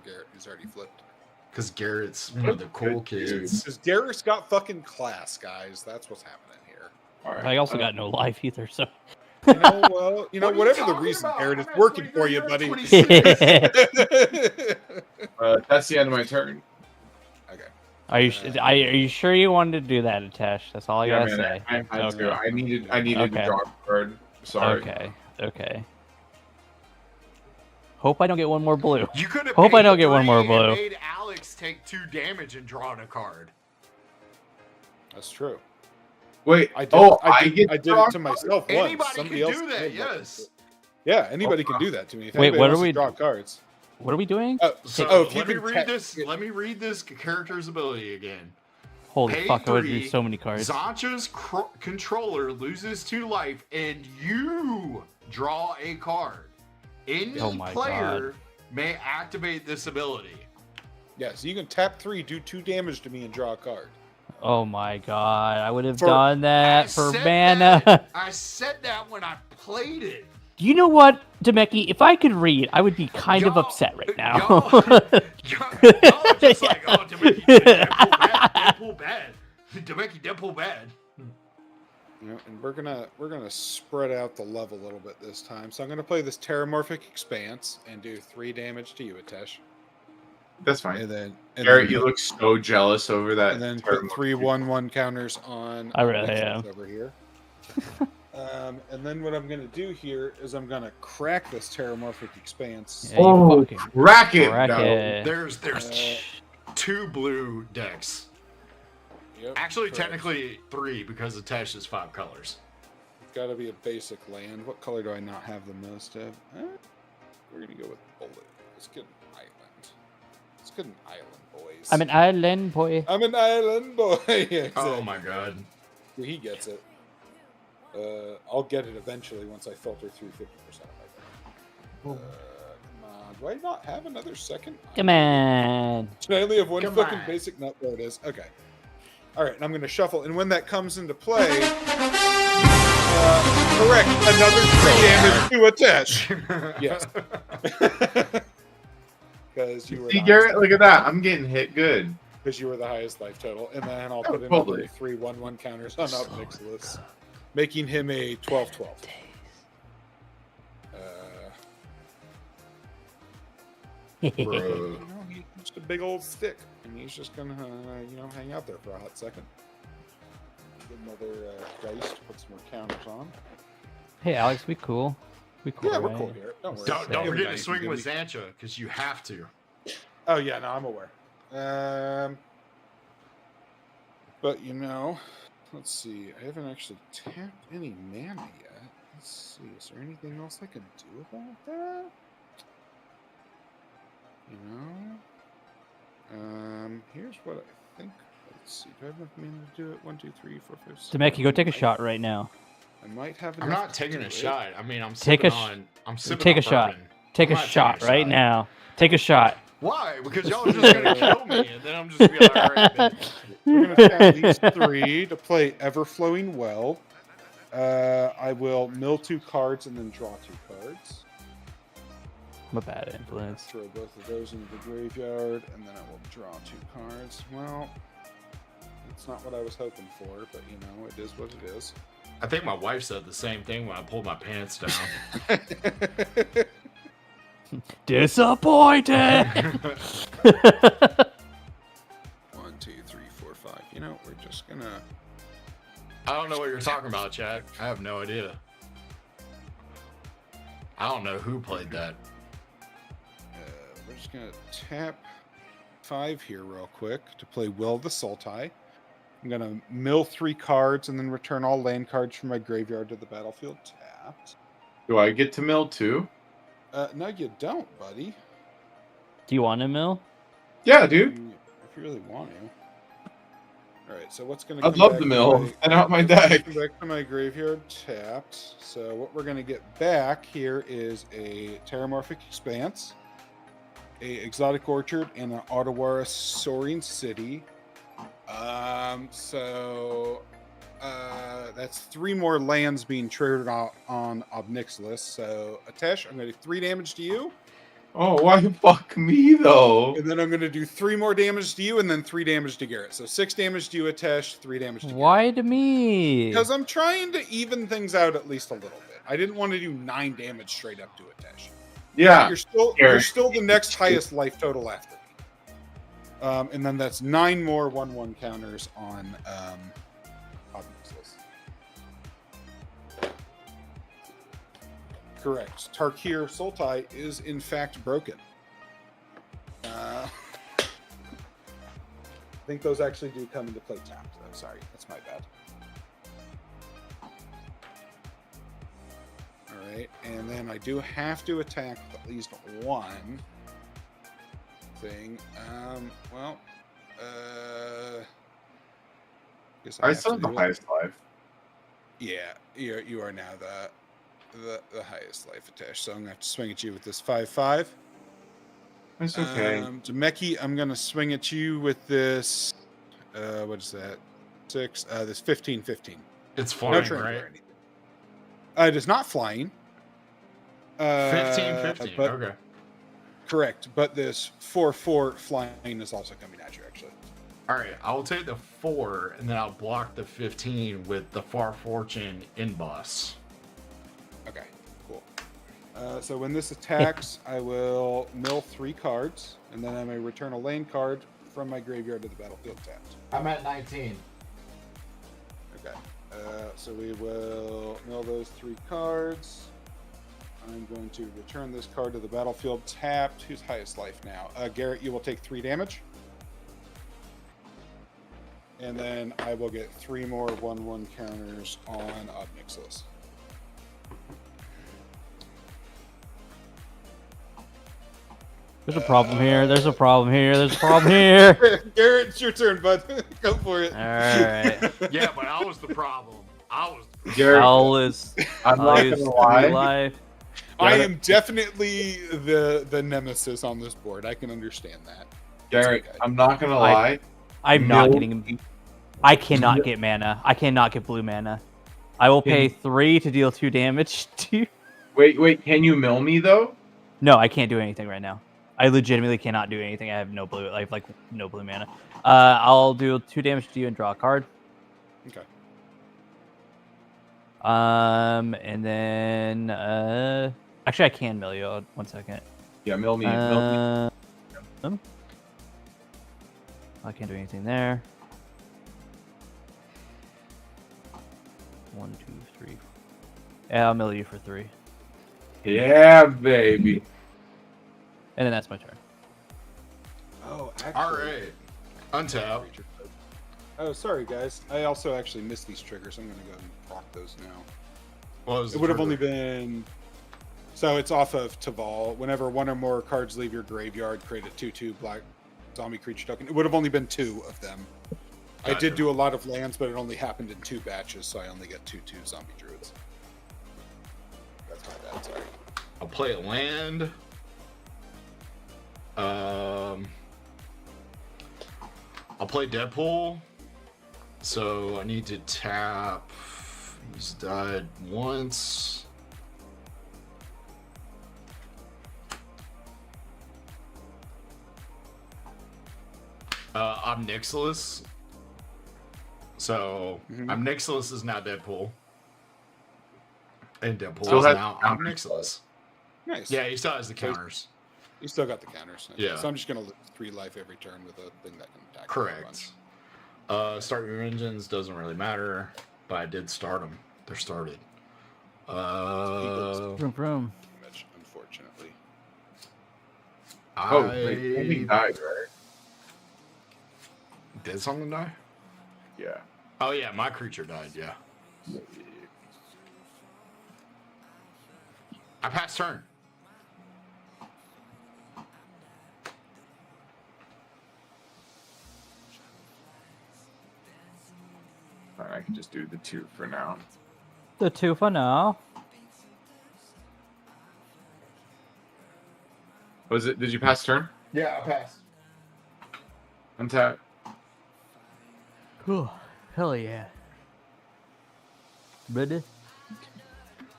Garrett, who's already flipped. Because Garrett's one of the cool kids. Because Garrett's got fucking class, guys. That's what's happening here. All right. I also got no life either, so. You know, well, What are you whatever the talking reason, about? Garrett, it's I'm at working 23, for you, you're at buddy. 26. That's the end of my turn. Okay. Are you sure you wanted to do that, Atesh? That's all I Yeah, gotta man, say. I had to. I needed Okay. to draw a card. Sorry. Okay. Hope I don't get one more blue. You could have. Hope I don't paid get one more 3 and blue. Made Alex take 2 damage and drawn a card. That's true. Wait. I did, I did get it draw to myself once. Anybody Somebody can else do that. did Yes. Yeah, anybody can do that to me. If Wait, anybody what wants are to we- draw cards? What are we doing? So if you let me can read tap- this. Let me read this character's ability again. Holy Pay fuck! I would 3, do so many cards. Zancha's controller loses 2 life, and you draw a card. Any Oh my player may activate this ability. Yeah, so you can tap 3, do 2 damage to me, and draw a card. Oh my god! I would have For- done that I for said mana. that- I said that when I played it. You know what, Demeki? If I could read, I would be kind of Y'all- upset right now. Y'all are just like, oh, Demeki, Deadpool bad. Demeki, Deadpool bad. You know, and we're gonna spread out the love a little bit this time. So I'm gonna play this Terramorphic Expanse and do 3 damage to you, Atesh. That's fine. And then Garrett, you look so jealous over that. and then terrible- put 3/1/1 counters on. I really Nexus am. over here. And then what I'm gonna do here is I'm gonna crack this Terramorphic Expanse. Yeah, you fucking Rack it! crack No. it. There's 2 blue decks. Yep, Actually, correct. technically 3 because the Tesh is 5 colors. It's gotta be a basic land. What color do I not have the most of? We're gonna go with blue. Let's get an island. Let's get an island, boys. I'm an island boy. I'm an island boy. Exactly. Oh my god. He gets it. I'll get it eventually once I filter through 50% of my deck. Come on. Do I not have another second? Come on. Should I only have one Come fucking on. basic nut? There it is. Okay. All right, and I'm going to shuffle. And when that comes into play, correct, another 3 damage to Atesh. Yes. Because you were See, Garrett, look at that. I'm getting hit good. because you were the highest life total, and then I'll put in totally. 3 1/1 counters on Nicholas, making him a 12/12. Bro. You know, he's just a big old stick, and he's just gonna, hang out there for a hot second. Get another dice to put some more counters on. Hey, Alex, we cool. We cool. Yeah, we're right? cool here. Don't worry. Don't Give me forget to dice, swing give with me- Xancha, because you have to. Oh yeah, no, I'm aware. But let's see. I haven't actually tapped any mana yet. Let's see. Is there anything else I can do about that? Here's what I think. Let's see. Do I have enough mana to do it? 1, 2, 3, 4, 5, 6. Demeki, go take a shot right now. I might have. I'm enough not to taking do a it. shot. I mean, I'm Take sipping a sh- on. I'm sipping take on a shot. bourbon. Take I'm a not shot taking a right shot. now. Take a shot. Why? Because y'all are just gonna kill me, and then I'm just gonna be like, all right, bitch. We're gonna tap these 3 to play Everflowing Well. I will mill 2 cards and then draw 2 cards. I'm a bad influence. Throw both of those into the graveyard, and then I will draw 2 cards. Well, it's not what I was hoping for, but it is what it is. I think my wife said the same thing when I pulled my pants down. Disappointed. 1, 2, 3, 4, 5. We're just gonna. I don't know what you're talking about, Chad. I have no idea. I don't know who played that. We're just gonna tap 5 here real quick to play Will the Sultai. I'm gonna mill 3 cards and then return all land cards from my graveyard to the battlefield tapped. Do I get to mill too? No, you don't, buddy. Do you want a mill? Yeah, dude. If you really want to. All right. So what's gonna? I'd come love back the to mill. my- And out my deck. Come back to my graveyard tapped. So what we're gonna get back here is a Terramorphic Expanse, a Exotic Orchard, and an Ottawara Soaring City. That's 3 more lands being triggered on Obnixilis. So Atesh, I'm gonna do 3 damage to you, Oh, why fuck me though? and then I'm gonna do 3 more damage to you, and then 3 damage to Garrett. So 6 damage to you, Atesh, 3 damage to Garrett. Why to me? Because I'm trying to even things out at least a little bit. I didn't want to do 9 damage straight up to Atesh. Yeah. You're still the next highest life total after me. And then that's 9 more 1/1 counters on Obnixilis. Correct. Tarkir Sultai is in fact broken. I think those actually do come into play tapped, though. Sorry, that's my bad. Alright, and then I do have to attack with at least 1 thing. Guess I have still to have the do it. highest life. Yeah, you are now the highest life attached. So I'm gonna have to swing at you with this 5/5. It's okay. Demeki, I'm gonna swing at you with this. What is that? 6. This 15/15. It's No flying, trample or right? anything. It is not flying. 15/15. But Okay. correct, but this 4/4 flying is also coming at you. Actually, All right. I'll take the 4, and then I'll block the 15 with the Far Fortune in boss. okay, cool. So when this attacks, I will mill 3 cards, and then I may return a lane card from my graveyard to the battlefield tapped. I'm at 19. Okay. So we will mill those 3 cards. I'm going to return this card to the battlefield tapped. Who's highest life now? Garrett, you will take 3 damage. And then I will get 3 more 1/1 counters on Obnixilis. There's a problem here. There's a problem here. There's a problem here. Garrett, it's your turn, bud. Go for it. All right. Yeah, but I was the problem. I was the Garrett, Al is. I'm not is gonna 3 lie. life. I am definitely the nemesis on this board. I can understand that. Garrett, okay. I'm not gonna lie. I'm not Mil- getting. I cannot get mana. I cannot get blue mana. I will pay 3 to deal 2 damage to you. Wait. Can you mill me though? No, I can't do anything right now. I legitimately cannot do anything. I have no blue, like no blue mana. I'll do 2 damage to you and draw a card. Okay. And then actually I can mill you. 1 second. Yeah, mill me. I can't do anything there. 1, 2, 3. Yeah, I'll mill you for 3. Yeah, baby. And then that's my turn. Oh, actually. All right. Untap. Oh, sorry, guys. I also actually missed these triggers. I'm going to go and proc those now. What was It would have only been... So it's off of Taval. Whenever 1 or more cards leave your graveyard, create a 2/2 black zombie creature token. It would have only been 2 of them. I did do a lot of lands, but it only happened in 2 batches, so I only get 2/2 zombie druids. That's my bad, sorry. I'll play a land. I'll play Deadpool. So I need to tap. He's died once. I'm Nixilis. So I'm Nixilis is now Deadpool. And Deadpool Still is has now counters. I'm Nixilis. Nice. Yeah, he still has the counters. You still got the counters. Okay, Yeah. So I'm just going to lose 3 life every turn with a thing that can attack. Correct. Start your engines doesn't really matter, but I did start them. They're started. Vroom, vroom. Damage, unfortunately. Oh, wait, something died, right? Did something die? Yeah. Oh yeah, my creature died. Yeah. I passed turn. Alright, I can just do the 2 for now. The 2 for now. Was it? Did you pass turn? Yeah, I passed. Untap. Cool. Hell yeah. Buddha.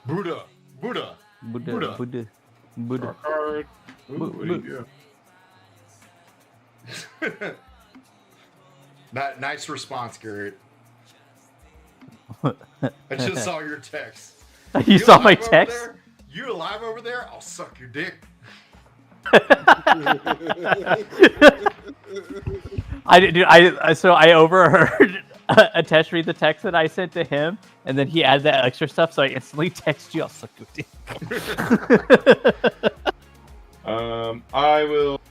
Buddha. Buddha. Buddha. Buddha. Buddha. Draw Buddha. a card. Ooh, what do you do? Nice response, Garrett. I just saw your text. You saw my alive over text? there? You alive over there? I'll suck your dick. So I overheard Atesh read the text that I sent to him, and then he added that extra stuff, so I instantly text you, I'll suck your dick. I will.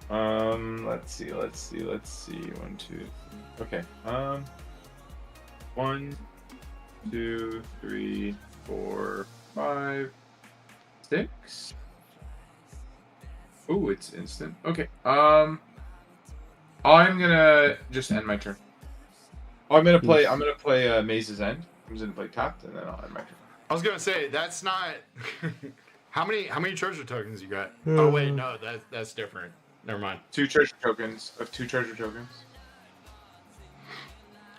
Let's see. 1, 2, 3. Okay. 1, 2, 3, 4, 5, 6. Ooh, it's instant. Okay. I'm gonna just end my turn. Oh, I'm gonna play Maze's End. I'm just gonna play tapped, and then I'll end my turn. I was gonna say that's not. How many treasure tokens you got? Oh wait, no, that's different. Never mind. 2 treasure tokens. Of 2 treasure tokens.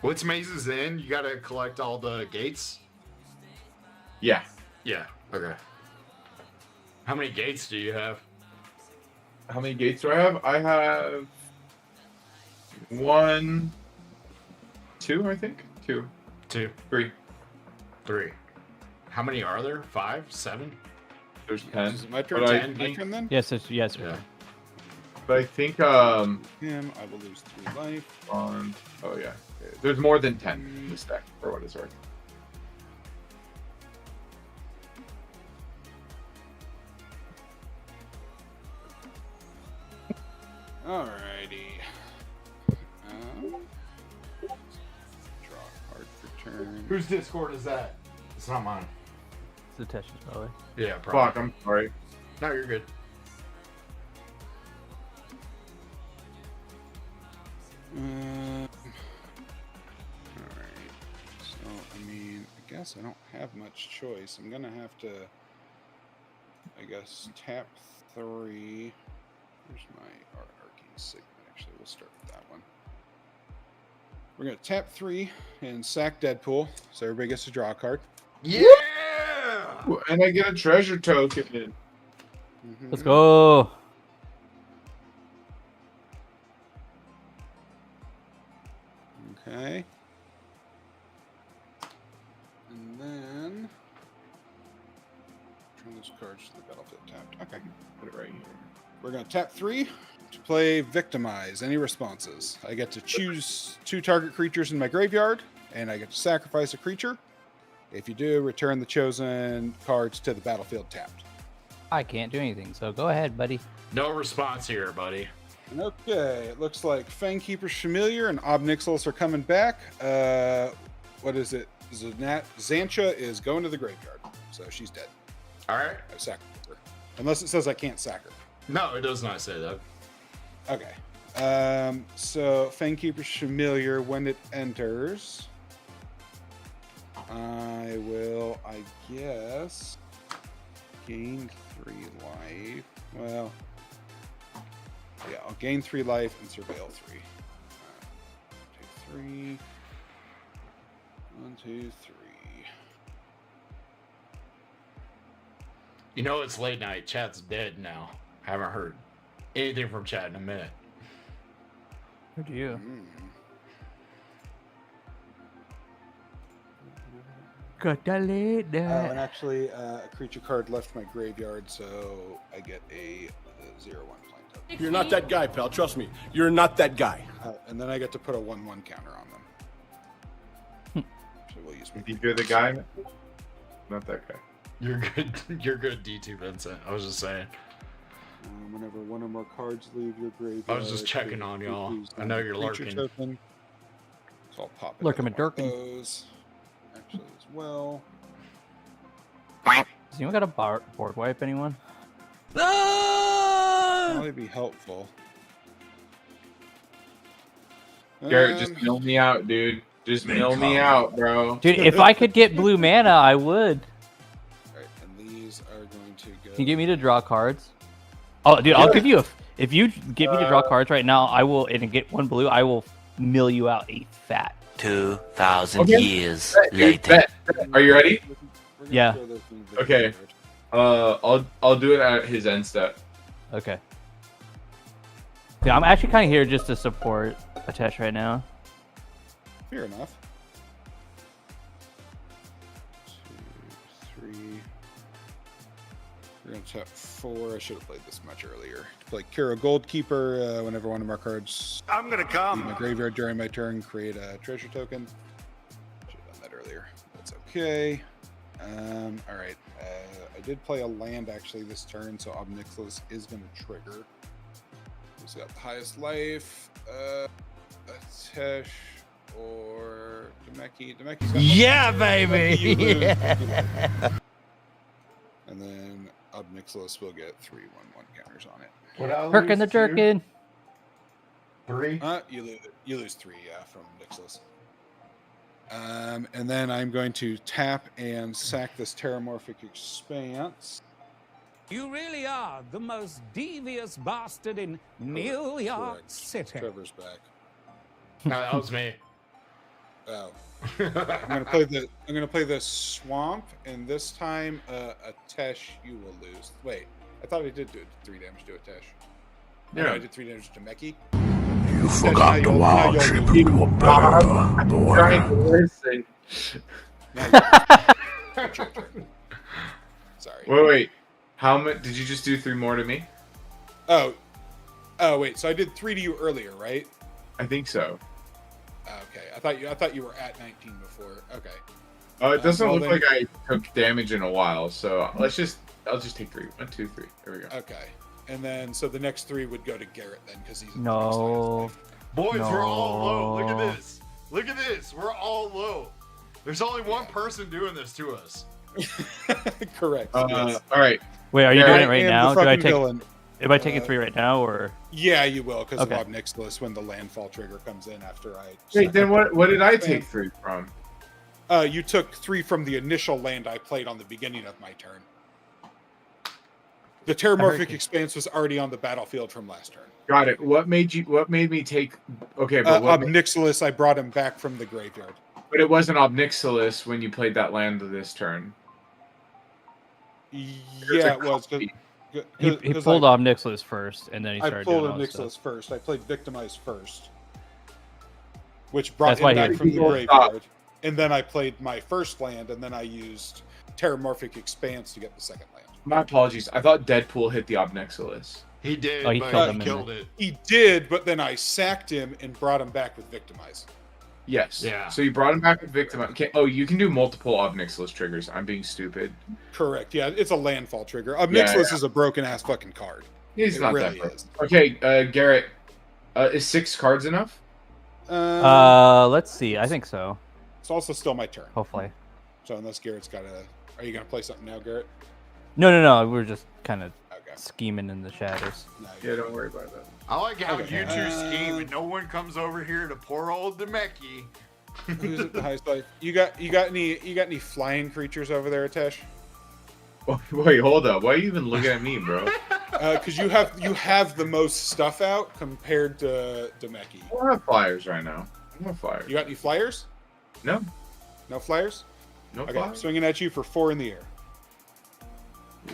What's Maze's End? You gotta collect all the gates. Yeah. Yeah. Okay. How many gates do you have? How many gates do I have? I have 1, 2, I think. 2, 2, 3. 3. How many are there? 5, 7? There's 10. Is it my turn? But I 10 my think- turn then? Yes, yes. Yeah. But I think Him, I will lose 3 life. oh yeah, there's more than 10 in this deck for what it's worth. Alrighty. Draw a card for turn. Whose Discord is that? It's not mine. It's Atesh's, probably. Yeah, probably. Fuck, I'm sorry. No, you're good. Alright. guess I don't have much choice. I'm gonna have to, I guess, tap 3. Where's my arcane signet? Actually, we'll start with that one. We're gonna tap 3 and sack Deadpool, so everybody gets to draw a card. Yeah! And I get a treasure token. Let's go. Okay. And then turn those cards to the battlefield tapped. Okay. Put it right here. We're going to tap 3 to play Victimize. Any responses? I get to choose 2 target creatures in my graveyard, and I get to sacrifice a creature. If you do, return the chosen cards to the battlefield tapped. I can't do anything, so go ahead, buddy. No response here, buddy. Okay, it looks like Fangkeeper's Familiar and Obnixilis are coming back. What is it? Xancha is going to the graveyard, so she's dead. All right. I sacrifice her. Unless it says I can't sack her. No, it does not say that. Okay. So Fangkeeper's Familiar, when it enters, I will, I guess, gain 3 life. Well, yeah, I'll gain 3 life and surveil 3. Take 3. 1, 2, 3. You know it's late night. Chat's dead now. Haven't heard anything from chat in a minute. Who do you? Got that late And actually, a creature card left my graveyard, so I get a 0/1 flying token. You're not that guy, pal. Trust me. You're not that guy. And then I get to put a 1/1 counter on them. So we'll use my If you're the guy, not that guy. You're good. You're good, D2 Vincent. I was just saying. Whenever one or more cards leave your graveyard, I was just checking on y'all. I know you're lurking. Token. So I'll pop it. Lurking and another one of dirking. those. Actually, as well. Does anyone got a board wipe, anyone? Probably be helpful. Garrett, just mill me out, dude. Just mill me out, bro. Dude, if I could get blue mana, I would. Alright, and these are going to go. Can you get me to draw cards? Oh, dude, I'll give you if you get me to draw cards right now, I will, and get 1 blue, I will mill you out a fat. 2,000 years later. Bet. Are you ready? Yeah. Okay. I'll do it at his end step. Okay. Yeah, I'm actually kind of here just to support Atesh right now. Fair enough. 2, 3. We're going to tap 4. I should have played this much earlier. To play Kira Goldkeeper, whenever one of our cards I'm gonna come. leave my graveyard during my turn, create a treasure token. Should have done that earlier. That's okay. All right. I did play a land actually this turn, so Obnixilis is going to trigger. Who's got the highest life? Atesh or Demeki? Demeki's got Yeah, Demeki, you baby. lose. Yeah. And then Obnixilis will get 3/1/1 counters on it. Perkin the Jerkin. 3. You lose 3, yeah, from Nixless. And then I'm going to tap and sack this Terramorphic Expanse. You really are the most devious bastard in New York Correct. City. Trevor's back. No, that was me. Oh. I'm gonna play the Swamp, and this time Atesh, you will lose. Wait, I thought I did do 3 damage to Atesh. Yeah. No, I did 3 damage to Meki. You forgot the wild trip into a better, boy. Trying to listen. Sorry. Wait. How much did you just do? 3 more to me? Oh, wait. So I did 3 to you earlier, right? I think so. Okay. I thought you were at 19 before. Okay. It doesn't well, look then- like I took damage in a while, so I'll just take 3. 1, 2, 3. There we go. Okay. And then so the next 3 would go to Garrett then because he's No. Boys, we're all low. Look No. at this. Look at this. We're all low. There's only one person doing this to us. Correct. Yes. All right. Wait, are you Yeah, doing it right And now? the Do I fucking take? villain. Am I taking 3 right now, or? Yeah, you will because Okay. of Obnixilis when the landfall trigger comes in after I. Wait, then what did I take 3 from? You took 3 from the initial land I played on the beginning of my turn. The Terramorphic Expanse was already on the battlefield from last turn. Got it. What made me take? Okay, but Obnixilis, I brought him back from the graveyard. But it wasn't Obnixilis when you played that land this turn. Yeah, it was. He pulled Obnixilis first, and then he started doing doing Obnixilis first. I played Victimize first, which brought That's him why back he- from the graveyard. And then I played my first land, and then I used Terramorphic Expanse to get the second land. My apologies. I thought Deadpool hit the Obnixilis. He did, Oh, he but killed he him, killed it. He did, but then I sacked him and brought him back with Victimize. Yes. Yeah. So you brought him back with Victimize. Okay. Oh, you can do multiple Obnixilis triggers. I'm being stupid. Correct. Yeah, it's a landfall trigger. Obnixilis is a broken ass fucking card. He's It not really that is. Okay, Garrett. Is 6 cards enough? Let's see. I think so. It's also still my turn. Hopefully. So unless Garrett's got are you gonna play something now, Garrett? No. We're just kind of scheming in the shadows. No, Yeah, don't worry about that. I like how Okay. you two scheme and no one comes over here to poor old Demeki. Who's at the highest life? You got any flying creatures over there, Atesh? Oh, wait, hold up. Why are you even looking at me, bro? Because you have the most stuff out compared to Demeki. I don't have flyers right now. I don't have flyers. You got any flyers? No. No flyers? No Okay, flyers? swinging at you for 4 in the air.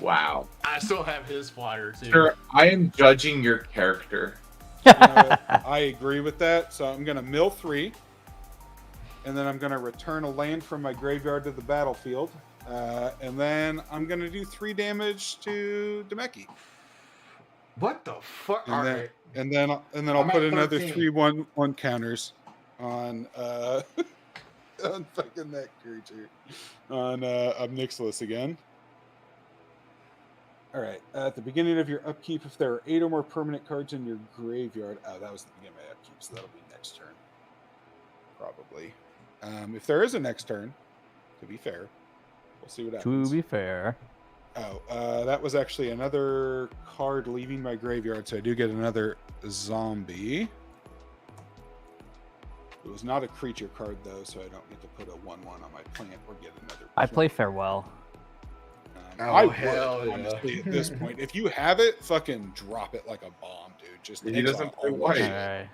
Wow. I still have his flyer too. Sir, I am judging your character. I agree with that. So I'm gonna mill 3, and then I'm gonna return a land from my graveyard to the battlefield, and then I'm gonna do 3 damage to Demeki. What the fuck? And All then, right. and then I'll I'm put at another 13. 3/1 counters on on fucking that creature on Obnixilis again. All right. At the beginning of your upkeep, if there are 8 or more permanent cards in your graveyard, that was the beginning of my upkeep, so that'll be next turn, probably. If there is a next turn, to be fair, we'll see what happens. To be fair. Oh, that was actually another card leaving my graveyard, so I do get another zombie. It was not a creature card, though, so I don't get to put a 1/1 on my plant or get another. I play Farewell. I would, hell yeah. honestly, at this point. If you have it, fucking drop it like a bomb, dude. Just He doesn't exile play all white. the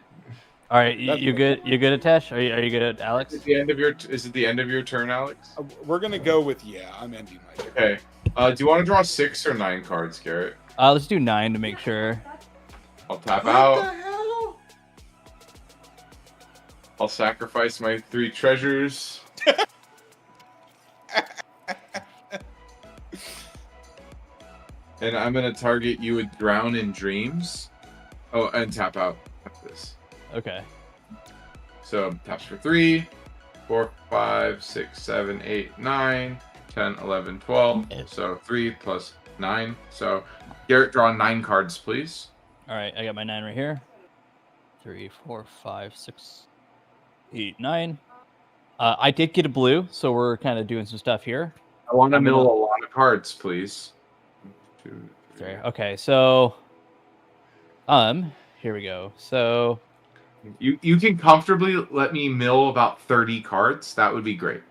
All right. That's You what- good? You good at Tesh? Are you good at Alex? Is it the end of your turn, Alex? We're gonna go with I'm ending my turn. Okay. Do you want to draw 6 or 9 cards, Garrett? Let's do 9 to make sure. I'll tap What out. the hell? I'll sacrifice my 3 treasures. And I'm gonna target you with Drown in Dreams. Oh, and tap out after this. Okay. So taps for 3, 4, 5, 6, 7, 8, 9, 10, 11, 12. So 3 plus 9. So Garrett, draw 9 cards, please. All right. I got my 9 right here. 3, 4, 5, 6, 8, 9. I did get a blue, so we're kind of doing some stuff here. I want to mill a lot of cards, please. 2, 3. Okay. So, here we go. So, You can comfortably let me mill about 30 cards. That would be great.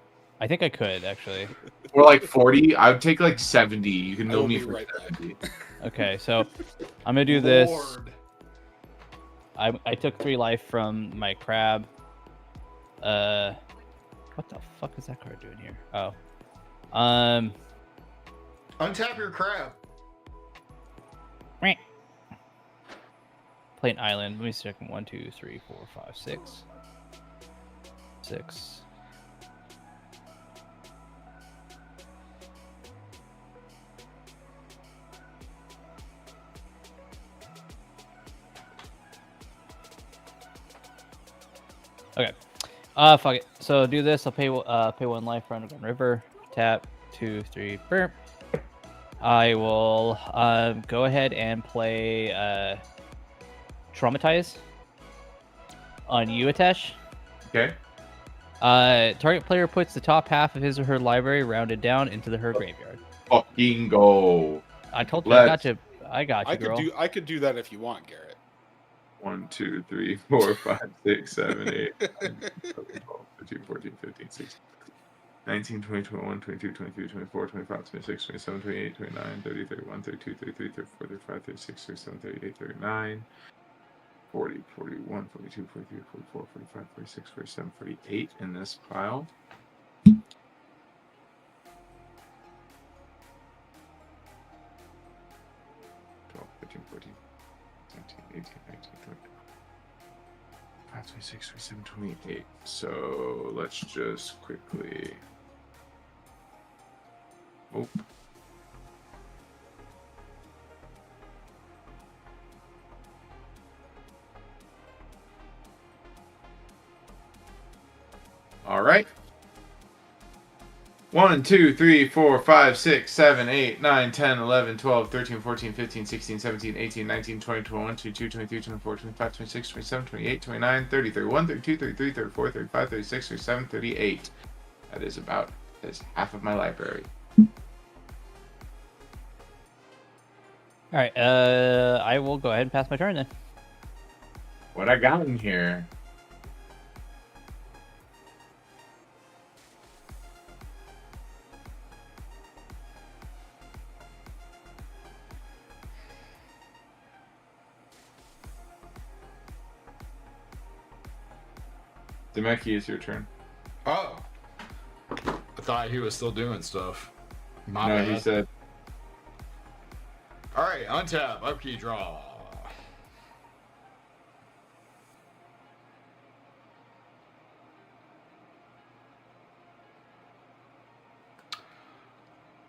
I think I could actually. Or like 40. I would take like 70. You can I mill will me be for right back. 70. Okay, so I'm gonna do this. Lord. I took 3 life from my crab. What the fuck is that card doing here? Oh, Untap your crab. play an island. Let me check. 1, 2, 3, 4, 5, 6, 6. Okay. Fuck it. So do this. I'll pay 1 life, run one river, tap 2, 3, burp. I will go ahead and play Traumatize on you, Atesh. Okay. Target player puts the top half of his or her library rounded down into her graveyard. Fucking go. I told you, Let's- I got you, girl. I could do that if you want, Garrett. 1, 2, 3, 4, 5, 6, 7, 8, 9, 10, 11, 12, 13, 14, 15, 16. 19, 20, 21, 22, 23, 24, 25, 26, 27, 28, 29, 30, 31, 32, 33, 34, 35, 36, 37, 38, 39, 40, 41, 42, 43, 44, 45, 46, 47, 48 in this pile. 12, 13, 14, 17, 18, 19, 20. 26, 27, 28. So let's just quickly. Oh. All right. 1, 2, 3, 4, 5, 6, 7, 8, 9, 10, 11, 12, 13, 14, 15, 16, 17, 18, 19, 20, 21, 22, 23, 24, 25, 26, 27, 28, 29, 30, 31, 32, 33, 34, 35, 36, 37, 38. That is about half of my library. All right, I will go ahead and pass my turn then. What I got in here? Demeki, is your turn. Oh. I thought he was still doing stuff. My No, bad. he said. Alright, untap, upkey, draw.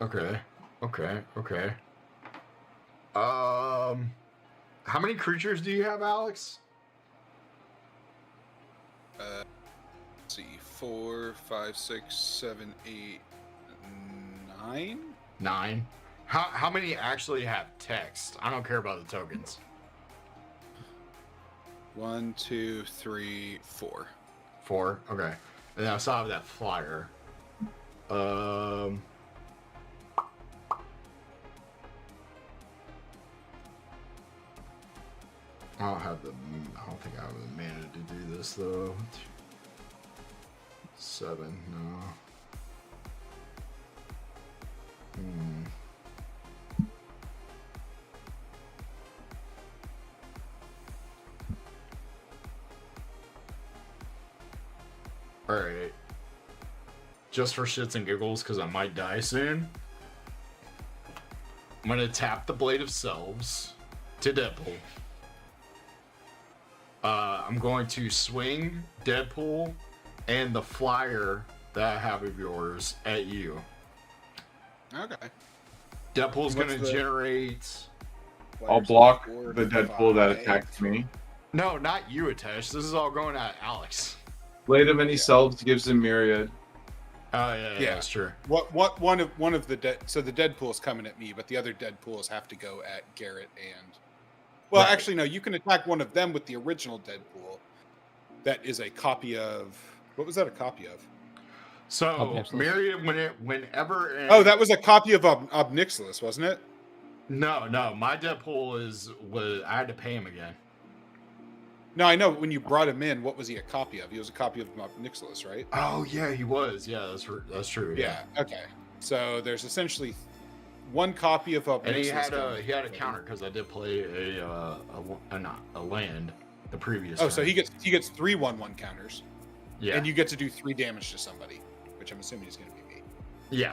Okay. How many creatures do you have, Alex? Let's see, 4, 5, 6, 7, 8, 9. 9. How many actually have text? I don't care about the tokens. 1, 2, 3, 4. 4. Okay. And then I still have that flyer. I don't think I have the mana to do this though. 7, no. Alright. Just for shits and giggles, because I might die soon. I'm gonna tap the Blade of Selves to Deadpool. I'm going to swing Deadpool and the flyer that I have of yours at you. Okay. Deadpool's going to generate... I'll block the Deadpool that attacked me. No, not you, Atesh. This is all going at Alex. Blade of Any Selves gives him Myriad. Oh, yeah, that's true. One of the so the Deadpool's coming at me, but the other Deadpools have to go at Garrett and... Well, Right. actually, no. You can attack one of them with the original Deadpool. That is a copy of... What was that a copy of? So, Myriad, whenever... Oh, that was a copy of Obnixilis, wasn't it? No. My Deadpool was I had to pay him again. No, I know. When you brought him in, what was he a copy of? He was a copy of Obnixilis, right? Oh, yeah, he was. Yeah, that's true. Yeah. Okay. So there's essentially one copy of Obnixilis. And he had a counter because I did play a land the previous. Oh, turn. so he gets 3 1/1 counters. Yeah. And you get to do 3 damage to somebody, which I'm assuming is going to be me. Yeah.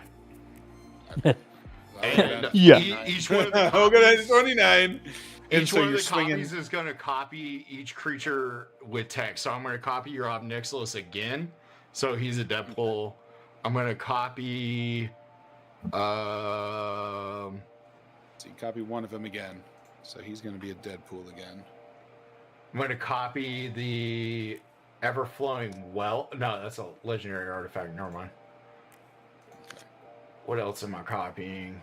And each one of the copies, 29. Each so one of you're the swinging... copies is going to copy each creature with text. So I'm going to copy your Obnixilis again. So he's a Deadpool. I'm going to copy... So you copy one of them again. So he's going to be a Deadpool again. I'm going to copy the Ever-Flowing Well. No, that's a legendary artifact. Never mind. Okay. What else am I copying?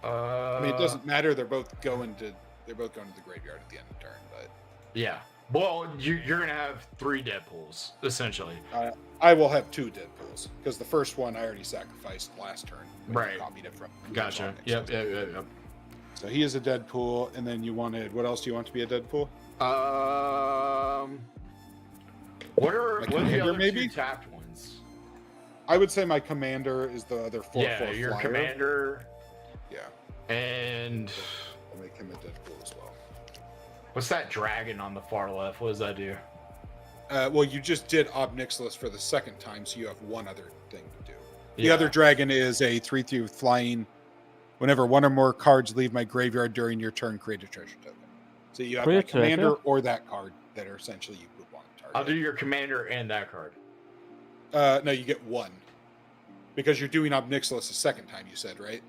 I mean, it doesn't matter. They're both going to the graveyard at the end of the turn. But yeah. Well, you're going to have 3 Deadpools, essentially. I will have 2 Deadpools because the first one I already sacrificed last turn. Right. Copied it from. Gotcha. Yep. So he is a Deadpool, and then you wanted... What else do you want to be a Deadpool? What are Like the Commander, other maybe? 2 tapped ones? I would say my commander is the other 4/4 Yeah, your flyer. commander. Yeah. And I'll make him a Deadpool as well. what's that dragon on the far left? What does that do? Well, you just did Ob Nixilis for the second time, so you have one other thing to do. The Yeah. other dragon is a 3/3 flying. Whenever one or more cards leave my graveyard during your turn, create a treasure token. So you have Create my a treasure? commander or that card that are essentially you would want to target. I'll do your commander and that card. No, you get one. Because you're doing Ob Nixilis a second time, you said, right?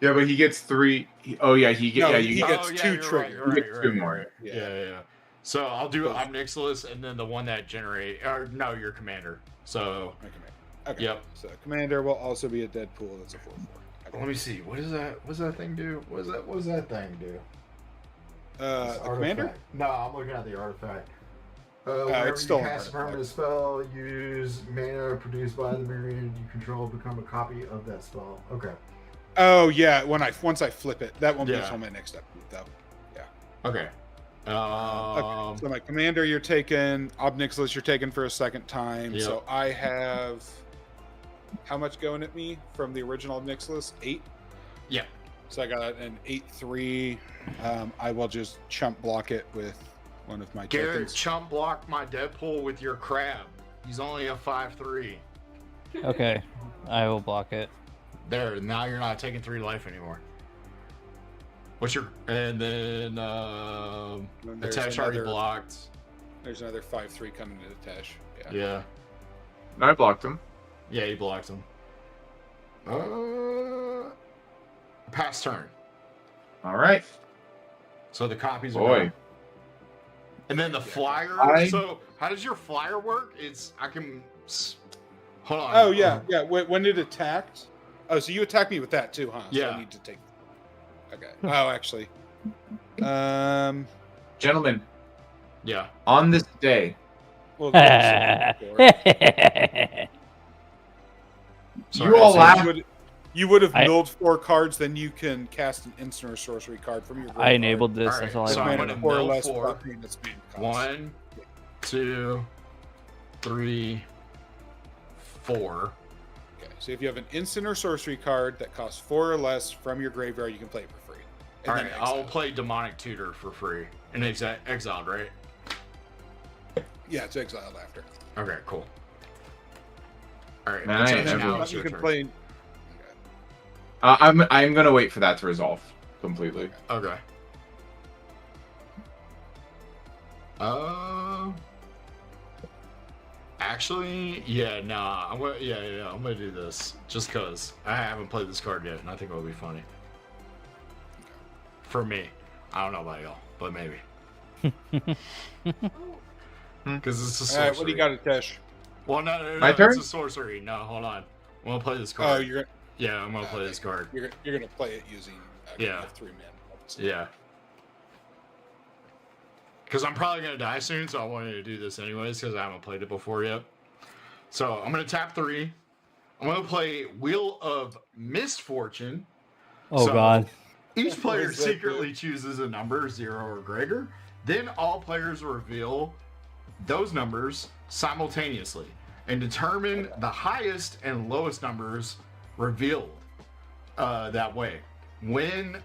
Yeah, but he gets 3. No, you he get gets two you're triggers. Right, You get two more. Yeah. So I'll do Ob Nixilis and then the one that generate, or no, your commander. So My commander. Okay. Yep. So commander will also be a Deadpool. That's a 4/4. Okay. let me see. What is that? What's that thing do? What does that thing do? The commander? No, I'm looking at the artifact. It's still an cast a permanent artifact. spell, use mana produced by the myriad you control, become a copy of that spell. Okay. Oh yeah. Once I flip it, that won't be Yeah. until my next update though. Okay. Okay. So my commander, you're taking. Ob Nixilis, you're taking for a second time. Yep. So I have how much going at me from the original Ob Nixilis? 8. Yeah. So I got an 8/3. I will just chump block it with one of my Garrett, tokens. chump block my Deadpool with your crab. He's only a 5/3. Okay, I will block it. There, now you're not taking 3 life anymore. What's your and then Then there's Atesh already another- blocked. There's another 5/3 coming to Atesh. Yeah. Yeah. No, I blocked him. Yeah, he blocked him. Pass turn. All right. So the copies are Boy. gone. And then the flyer. So how does your flyer work? Hold on. Oh yeah, yeah. When it attacked. Oh, so you attacked me with that too, huh? So Yeah. I need to take. Okay. Oh, actually. Gentlemen, Yeah. on this day, Well, you all laugh. You would have I- milled 4 cards, then you can cast an instant or sorcery card from your. I enabled this. All That's right, all so I I'm wanted. gonna More or mill less 4. property that's being cost. 1, 2, 3, 4. Okay, so if you have an instant or sorcery card that costs 4 or less from your graveyard, you can play it for free. And All then right, exile. I'll play Demonic Tutor for free and exiled, right? Yeah, it's exiled after. Okay, cool. All right, Man, I Atesh, ain't never- now it's You your can turn. play. I'm gonna wait for that to resolve completely. Okay. Actually, yeah, nah. I'm gonna do this just cause I haven't played this card yet, and I think it'll be funny. For me, I don't know about y'all, but maybe. Because it's a sorcery. All right, what do you got, Atesh? Well, no, My it's turn? a sorcery. No, hold on. I'm gonna play this Oh, card. you're Yeah, I'm gonna play this card. you're gonna play it using. Yeah. 3 men. obviously. Yeah. Because I'm probably going to die soon, so I wanted to do this anyways, because I haven't played it before yet. So I'm going to tap 3. I'm going to play Wheel of Misfortune. Oh So, god. Each player does that secretly chooses a number, 0 or greater. Then all players reveal those numbers simultaneously and determine the highest and lowest numbers revealed that way. When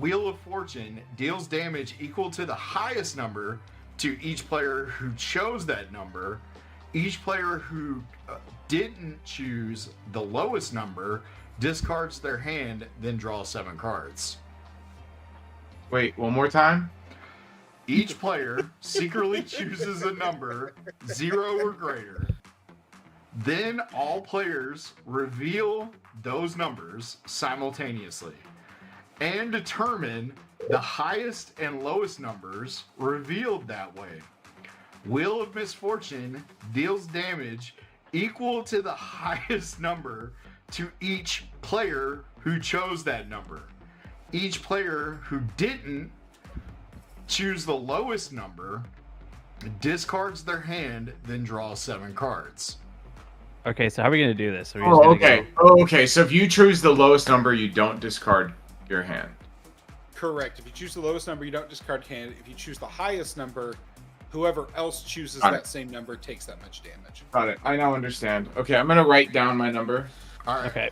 Wheel of Fortune deals damage equal to the highest number to each player who chose that number, each player who didn't choose the lowest number discards their hand, then draws 7 cards. Wait, one more time. Each player secretly chooses a number 0 or greater. Then all players reveal those numbers simultaneously and determine the highest and lowest numbers revealed that way. Wheel of Misfortune deals damage equal to the highest number to each player who chose that number. Each player who didn't choose the lowest number discards their hand, then draws 7 cards. Okay, so how are we gonna do this? Are we just Oh, gonna okay. go- Oh, okay. So if you choose the lowest number, you don't discard your hand. Correct. If you choose the lowest number, you don't discard hand. If you choose the highest number, whoever else chooses Got that it. same number takes that much damage. Got it. I now understand. Okay, I'm gonna write down my number. All right. Okay.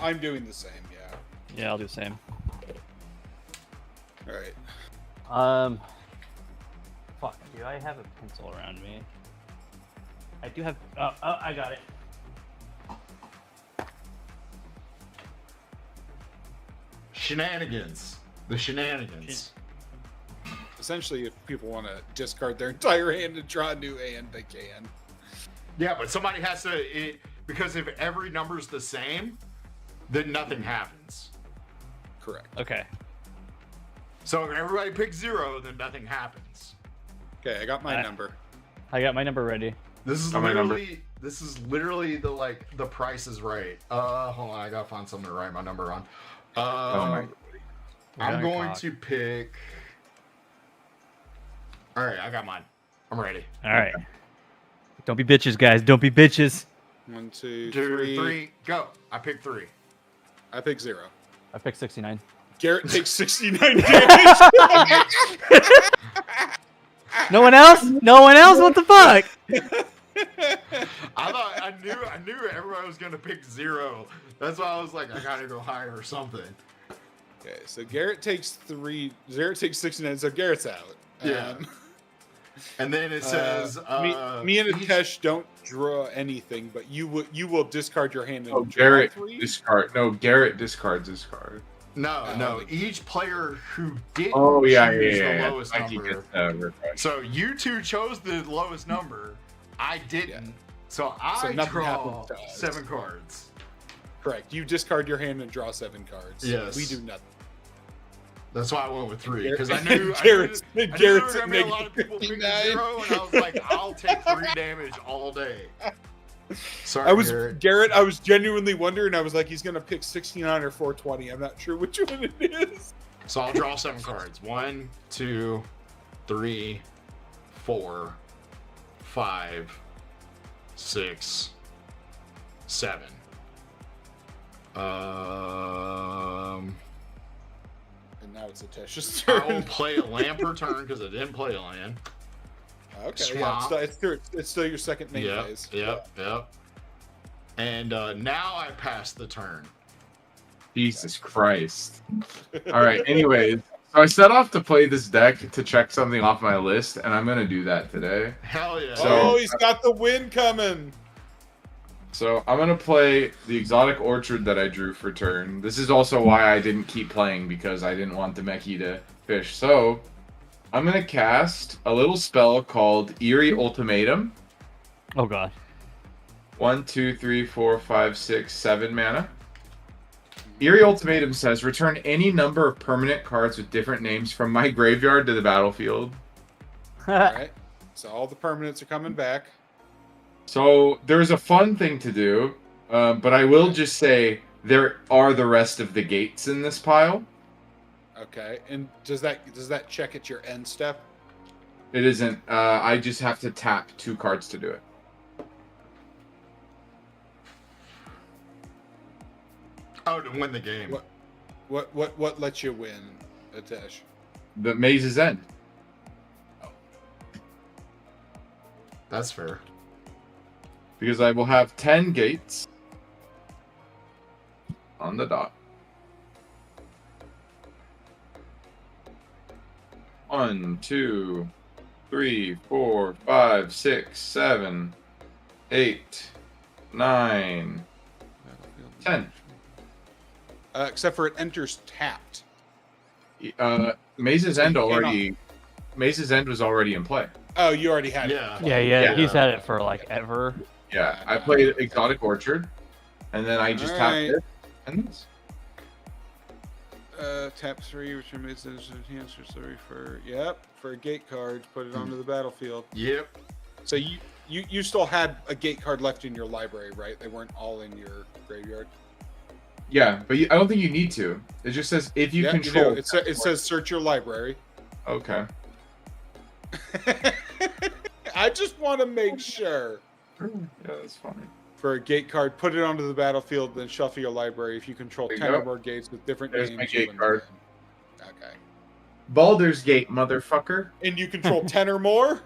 I'm doing the same. Yeah. Yeah, I'll do the same. All right. Fuck. Do I have a pencil around me? I do have. Oh, I got it. Shenanigans. The shenanigans. Essentially, if people want to discard their entire hand and draw a new hand, they can. Yeah, but somebody has to, because if every number's the same, then nothing happens. Correct. Okay. So if everybody picks 0, then nothing happens. Okay, I got my number. I got my number ready. This is Got my number. literally the Price is Right. Hold on, I gotta find something to write my number on. I'm going to pick. All right, I got mine. I'm ready. All right. Don't be bitches, guys. Don't be bitches. 1, 2, 3, 3. go. I picked 3. I pick 0. I picked 69. Garrett takes 69 damage. No one else? No one else? What the fuck? I knew everybody was gonna pick 0. That's why I was like, I gotta go higher or something. Okay, so Garrett takes 3. Garrett takes 69, so Garrett's out. Yeah. And then it says, me and Atesh don't draw anything, but you will discard your hand and draw Garrett 3. discard. No, Garrett discards his card. No. Each player who didn't choose the lowest I think number. it's, So you two chose the lowest number. I didn't. Yeah. So I nothing draw happens to us. 7 cards. Correct. You discard your hand and draw 7 cards. Yes. We do nothing. That's why I went with 3, because I knew Garrett's there at were gonna be a lot of people picking 59. 0, and I was like, I'll take 3 damage all day. Sorry, Garrett. I was genuinely wondering. I was like, he's gonna pick 69 or 420. I'm not sure which one it is. So I'll draw 7 cards. 1, 2, 3, 4, 5, 6, 7. And now it's Atesh's I will turn. play a land per turn because I didn't play a land. Okay, yeah, it's still your second main phase. Yep. And now I pass the turn. Jesus Christ. All right. Anyways, so I set off to play this deck to check something off my list, and I'm gonna do that today. Hell yeah! So, he's got the win coming. So I'm gonna play the exotic orchard that I drew for turn. This is also why I didn't keep playing, because I didn't want the Meki to fish. So I'm gonna cast a little spell called Eerie Ultimatum. Oh god. 1, 2, 3, 4, 5, 6, 7 mana. Eerie Ultimatum says, return any number of permanent cards with different names from my graveyard to the battlefield. Alright. So all the permanents are coming back. So there's a fun thing to do, but I will just say there are the rest of the gates in this pile. Okay. And does that check at your end step? It isn't. I just have to tap 2 cards to do it. Oh, to win the game. What lets you win, Atesh? The Maze's End. That's fair. Because I will have 10 gates on the dot. 1, 2, 3, 4, 5, 6, 7, 8, 9, 10. Except for it enters tapped. Maze's End already. Maze's End was already in play. Oh, you already had it. Yeah. He's had it for like ever. Yeah, I played Exotic Orchard, and then I just tapped it. And this. Tap 3, which makes it enhancer 3 for a gate card. Put it onto the battlefield. Yep. So you still had a gate card left in your library, right? They weren't all in your graveyard. Yeah, but I don't think you need to. It just says if you control. It says search your library. Okay. I just want to make sure. Yeah, that's fine. For a gate card, put it onto the battlefield, then shuffle your library. If you control 10 or more gates with different There's names, my you gate win. card. Okay. Baldur's Gate, motherfucker. And you control 10 or more?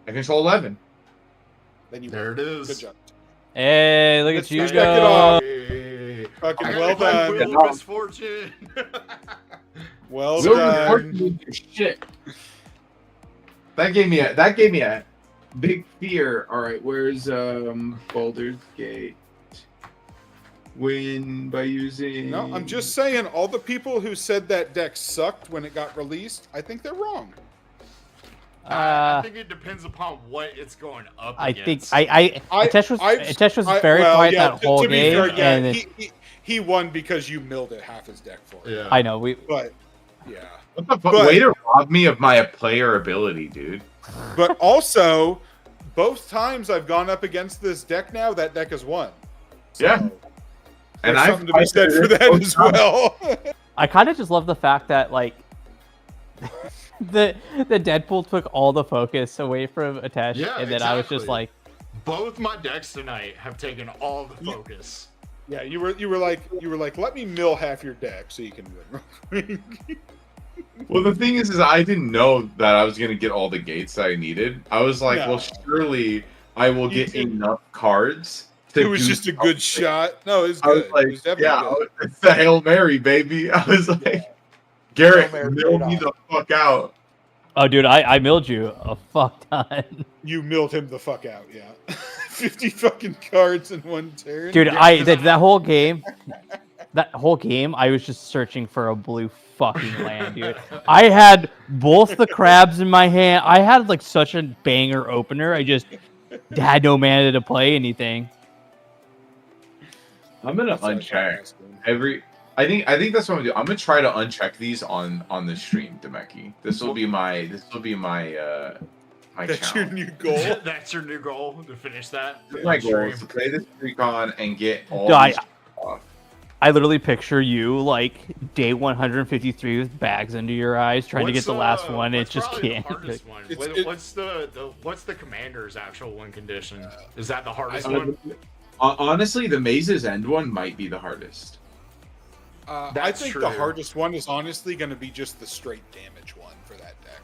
I control 11. Then you There it is. Good job. Hey, look Let's at you check it off. Hey. Fucking I well got done. Wheel of Misfortune. Well Silver done. Fortune is shit. That gave me a big fear. All right, where's Baldur's Gate? Win by using. No, I'm just saying, all the people who said that deck sucked when it got released, I think they're wrong. I think it depends upon what it's going up I against. think Atesh was very quiet that whole to be game, fair, yeah, and he won because you milled it half his deck for it. Yeah. I know But yeah. What the fuck? Way to rob me of my player ability, dude. But also, both times I've gone up against this deck now, that deck has won. So, Yeah. And there's I've something to be said for that both as times. well. I kind of just love the fact that like the Deadpool took all the focus away from Atesh, Yeah, and then I was just exactly. like, Both my decks tonight have taken all the focus. Yeah, you were like, let me mill half your deck so you can win. Well, the thing is I didn't know that I was gonna get all the gates that I needed. I was like, No. well, surely I will get enough cards. It was just a good shot. No, it was I good. was like, it was definitely yeah, good. it's the Hail Mary, baby. I was like, Yeah. Garrett, Hail Mary mill paid me off. the fuck out. "Oh, dude, I milled you a fuck ton, You milled him the fuck out, yeah. 50 fucking cards in one turn. dude." Yeah, That whole game, I was just searching for a blue fucking land, dude. I had both the crabs in my hand. I had like such a banger opener. I just had no mana to play anything. I'm gonna uncheck every. I think that's what I'm gonna do. I'm gonna try to uncheck these on the stream, Demeki. This will be my my That's your challenge. new goal. That's your new goal to finish that. My goal is to play this recon and get all Dude, these off. I literally picture you like day 153 with bags under your eyes, trying to get the last one. It just can't. Hardest one? What's the commander's actual win condition? Is that the hardest one? Honestly, the Maze's End one might be the hardest. I That's think true. the hardest one is honestly going to be just the straight damage one for that deck.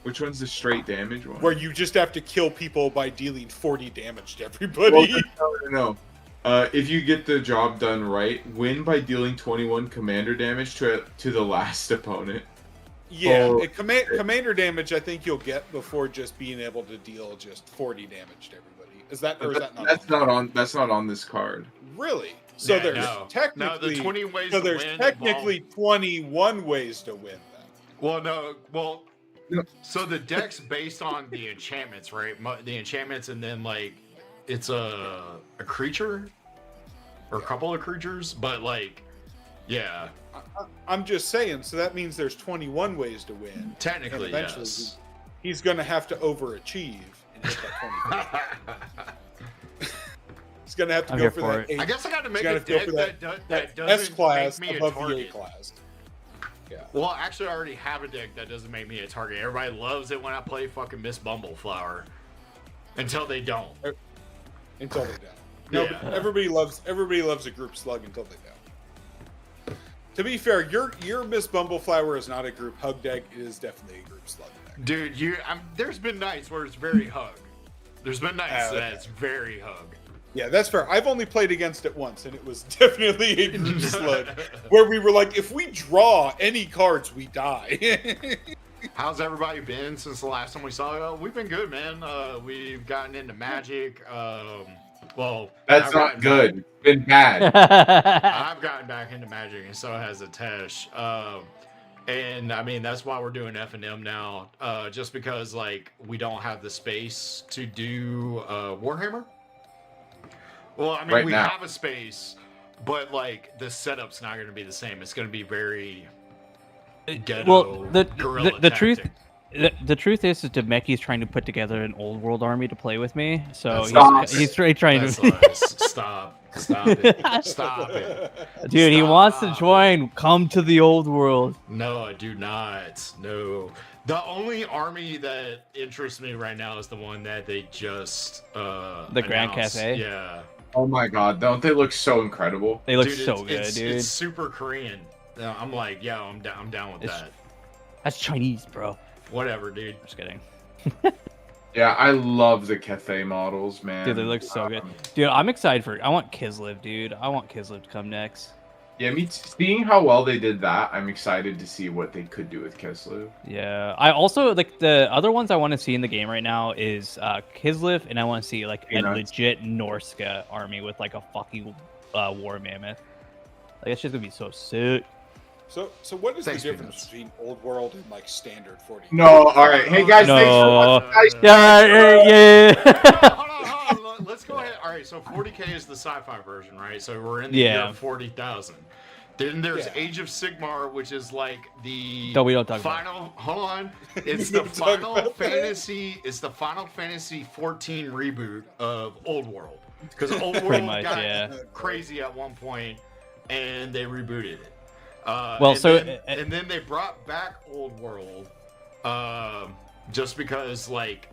Which one's the straight damage one? Where you just have to kill people by dealing 40 damage to everybody. Well, no. If you get the job done right, win by dealing 21 commander damage to the last opponent. Yeah, Oh, commander damage I think you'll get before just being able to deal just 40 damage to everybody. Is that That's not on this card. Really? So Yeah, there's no. technically No, the 20 ways so to there's win technically 21 ways to win then. Well, no. Well, so the deck's based on the enchantments, right? The enchantments, and then like it's a creature or a couple of creatures, but like, yeah. I'm just saying. So that means there's 21 ways to win. Technically, and eventually yes. he's going to have to overachieve and hit that 20. He's going to have to I'm go here for for that. it. I guess I got to He's make gotta a go deck for that S doesn't class make me a above the A target. class. Yeah. Well, actually, I already have a deck that doesn't make me a target. Everybody loves it when I play fucking Miss Bumbleflower. Until they don't. Until they don't. No, Yeah. but everybody loves a group slug until they don't. To be fair, your Miss Bumbleflower is not a group hug deck. It is definitely a group slug deck. Dude, there's been nights where it's very hug. There's been nights okay. that it's very hug. Yeah, that's fair. I've only played against it once, and it was definitely a group slug where we were like, if we draw any cards, we die. How's everybody been since the last time we saw you? We've been good, man. We've gotten into Magic. Well, That's I've not gotten good. It's been bad. I've gotten back into Magic, and so has Atesh. And I mean, that's why we're doing FNM now. Just because like we don't have the space to do Warhammer. Well, I mean, Right we now. have a space, but like the setup's not going to be the same. It's going to be very ghetto. Well, guerrilla the truth. tactic. The truth is Demeki's trying to put together an old world army to play with me. So That's he's trying That's to. lies. Stop it! Stop it! Dude, he wants to join. Come to the old world. No, I do not. No. The only army that interests me right now is the one that they just The Grand announced. Cafe? Yeah. Oh my god, don't they look so incredible? They look Dude, so good, dude. It's super Korean. I'm like, yeah, I'm down with that. That's Chinese, bro. Whatever, dude. Just kidding. Yeah, I love the Cathay models, man. Dude, they look so good. Dude, I'm excited for. I want Kislev, dude. I want Kislev to come next. Yeah, seeing how well they did that, I'm excited to see what they could do with Kislev. Yeah, I also like the other ones I want to see in the game right now is Kislev, and I want to see like a legit Norska army with like a fucking war mammoth. Like that's just gonna be so sick. So what is the difference between old world and like standard 40? No, all right. Hey guys, thanks for watching. Yeah. Hold on. Let's go ahead. All right, so 40K is the sci-fi version, right? So we're in the year 40,000. Then there's Age of Sigmar, which is like the No, we don't talk final. Hold on, it's the Final Fantasy. It's the Final Fantasy 14 reboot of Old World because Old World got crazy at one point, and they rebooted it. And then they brought back Old World, just because like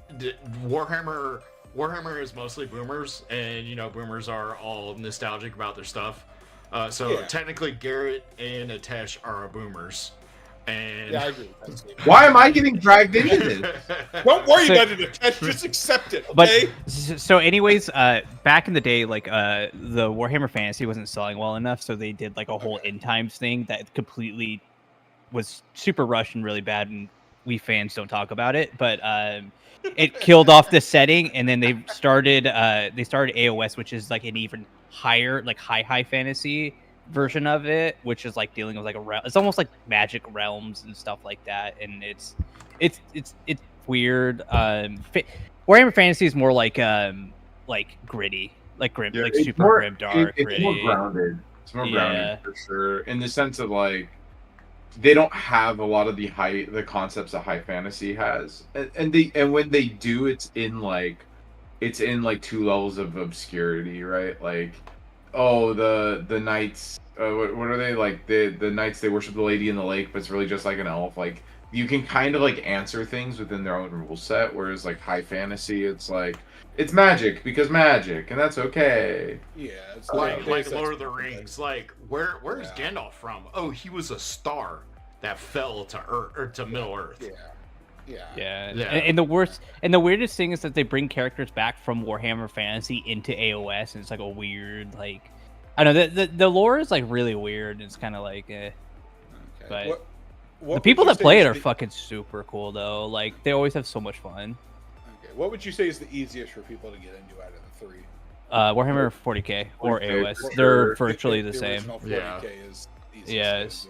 Warhammer is mostly boomers, and you know boomers are all nostalgic about their stuff. So technically, Garrett and Atesh are boomers. And I agree. Why am I getting dragged into this? Don't worry about it, Atesh. Just accept it, okay? But so, anyways, back in the day, like the Warhammer Fantasy wasn't selling well enough, so they did like a whole end times thing that completely was super rushed and really bad, and we fans don't talk about it. But it killed off the setting, and then they started AOS, which is like an even higher, like high fantasy version of it, which is like dealing with like it's almost like magic realms and stuff like that, and it's weird. Warhammer Fantasy is more like gritty, like grim, like super grim dark. It's more grounded. It's more grounded for sure, in the sense of like they don't have a lot of the concepts that high fantasy has, and when they do, it's in like 2 levels of obscurity, right? Like, oh, the knights, what are they like? The knights, they worship the lady in the lake, but it's really just like an elf. Like, you can kind of like answer things within their own rule set, whereas like high fantasy, it's like it's magic because magic, and that's okay. Yeah, it's like Lord of the Rings. Like, where's Gandalf from? Oh, he was a star that fell to Earth or to Middle Earth. Yeah. And the weirdest thing is that they bring characters back from Warhammer Fantasy into AOS, and it's like a weird, like, I don't know, the lore is like really weird. It's kind of like, but the people that play it are fucking super cool though. Like, they always have so much fun. Okay, what would you say is the easiest for people to get into out of the three? Warhammer 40K or AOS. They're virtually the same. 40K is easiest. Yes.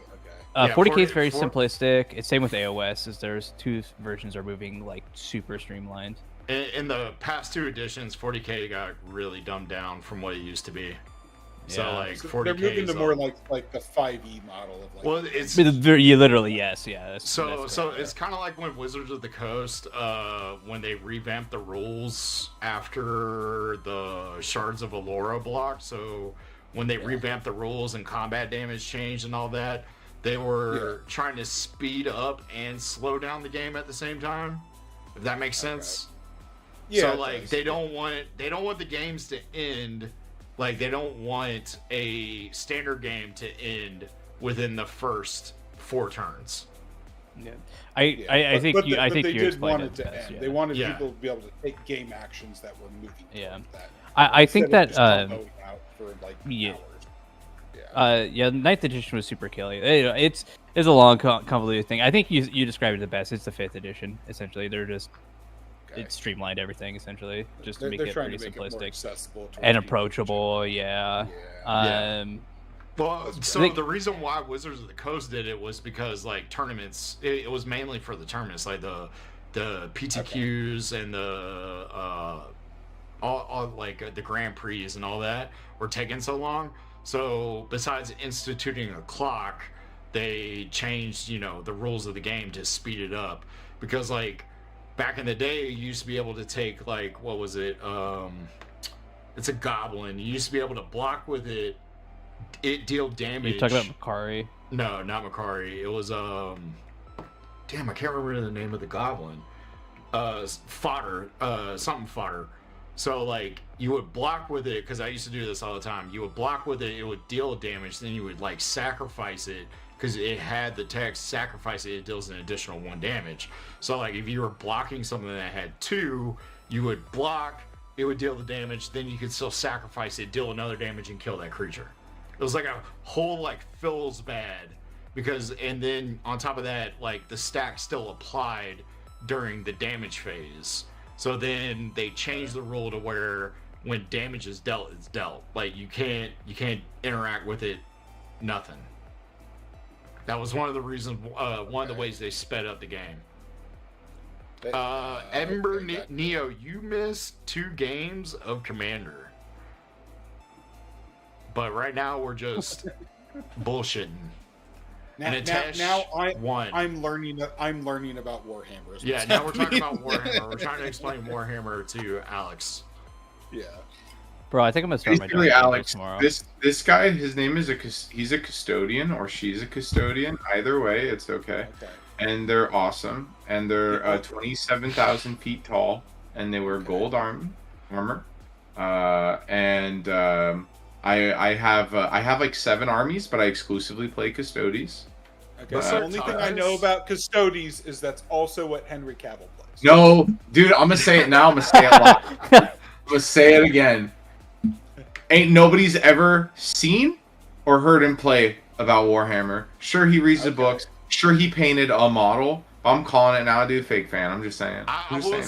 40K is very simplistic. It's same with AOS, as there's 2 versions are moving like super streamlined. In the past 2 editions, 40K got really dumbed down from what it used to be. So like 40K, they're moving to more like the 5e model of like. Well, it's you literally yes. So it's kind of like when Wizards of the Coast, when they revamped the rules after the Shards of Allura block. So when they revamped the rules and combat damage changed and all that. They were trying to speed up and slow down the game at the same time, if that makes sense. Yeah. So like they don't want the games to end, like they don't want a standard game to end within the first 4 turns. Yeah. I think you did want it to best, end. They wanted people to be able to take game actions that were moving. That, I think that out for like hours. Yeah, 9th edition was super killy. It's a long, convoluted thing. I think you described it the best. It's the 5th edition. Essentially, they're just it streamlined everything essentially, just to make it pretty simplistic and approachable. Well, so the reason why Wizards of the Coast did it was because like tournaments. It was mainly for the tournaments, like the PTQs and the all like the Grand Prix and all that were taking so long. So besides instituting a clock, they changed, the rules of the game to speed it up. Because like back in the day, you used to be able to take like, what was it? It's a goblin. You used to be able to block with it. It deal damage. You talking about Makari? No, not Makari. It was damn, I can't remember the name of the goblin. Fodder. Something fodder. So like you would block with it, because I used to do this all the time. You would block with it, it would deal damage, then you would like sacrifice it because it had the text sacrifice it deals an additional 1 damage. So like if you were blocking something that had 2, you would block, it would deal the damage, then you could still sacrifice it, deal another damage, and kill that creature. It was like a whole like feels bad because, and then on top of that, like the stack still applied during the damage phase. So then they changed the rule to where when damage is dealt, it's dealt. Like you can't interact with it, nothing. That was one of the reasons, one of the ways they sped up the game. Ember Neo, you missed 2 games of Commander. But right now we're just bullshitting. Now I'm learning about Warhammer. Yeah, now we're talking about Warhammer. We're trying to explain Warhammer to Alex. Yeah. Bro, I think I'm gonna start Basically, my Alex, tomorrow. this guy, his name is he's a custodian or she's a custodian. Either way, it's okay. And they're awesome. And they're 27,000 feet tall, and they wear gold armor. I have like 7 armies, but I exclusively play Custodes. Okay. The only thing I know about Custodes is that's also what Henry Cavill plays. No, dude, I'm gonna say it now. I'm gonna say it a lot. I'm gonna say it again. Ain't nobody's ever seen or heard him play about Warhammer. Sure, he reads the books. Sure, he painted a model. I'm calling it now, dude. Fake fan. I'm just saying. I will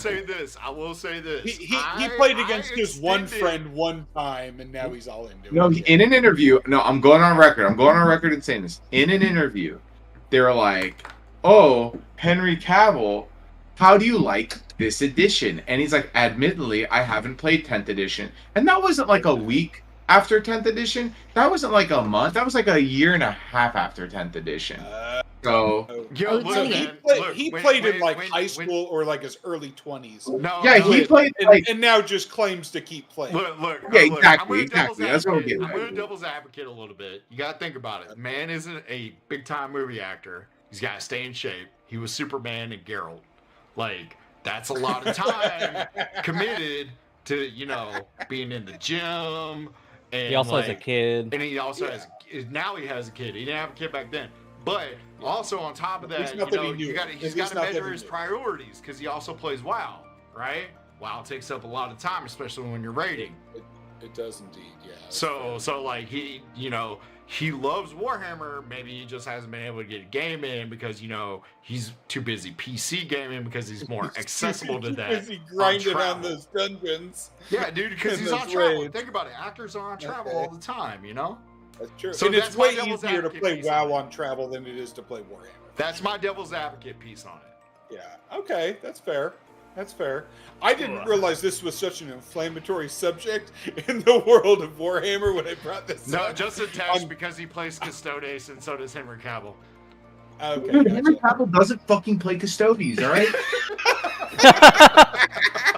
say this. He played against his one friend one time, and now he's all into it. No, in an interview. No, I'm going on record. I'm going on record and saying this. In an interview, they were like, "Oh, Henry Cavill, how do you like this edition?" And he's like, "Admittedly, I haven't played 10th edition." And that wasn't like a week after 10th edition. That wasn't like a month. That was like a year and a half after 10th edition. So he played in like high school or like his early 20s. He played and now just claims to keep playing. Exactly. That's what I'm getting. I'm going to devil's advocate a little bit. You got to think about it. Man isn't a big time movie actor. He's got to stay in shape. He was Superman and Geralt. Like that's a lot of time committed to being in the gym. And he also has a kid. And he also has now he has a kid. He didn't have a kid back then. But also on top of that, he's got to measure his priorities because he also plays WoW, right? WoW takes up a lot of time, especially when you're raiding. It does indeed, yeah. So like he loves Warhammer. Maybe he just hasn't been able to get a game in because he's too busy PC gaming because he's more accessible to that. Busy grinding on those dungeons. Yeah, dude, because he's on travel. Think about it. Actors are on travel all the time, That's true. So and it's way easier to play WoW on travel than it is to play Warhammer. That's my devil's advocate piece on it. Yeah. Okay, that's fair. That's fair. I didn't realize this was such an inflammatory subject in the world of Warhammer when I brought this up. No, just a test because he plays Custodes and so does Henry Cavill. Okay, dude, Henry Cavill doesn't fucking play Custodes, all right?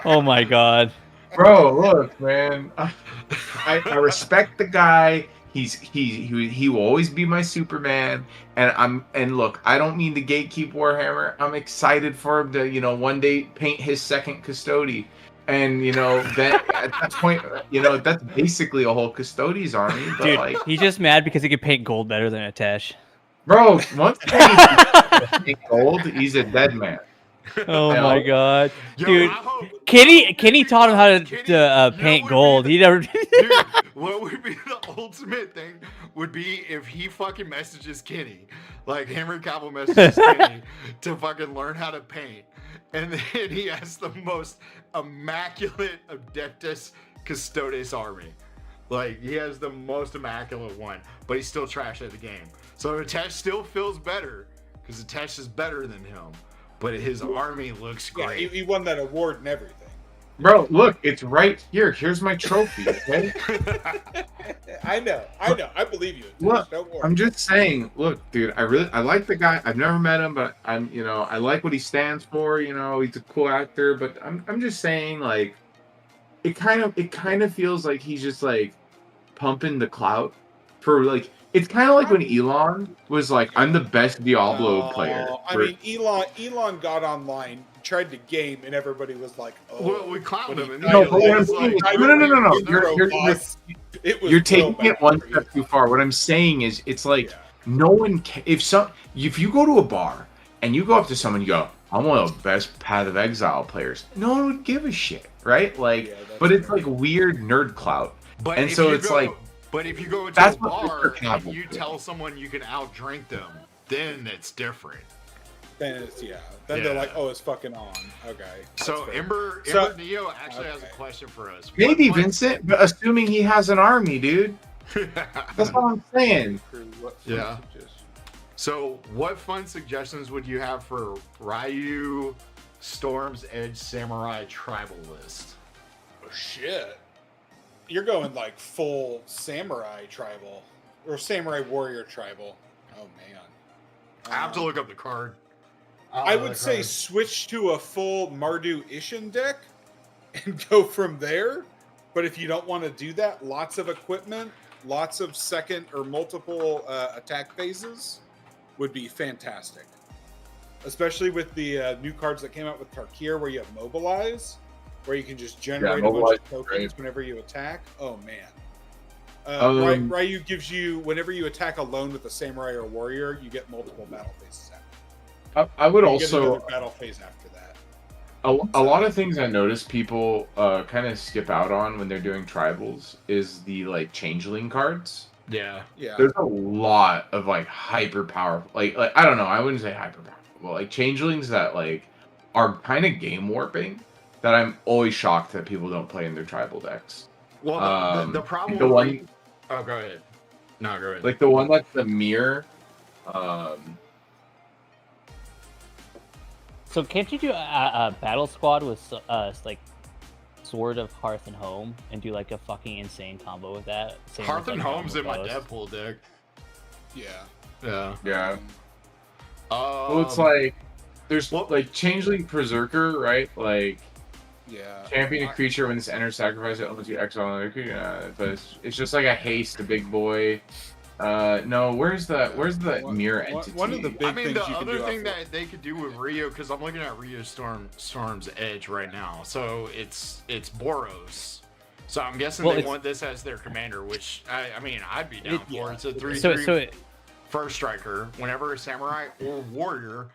Oh my god. Bro, look, man. I respect the guy. He will always be my Superman, and look, I don't mean to gatekeep Warhammer. I'm excited for him to one day paint his second Custode, and then at that point that's basically a whole Custodes army. But dude, he's just mad because he can paint gold better than Atesh. Bro, once he paint gold, he's a dead man. Oh my god, dude! Kenny taught him how to paint gold. He never. Dude, what would be the ultimate thing would be if he fucking messages Kenny, like Henry Cavill messages Kenny to fucking learn how to paint, and then he has the most immaculate Adeptus Custodes army. Like he has the most immaculate one, but he's still trash at the game. So Atesh still feels better because Atesh is better than him. But his army looks great. Yeah, he won that award and everything. Bro, look, it's right here. Here's my trophy, okay? I know. I believe you. Look, Don't worry. I'm just saying, look, dude, I like the guy. I've never met him, but I like what he stands for, he's a cool actor, but I'm just saying, like, it kind of feels like he's just like pumping the clout for like it's kind of like when Elon was like, I'm the best Diablo player. I mean, Elon got online tried to game, and everybody was like, "Oh." Well, we clowned him. And No, but what I'm it's saying is, like, no. It was You're real taking bad it one for step you. too far. What I'm saying is, it's like no one. If you go to a bar and you go up to someone, you go, "I'm one of the best Path of Exile players." No one would give a shit, right? Like, but it's like weird nerd clout, But and if so you it's go- like. But if you go into That's a what bar Mr. and Cavill you did. tell someone you can outdrink them, then it's different. Then it's Then they're like, "Oh, it's fucking on." Okay. So that's fair. Ember So- Neo actually has a question for us. Maybe What- Vincent, but assuming he has an army, dude. That's what I'm saying. Yeah. So, what fun suggestions would you have for Ryu Storm's Edge Samurai tribal list? Oh, shit. You're going like full samurai tribal or samurai warrior tribal. Oh man. I have to look up the card. I would say switch to a full Mardu Ishin deck and go from there. But if you don't want to do that, lots of equipment, lots of second or multiple attack phases would be fantastic. Especially with the new cards that came out with Tarkir where you have Mobilize, where you can just generate a bunch Mobilize of is tokens great. whenever you attack. Oh, man. Ryu gives you, whenever you attack alone with a samurai or warrior, you get multiple battle phases after. I would You get also another battle phase after that. a lot of things I notice people kind of skip out on when they're doing tribals is the like changeling cards. Yeah. Yeah. There's a lot of like hyper powerful, like I don't know, I wouldn't say hyper powerful, but like changelings that like are kind of game warping. That I'm always shocked that people don't play in their tribal decks. Well, the problem. The one, Oh, go ahead. No, go ahead. like the one that's the mirror. So can't you do a battle squad with like Sword of Hearth and Home and do like a fucking insane combo with that? Same Hearth with, and like, Home's in my Bows. Deadpool deck. Yeah. Yeah. Yeah. Well, it's like there's like changeling berserker, right? Like Yeah. champion a creature when this enters sacrifice it unless you exile another creature. But it's just like a haste, a big boy. No, where's the mirror entity? One of the big I mean, things the you can other do thing off that they could do with Rio, because I'm looking at Rio Storm's Edge right now. So it's Boros. So I'm guessing Well, they it's- want this as their commander, which I mean I'd be down for. It's a 3/3 So first striker. Whenever a samurai or warrior,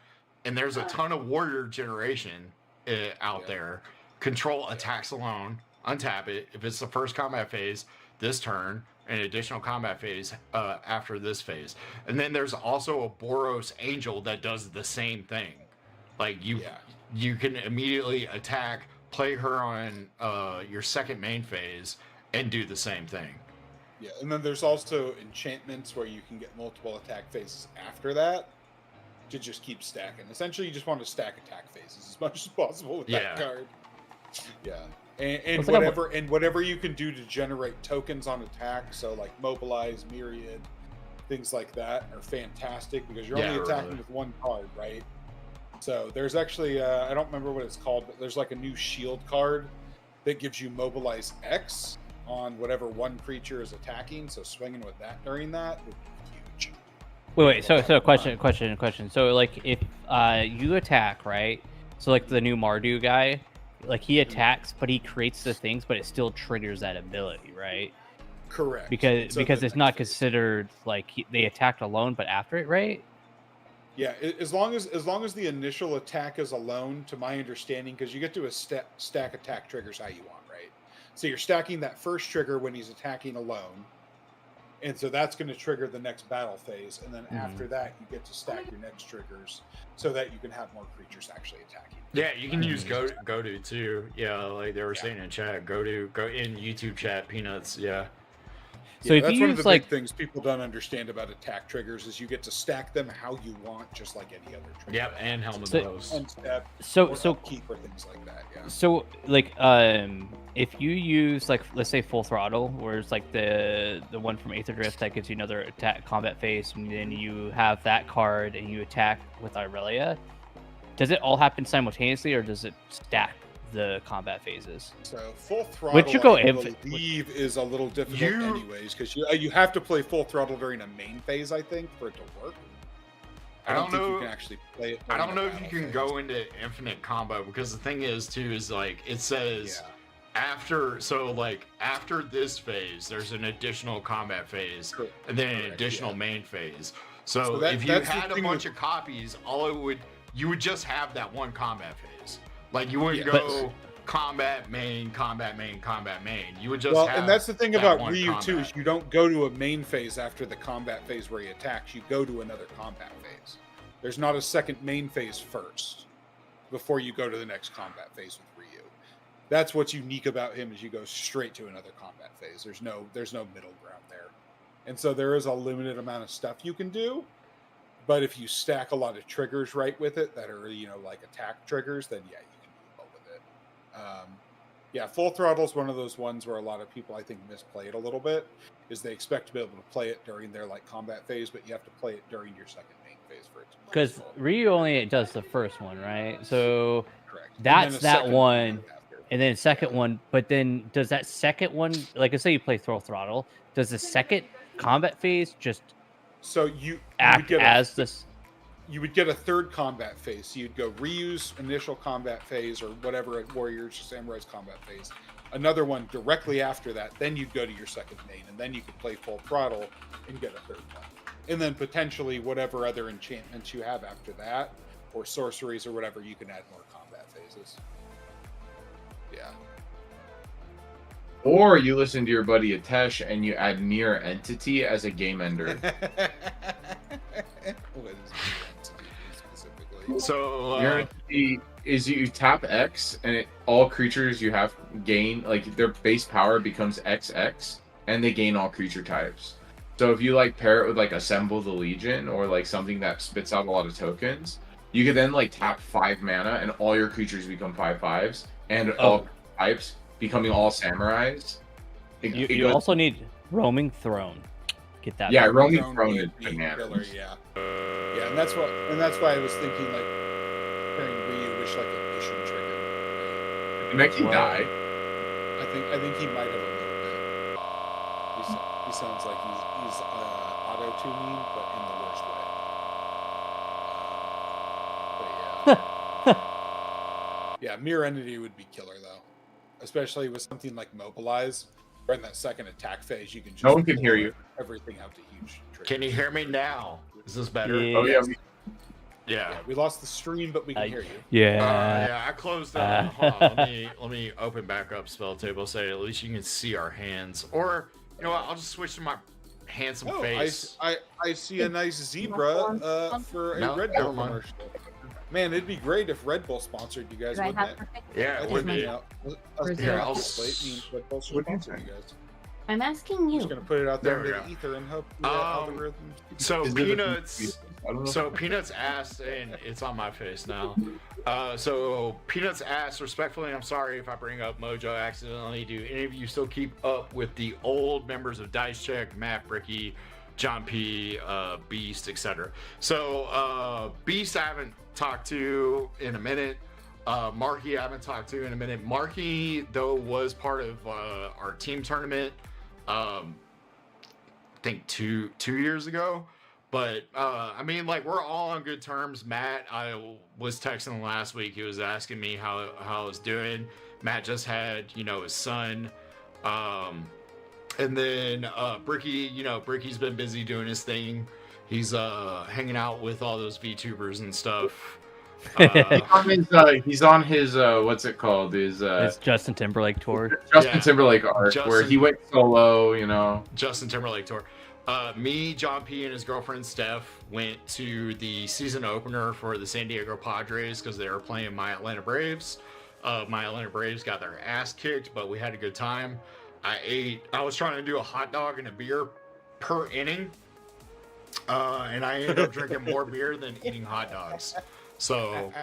and there's a ton of warrior generation out there. Control attacks alone, untap it. If it's the first combat phase, this turn, an additional combat phase after this phase. And then there's also a Boros Angel that does the same thing. Like you can immediately attack, play her on your second main phase, and do the same thing. Yeah, and then there's also enchantments where you can get multiple attack phases after that to just keep stacking. Essentially, you just want to stack attack phases as much as possible with that card. Yeah, and whatever you can do to generate tokens on attack, so like Mobilize, Myriad, things like that are fantastic because you're only attacking with one card, right? So there's actually I don't remember what it's called, but there's like a new shield card that gives you Mobilize X on whatever one creature is attacking. So swinging with that during that would be huge. wait. So question. So like if you attack, right? So like the new Mardu guy, like he attacks, but he creates the things, but it still triggers that ability, right? Correct. Because it's not considered like they attacked alone, but after it, right? Yeah, as long as the initial attack is alone, to my understanding, because you get to stack attack triggers how you want, right? So you're stacking that first trigger when he's attacking alone, and so that's going to trigger the next battle phase, and then after that you get to stack your next triggers so that you can have more creatures actually attacking. Yeah, you can use go to too. Yeah, like they were saying in chat, go in YouTube chat, Peanuts. Yeah. So if that's you one of use the like big things people don't understand about attack triggers is you get to stack them how you want, just like any other trigger. Yep, and Helmet So- Host. And step, So- or so- upkeep or things like that. Yeah. So like if you use like let's say Full Throttle, where it's like the one from Aether Drift that gives you another attack combat phase, and then you have that card and you attack with Irelia, does it all happen simultaneously or does it stack the combat phases? So Full Throttle, Which you go I inf- believe, is a little difficult anyways, because you have to play Full Throttle during a main phase, I think, for it to work. I don't think you can actually play it. I don't know during if the you can battle go into infinite combo, because the thing is too is like it says Yeah. after this phase there's an additional combat phase and then an additional main phase. So if you had a bunch of copies, you would just have that one combat phase. Like you wouldn't go combat main, combat main, combat main. You would just have and that's the thing that about one Ryu combat. too, is you don't go to a main phase after the combat phase where he attacks. You go to another combat phase. There's not a second main phase first before you go to the next combat phase with Ryu. That's what's unique about him, is you go straight to another combat phase. There's no middle ground there. And so there is a limited amount of stuff you can do. But if you stack a lot of triggers right with it that are, like attack triggers, then yeah, you can do well with it. Full throttle is one of those ones where a lot of people, I think, misplay it a little bit, is they expect to be able to play it during their like combat phase, but you have to play it during your second main phase for it to play. Because Ryu only does the first one, right? So Correct. that's that one, and then second one. But then does that second one, like let's say you play full throttle, does the second combat phase just act as this? You would get a third combat phase. So you'd go Ryu's initial combat phase, or whatever at Warriors or Samurai's combat phase. Another one directly after that. Then you'd go to your second main, and then you could play full throttle and get a third one. And then potentially whatever other enchantments you have after that, or sorceries or whatever, you can add more combat phases. Yeah. Or you listen to your buddy Atesh and you add Mirror Entity as a game ender. What is Mirror Entity specifically? So Mirror Entity is you tap X and all creatures you have gain, like their base power becomes XX, and they gain all creature types. So if you like pair it with like Assemble the Legion or like something that spits out a lot of tokens, you could then like tap 5 mana and all your creatures become 5/5s and all types, becoming all samurais. You also need Roaming Throne. Get that. Yeah, Roaming Throne Throne would is be bananas. killer, yeah, and that's why I was thinking like pairing Ryu with like a mission trigger. It makes you die. I think he might have a little bit. He sounds like he's auto tuning, but in the worst way. But yeah, Mirror Entity would be killer though, especially with something like Mobilize. Or in that second attack phase, you can just No one can hear you. Everything out to huge triggers. Can you hear me now? Is this better? Yeah. Oh yeah. Yeah, we lost the stream, but we can hear you. Yeah. I closed that. Hold on, let me open back up spell table so at least you can see our hands. Or you know what? I'll just switch to my handsome face. I see a nice zebra for a Red Bull commercial. Man, it'd be great if Red Bull sponsored you guys, wouldn't it? Yeah, it would be. Here, I'll Red Bull should sponsor you guys. I'm asking you. Just gonna put it out there There we in the go. ether and hope the algorithms. So Is it Peanuts asked, and it's on my face now. So Peanuts asked respectfully, I'm sorry if I bring up Mojo accidentally. Do any of you still keep up with the old members of Dice Check, Matt, Bricky, John P, Beast, etc.? So Beast I haven't talked to in a minute. Marky I haven't talked to in a minute. Marky though was part of our team tournament. I think two years ago. But I mean, like, we're all on good terms. Matt, I was texting him last week. He was asking me how I was doing. Matt just had, his son. And then Bricky, Bricky's been busy doing his thing. He's hanging out with all those VTubers and stuff. He's on his what's it called? His Justin Timberlake tour. Justin Timberlake arc, where he went solo. Justin Timberlake tour. Me, John P, and his girlfriend Steph went to the season opener for the San Diego Padres because they were playing my Atlanta Braves. My Atlanta Braves got their ass kicked, but we had a good time. I was trying to do a hot dog and a beer per inning, and I ended up drinking more beer than eating hot dogs. So,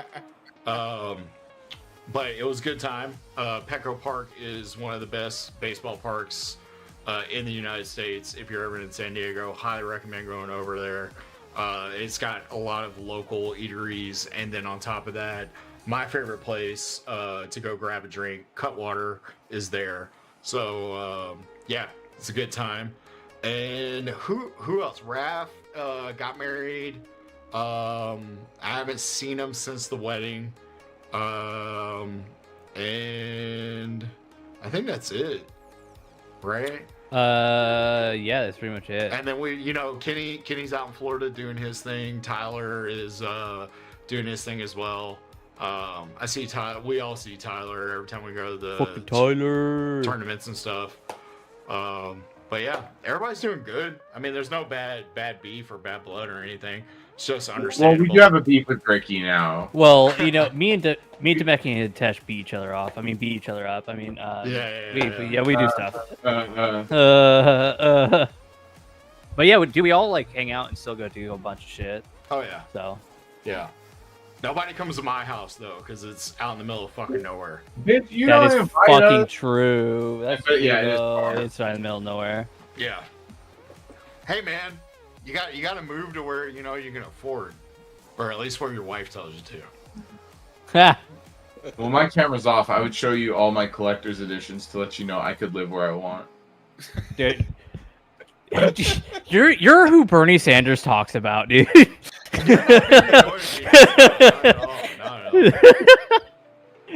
but it was a good time. Petco Park is one of the best baseball parks in the United States. If you're ever in San Diego, highly recommend going over there. It's got a lot of local eateries, and then on top of that, my favorite place to go grab a drink, Cutwater, is there. So yeah, it's a good time. And who else? Raph got married. I haven't seen him since the wedding. And I think that's it. Right? Yeah, that's pretty much it. And then Kenny's out in Florida doing his thing. Tyler is doing his thing as well. I see Tyler. We all see Tyler every time we go to the Tyler tournaments and stuff. But yeah, everybody's doing good. I mean, there's no bad beef or bad blood or anything. It's just understandable. Well, we do have a beef with Ricky now. Well, me and Demecky and Tesh beat each other off. I mean, beat each other up. I mean, we do stuff. But yeah, do we all like hang out and still go do a bunch of shit? Oh yeah. So. Yeah. Nobody comes to my house though, because it's out in the middle of fucking nowhere. Bitch, you That don't is fucking true. That's it's right in the middle of nowhere. Yeah. Hey man, you got to move to where you can afford, or at least where your wife tells you to. Well, my camera's off. I would show you all my collector's editions to let you know I could live where I want. Dude, you're who Bernie Sanders talks about, dude.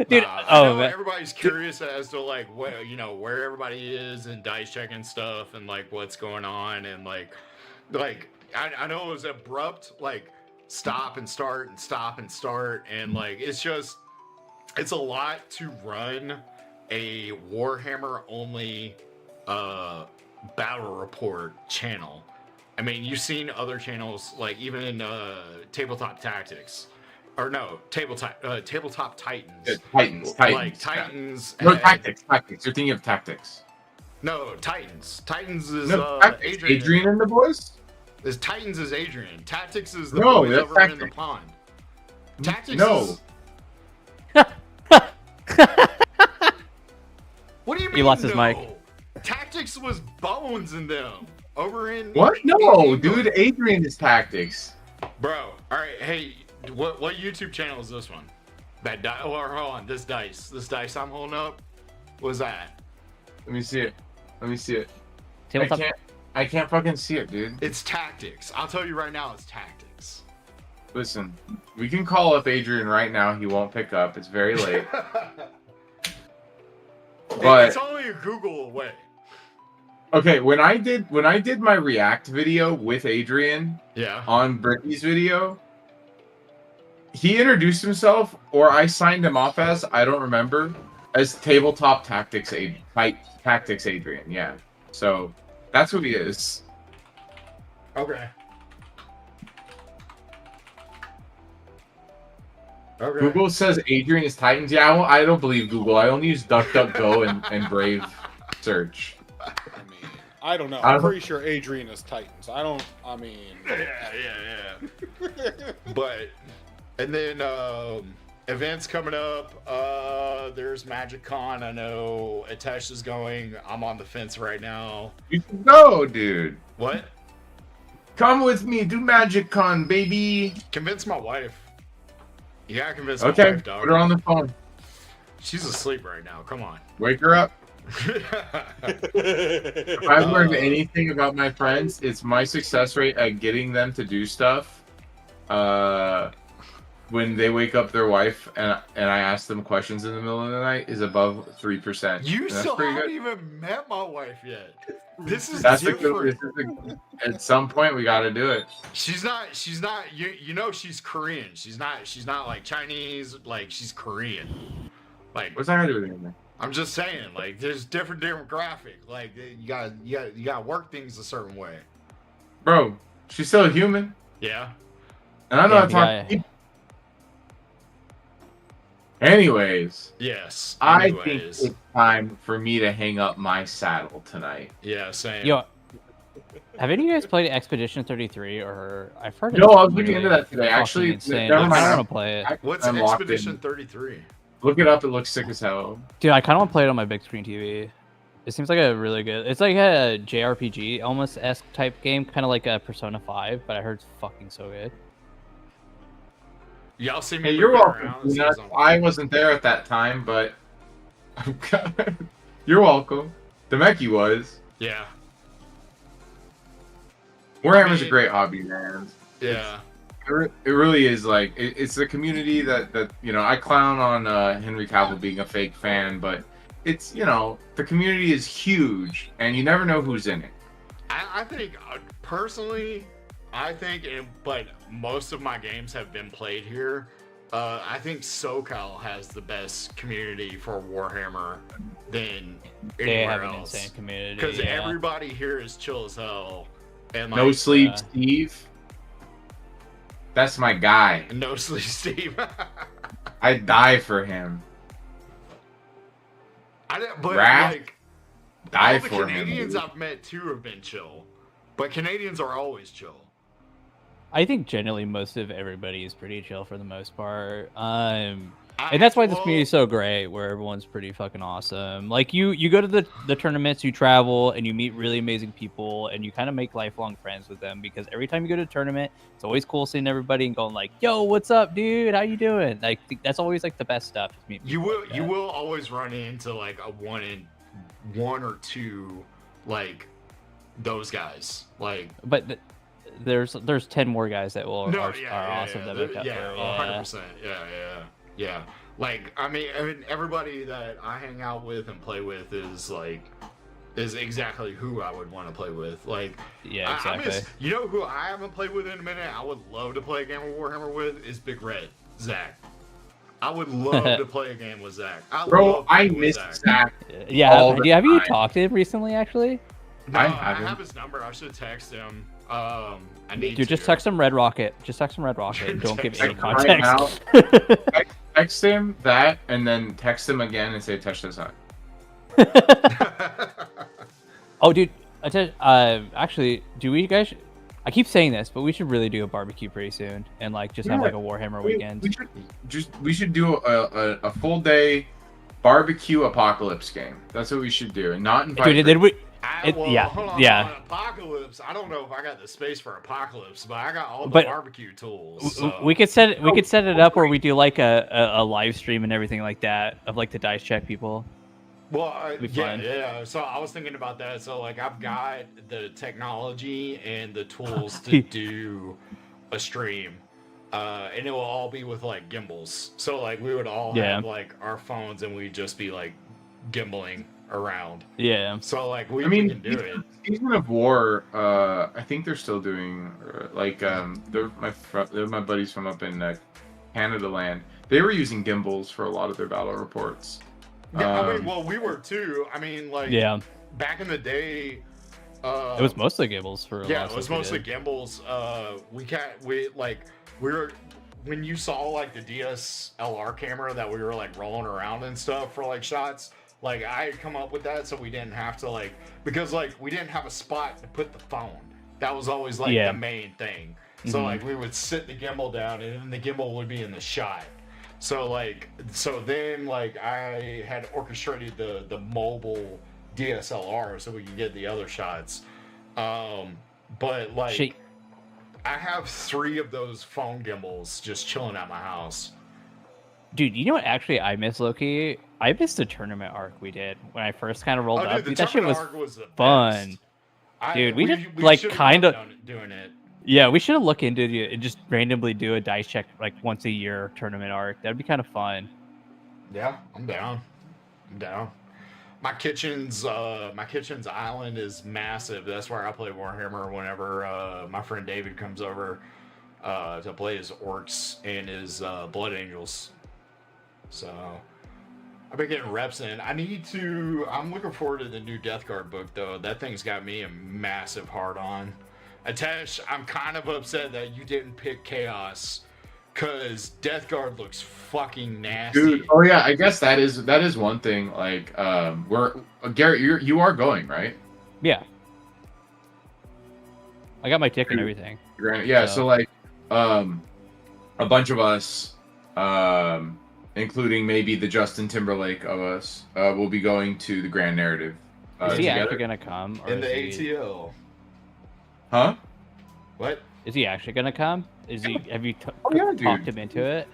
Dude, I know everybody's curious as to like where everybody is and dice checking stuff and like what's going on and like I know it was abrupt, like stop and start and like it's a lot to run a Warhammer only battle report channel. I mean, you've seen other channels like even in Tabletop Tactics. Or no, tabletop Titans. Titans. Like Titans. No, Tactics. You're thinking of Tactics. No, Titans. Titans is Tactics. Adrian and the boys? Titans is Adrian. Tactics is the boys over Tactics. in the pond. Tactics No. What do you mean? He lost his mic. Tactics was Bones in them. Over in What? No, dude. Adrian is Tactics. Bro, alright, hey, what YouTube channel is this one? That hold on, this dice I'm holding up. What's that? Let me see it. Tabletop. I can't fucking see it, dude. It's Tactics. I'll tell you right now, it's Tactics. Listen, we can call up Adrian right now. He won't pick up. It's very late. But it's only a Google away. Okay, when I did my React video with Adrian, on Bricky's video, he introduced himself, or I signed him off as, I don't remember, as Tabletop Tactics Adrian. Yeah, so that's who he is. Okay. Google says Adrian is Titans. Yeah, I don't believe Google. I only use DuckDuckGo and Brave search. I don't know. I'm pretty sure Adrian is Titans. Yeah. But, and then events coming up. There's Magic Con. I know Atesh is going. I'm on the fence right now. You can go, dude. What? Come with me. Do Magic Con, baby. Convince my wife. You gotta convince my Okay, wife, dog. put her on the phone. She's asleep right now. Come on. Wake her up. If I've learned anything about my friends, it's my success rate at getting them to do stuff when they wake up their wife and I ask them questions in the middle of the night is above 3%. You still haven't good. even met my wife yet. This is different. At some point we got to do it. She's not she's Korean. She's not like Chinese, like she's Korean. Like what's that got to do with anything? I'm just saying, like there's different demographic. Like you gotta work things a certain way. Bro, she's still a human. Yeah. And I know how to talk to people. Anyways. Yes. I think it's time for me to hang up my saddle tonight. Yeah, same. Yo, have any of you guys played Expedition 33 or I've heard? No, I was looking into that today. Actually, insane. I want to play it. What's Expedition 33? Look it up. It looks sick as hell. Dude, I kind of want to play it on my big screen TV. It seems like a really good. It's like a JRPG almost esque type game, kind of like a Persona 5, but I heard it's fucking so good. Y'all see me? Hey, you're welcome. I wasn't there at that time, but you're welcome. Demeki was. Yeah. Warhammer's a great hobby, man. Yeah. it really is like it's a community that you know, I clown on Henry Cavill being a fake fan, but it's, you know, the community is huge and you never know who's in it. I think personally, but most of my games have been played here. I think SoCal has the best community for Warhammer than They anywhere have an else. insane community. Because yeah. everybody here is chill as hell. And No like, Sleep Steve. That's my guy. No Sleep Steve. I'd die for him. But Wrath, like, die all the for Canadians him. I've met too have been chill. But Canadians are always chill. I think generally most of everybody is pretty chill for the most part. And that's why this community is so great, where everyone's pretty fucking awesome. Like you go to the tournaments, you travel, and you meet really amazing people, and you kind of make lifelong friends with them, because every time you go to a tournament, it's always cool seeing everybody and going like, "Yo, what's up, dude? How you doing?" Like that's always like the best stuff. You will always run into like a one or two like those guys. Like, but there's 10 more guys that will are awesome that make up yeah, for it. 100%. Yeah. Like, I mean, everybody that I hang out with and play with is exactly who I would want to play with. Like, yeah, exactly. You know who I haven't played with in a minute? I would love to play a game of Warhammer with is Big Red, Zach. I would love to play a game with Zach. Bro, I miss Zach. Yeah, have you talked to him recently? Actually, no, I have his number. I should text him. I need Dude, just text him Red Rocket. Just text him Red Rocket. And don't give any right context. Now, text him that, and then text him again and say, "Touch this out." Oh, dude. Actually, do we guys? I keep saying this, but we should really do a barbecue pretty soon, and like just have like a Warhammer weekend. We should do a full day barbecue apocalypse game. That's what we should do, and not invite. Dude, did we? Hold on, Apocalypse. I don't know if I got the space for Apocalypse, but I got all the barbecue tools. So. We could set it up where we do like a live stream and everything like that of like the dice check people. Well, yeah. So I was thinking about that. So like, I've got the technology and the tools to do a stream, and it will all be with like gimbals. So like, we would all have like our phones, and we'd just be like gimbaling around. Yeah. So like, we can do it. Season of War, I think they're still doing they're my buddies from up in Canada land. They were using gimbals for a lot of their battle reports. Yeah, I mean, well, we were too. I mean, like, back in the day, it was mostly gimbals for a lot of it was mostly gimbals. When you saw like the DSLR camera that we were like rolling around and stuff for like shots. Like, I had come up with that so we didn't have to because like we didn't have a spot to put the phone. That was always like the main thing. So like we would sit the gimbal down, and then the gimbal would be in the shot. So then I had orchestrated the mobile DSLR so we could get the other shots. But like I have 3 of those phone gimbals just chilling at my house. Dude, you know what? Actually, I miss Loki. I missed the tournament arc we did when I first kind of rolled up. Dude, that shit was fun. Dude, we should like kind of doing it. Yeah, we should look into it and just randomly do a dice check like once a year tournament arc. That'd be kind of fun. Yeah, I'm down. My kitchen's island is massive. That's where I play Warhammer whenever my friend David comes over to play his orcs and his blood angels. So I've been getting reps in. I'm looking forward to the new Death Guard book though. That thing's got me a massive hard on. Atesh, I'm kind of upset that you didn't pick Chaos, cause Death Guard looks fucking nasty. Dude, oh yeah, I guess that is one thing. Like, Garrett, you are going, right? Yeah. I got my ticket and everything. Yeah, so like, a bunch of us, including maybe the Justin Timberlake of us, will be going to the Grand Narrative. Is he actually gonna come? Or in the ATL? Huh? What? Is he actually gonna come? Have you talked him into it?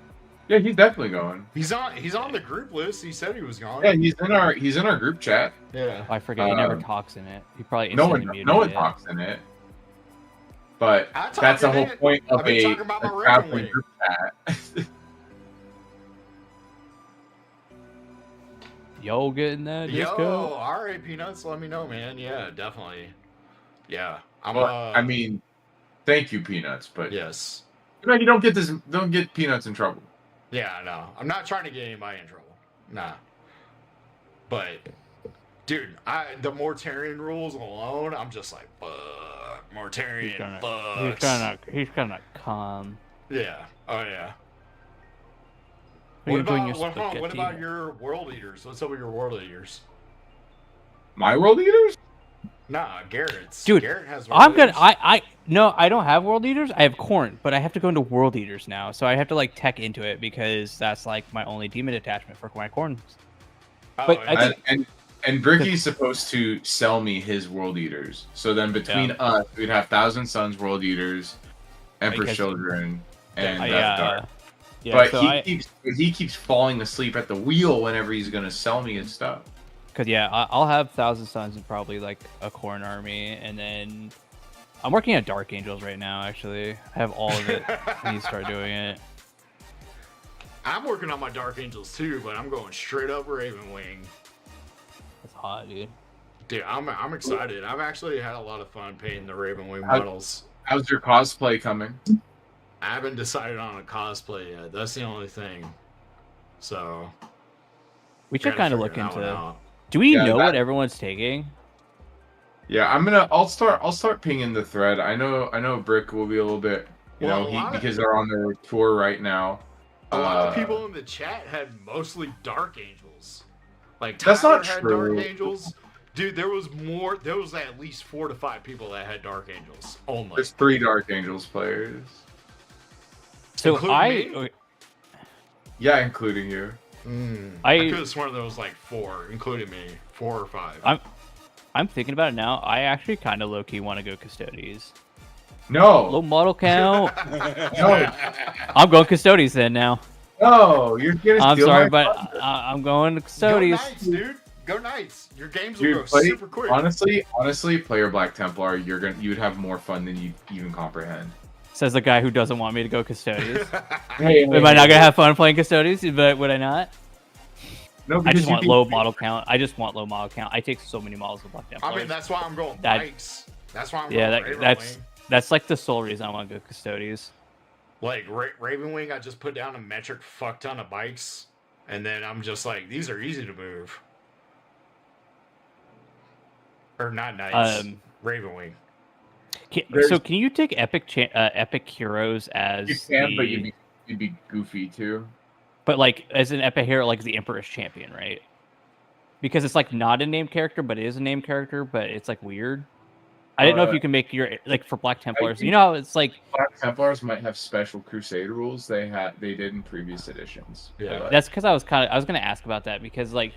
Yeah, he's definitely going. He's on the group list. He said he was going. Yeah, he's in our group chat. Yeah. I forget. He never talks in it. He probably no one talks in it. But I'm that's the talking, whole point of I've been a talking about my traveling Raven group chat. Yo, getting that Yo, disco? all right, Peanuts. Let me know, man. Yeah, definitely. Yeah, I'm. Well, I mean, thank you, Peanuts, but yes. You don't get Peanuts in trouble. Yeah, no, I'm not trying to get anybody in trouble. Nah. But, dude, the Mortarion rules alone, I'm just like, fuck, Mortarion, fuck. He's gonna come. Yeah. Oh yeah. What What about your world eaters? What's up with your world eaters? My world eaters? Nah, Garrett's. Dude, Garrett has I'm gonna. eaters. No, I don't have world eaters. I have corn, but I have to go into world eaters now, so I have to like tech into it because that's like my only demon attachment for my corns. But I think, and Bricky's supposed to sell me his world eaters. So then between us, we'd have Thousand Suns world eaters, Emperor's Children, and Death Dark. Yeah, but so he keeps falling asleep at the wheel whenever he's gonna sell me his stuff. Cause yeah, I'll have Thousand Suns and probably like a corn army, and then I'm working at Dark Angels right now. Actually, I have all of it. I need to start doing it. I'm working on my Dark Angels too, but I'm going straight up Raven Wing. That's hot, dude. Dude, I'm excited. I've actually had a lot of fun painting the Raven Wing models. How's your cosplay coming? I haven't decided on a cosplay yet. That's the only thing. So we should kind of look into. Out. Do we know what everyone's taking? Yeah, I'll start pinging the thread. I know Brick will be a little bit, because they're on their tour right now. A lot of people in the chat had mostly Dark Angels. Like that's Tyler not had true. Dark Angels. Dude, there was at least 4 to 5 people that had Dark Angels only. There's 3 Dark Angels players. So yeah, including you. I could have sworn there was like 4, including me, 4 or 5. I'm thinking about it now. I actually kind of low key want to go Custodes. No. Low model count. No. I'm going Custodes then now. No, you're getting. I'm sorry, but I'm going to Custodes. Go Knights, dude. Go Knights. Your games will go super quick. Honestly, player Black Templar, you'd have more fun than you even comprehend. Says the guy who doesn't want me to go Custodes. Am I not gonna have fun playing Custodes? But would I not? No, I just want low model count. I take so many models of Black Templars. I mean, that's why I'm going bikes. That's why I'm going Raven Wing. That's like the sole reason I want to go Custodes. Like Raven Wing, I just put down a metric fuck ton of bikes, and then I'm just like, these are easy to move. Or not Knights. Raven Wing. So can you take epic heroes as? You can, but you'd be goofy too. But like as an epic hero, like the Emperor's Champion, right? Because it's like not a named character, but it is a named character, but it's like weird. I didn't know if you can make your like for Black Templars. You know, it's like Black Templars might have special Crusade rules they did in previous editions. Yeah, that's because I was gonna ask about that because like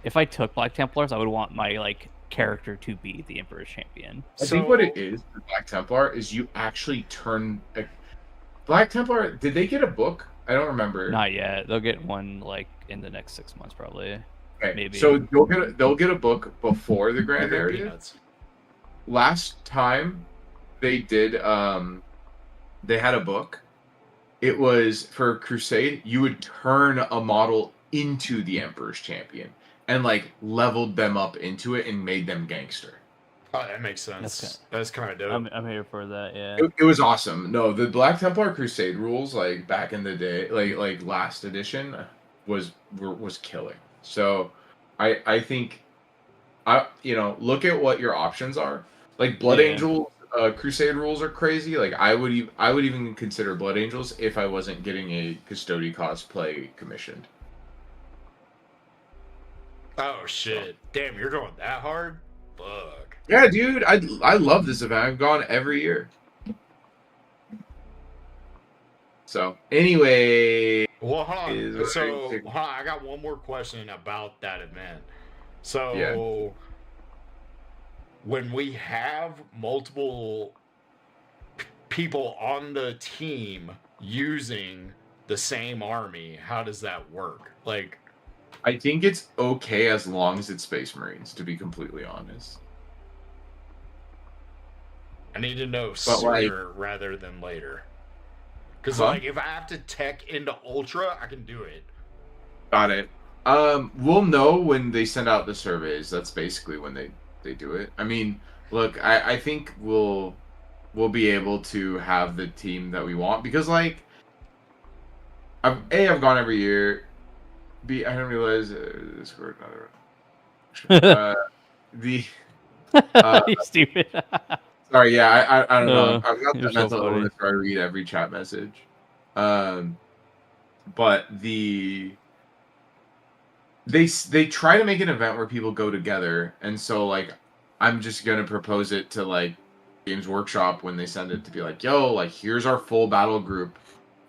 if I took Black Templars, I would want my like character to be the Emperor's Champion. I think what it is for Black Templar is you actually turn Black Templar. Did they get a book? I don't remember. Not yet. They'll get one like in the next 6 months probably. Okay. Maybe. So they'll get a book before the Grand Area. Last time they did, they had a book. It was for Crusade. You would turn a model into the Emperor's Champion and like leveled them up into it and made them gangster. Oh, that makes sense. That's kind of dope. I'm here for that. Yeah. It was awesome. No, the Black Templar Crusade rules, like back in the day, like last edition, was killing. So, I think, look at what your options are. Like Blood Angel Crusade rules are crazy. Like I would even consider Blood Angels if I wasn't getting a Custody cosplay commissioned. Oh shit! Damn, you're going that hard? Fuck. Yeah, dude, I love this event. I've gone every year. So anyway, well, hold on. I got one more question about that event. So, when we have multiple people on the team using the same army, how does that work? Like, I think it's okay as long as it's Space Marines, to be completely honest. I need to know But, sooner rather than later. Because Huh? like if I have to tech into Ultra, I can do it. Got it. We'll know when they send out the surveys. That's basically when they do it. I mean, look, I think we'll be able to have the team that we want because like I've gone every year. B, I didn't realize this word another the You're stupid. sorry, yeah, I don't know. I've got You're that so mental funny. illness where I read every chat message. But they try to make an event where people go together, and so like I'm just gonna propose it to like Games Workshop when they send it to be like, yo, like here's our full battle group.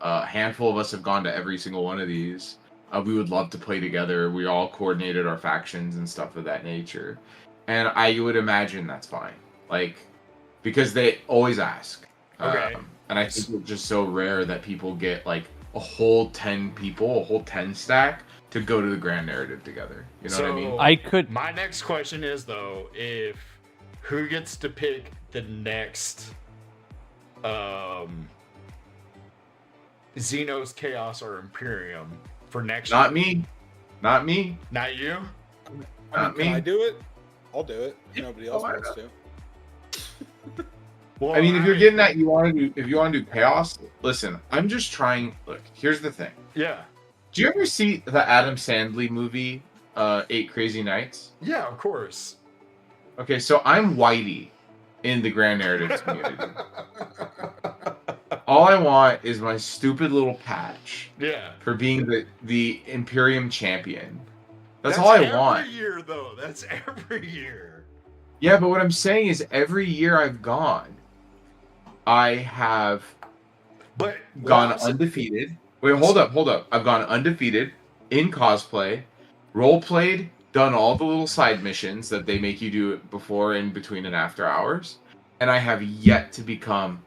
A handful of us have gone to every single one of these. We would love to play together. We all coordinated our factions and stuff of that nature, and I would imagine that's fine. Like because they always ask. Okay. And I think it's just so rare that people get like a whole 10 people, a whole 10 stack to go to the grand narrative together. You know what I mean? I could. My next question is though, if who gets to pick the next Xenos, Chaos, or Imperium for next Not year? me. Not me. Not you? Not Can me. I do it? I'll do it. Nobody else I wants know. to. Well, I mean, if you're getting that, you want to do chaos. Listen, I'm just trying. Look, here's the thing. Yeah. Do you ever see the Adam Sandler movie, 8 Crazy Nights? Yeah, of course. Okay, so I'm Whitey in the grand narrative community. All I want is my stupid little patch Yeah. for being the Imperium champion. That's all I want. Every year, though. That's every year. Yeah, but what I'm saying is every year I've gone, I have gone undefeated. Wait, hold up. I've gone undefeated in cosplay, role played, done all the little side missions that they make you do before, in between, and after hours, and I have yet to become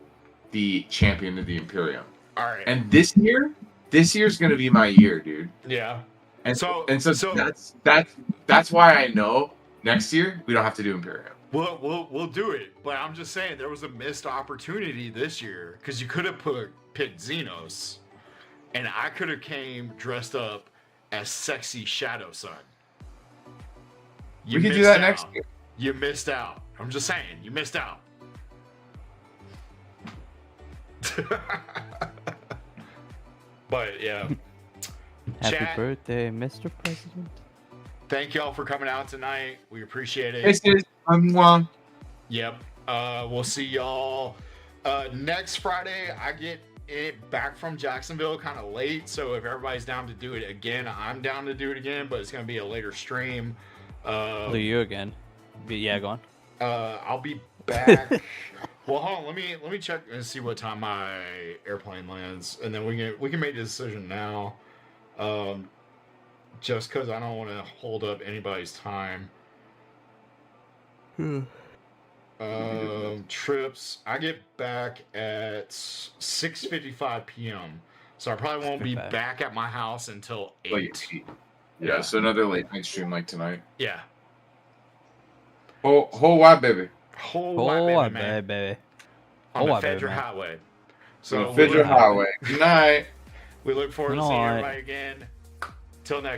the champion of the Imperium. All right. And this year's gonna be my year, dude. Yeah. And so that's why I know next year we don't have to do Imperium. We'll do it, but I'm just saying there was a missed opportunity this year because you could have picked Xenos, and I could have came dressed up as sexy Shadow Sun. We could do that next year. You missed out. I'm just saying, you missed out. But yeah. Happy Chat, birthday, Mr. President. thank y'all for coming out tonight. We appreciate it. Hey, sis, I'm Wong. Yep. We'll see y'all next Friday. I get it back from Jacksonville kind of late, so if everybody's down to do it again, I'm down to do it again, but it's gonna be a later stream. Do you again? Yeah, go on. I'll be back. Well, hold on. Let me check and see what time my airplane lands, and then we can make the decision now. Just because I don't want to hold up anybody's time. Trips. I get back at 6:55 p.m. So I probably won't be back at my house until 8. Yeah, so another late night stream like tonight. Yeah. Whole wide baby. Whole wide baby, man. baby. On Whole the wide baby, Federal man. Highway. So Federal Highway. Good night. We look forward to Good seeing night. everybody again. Till next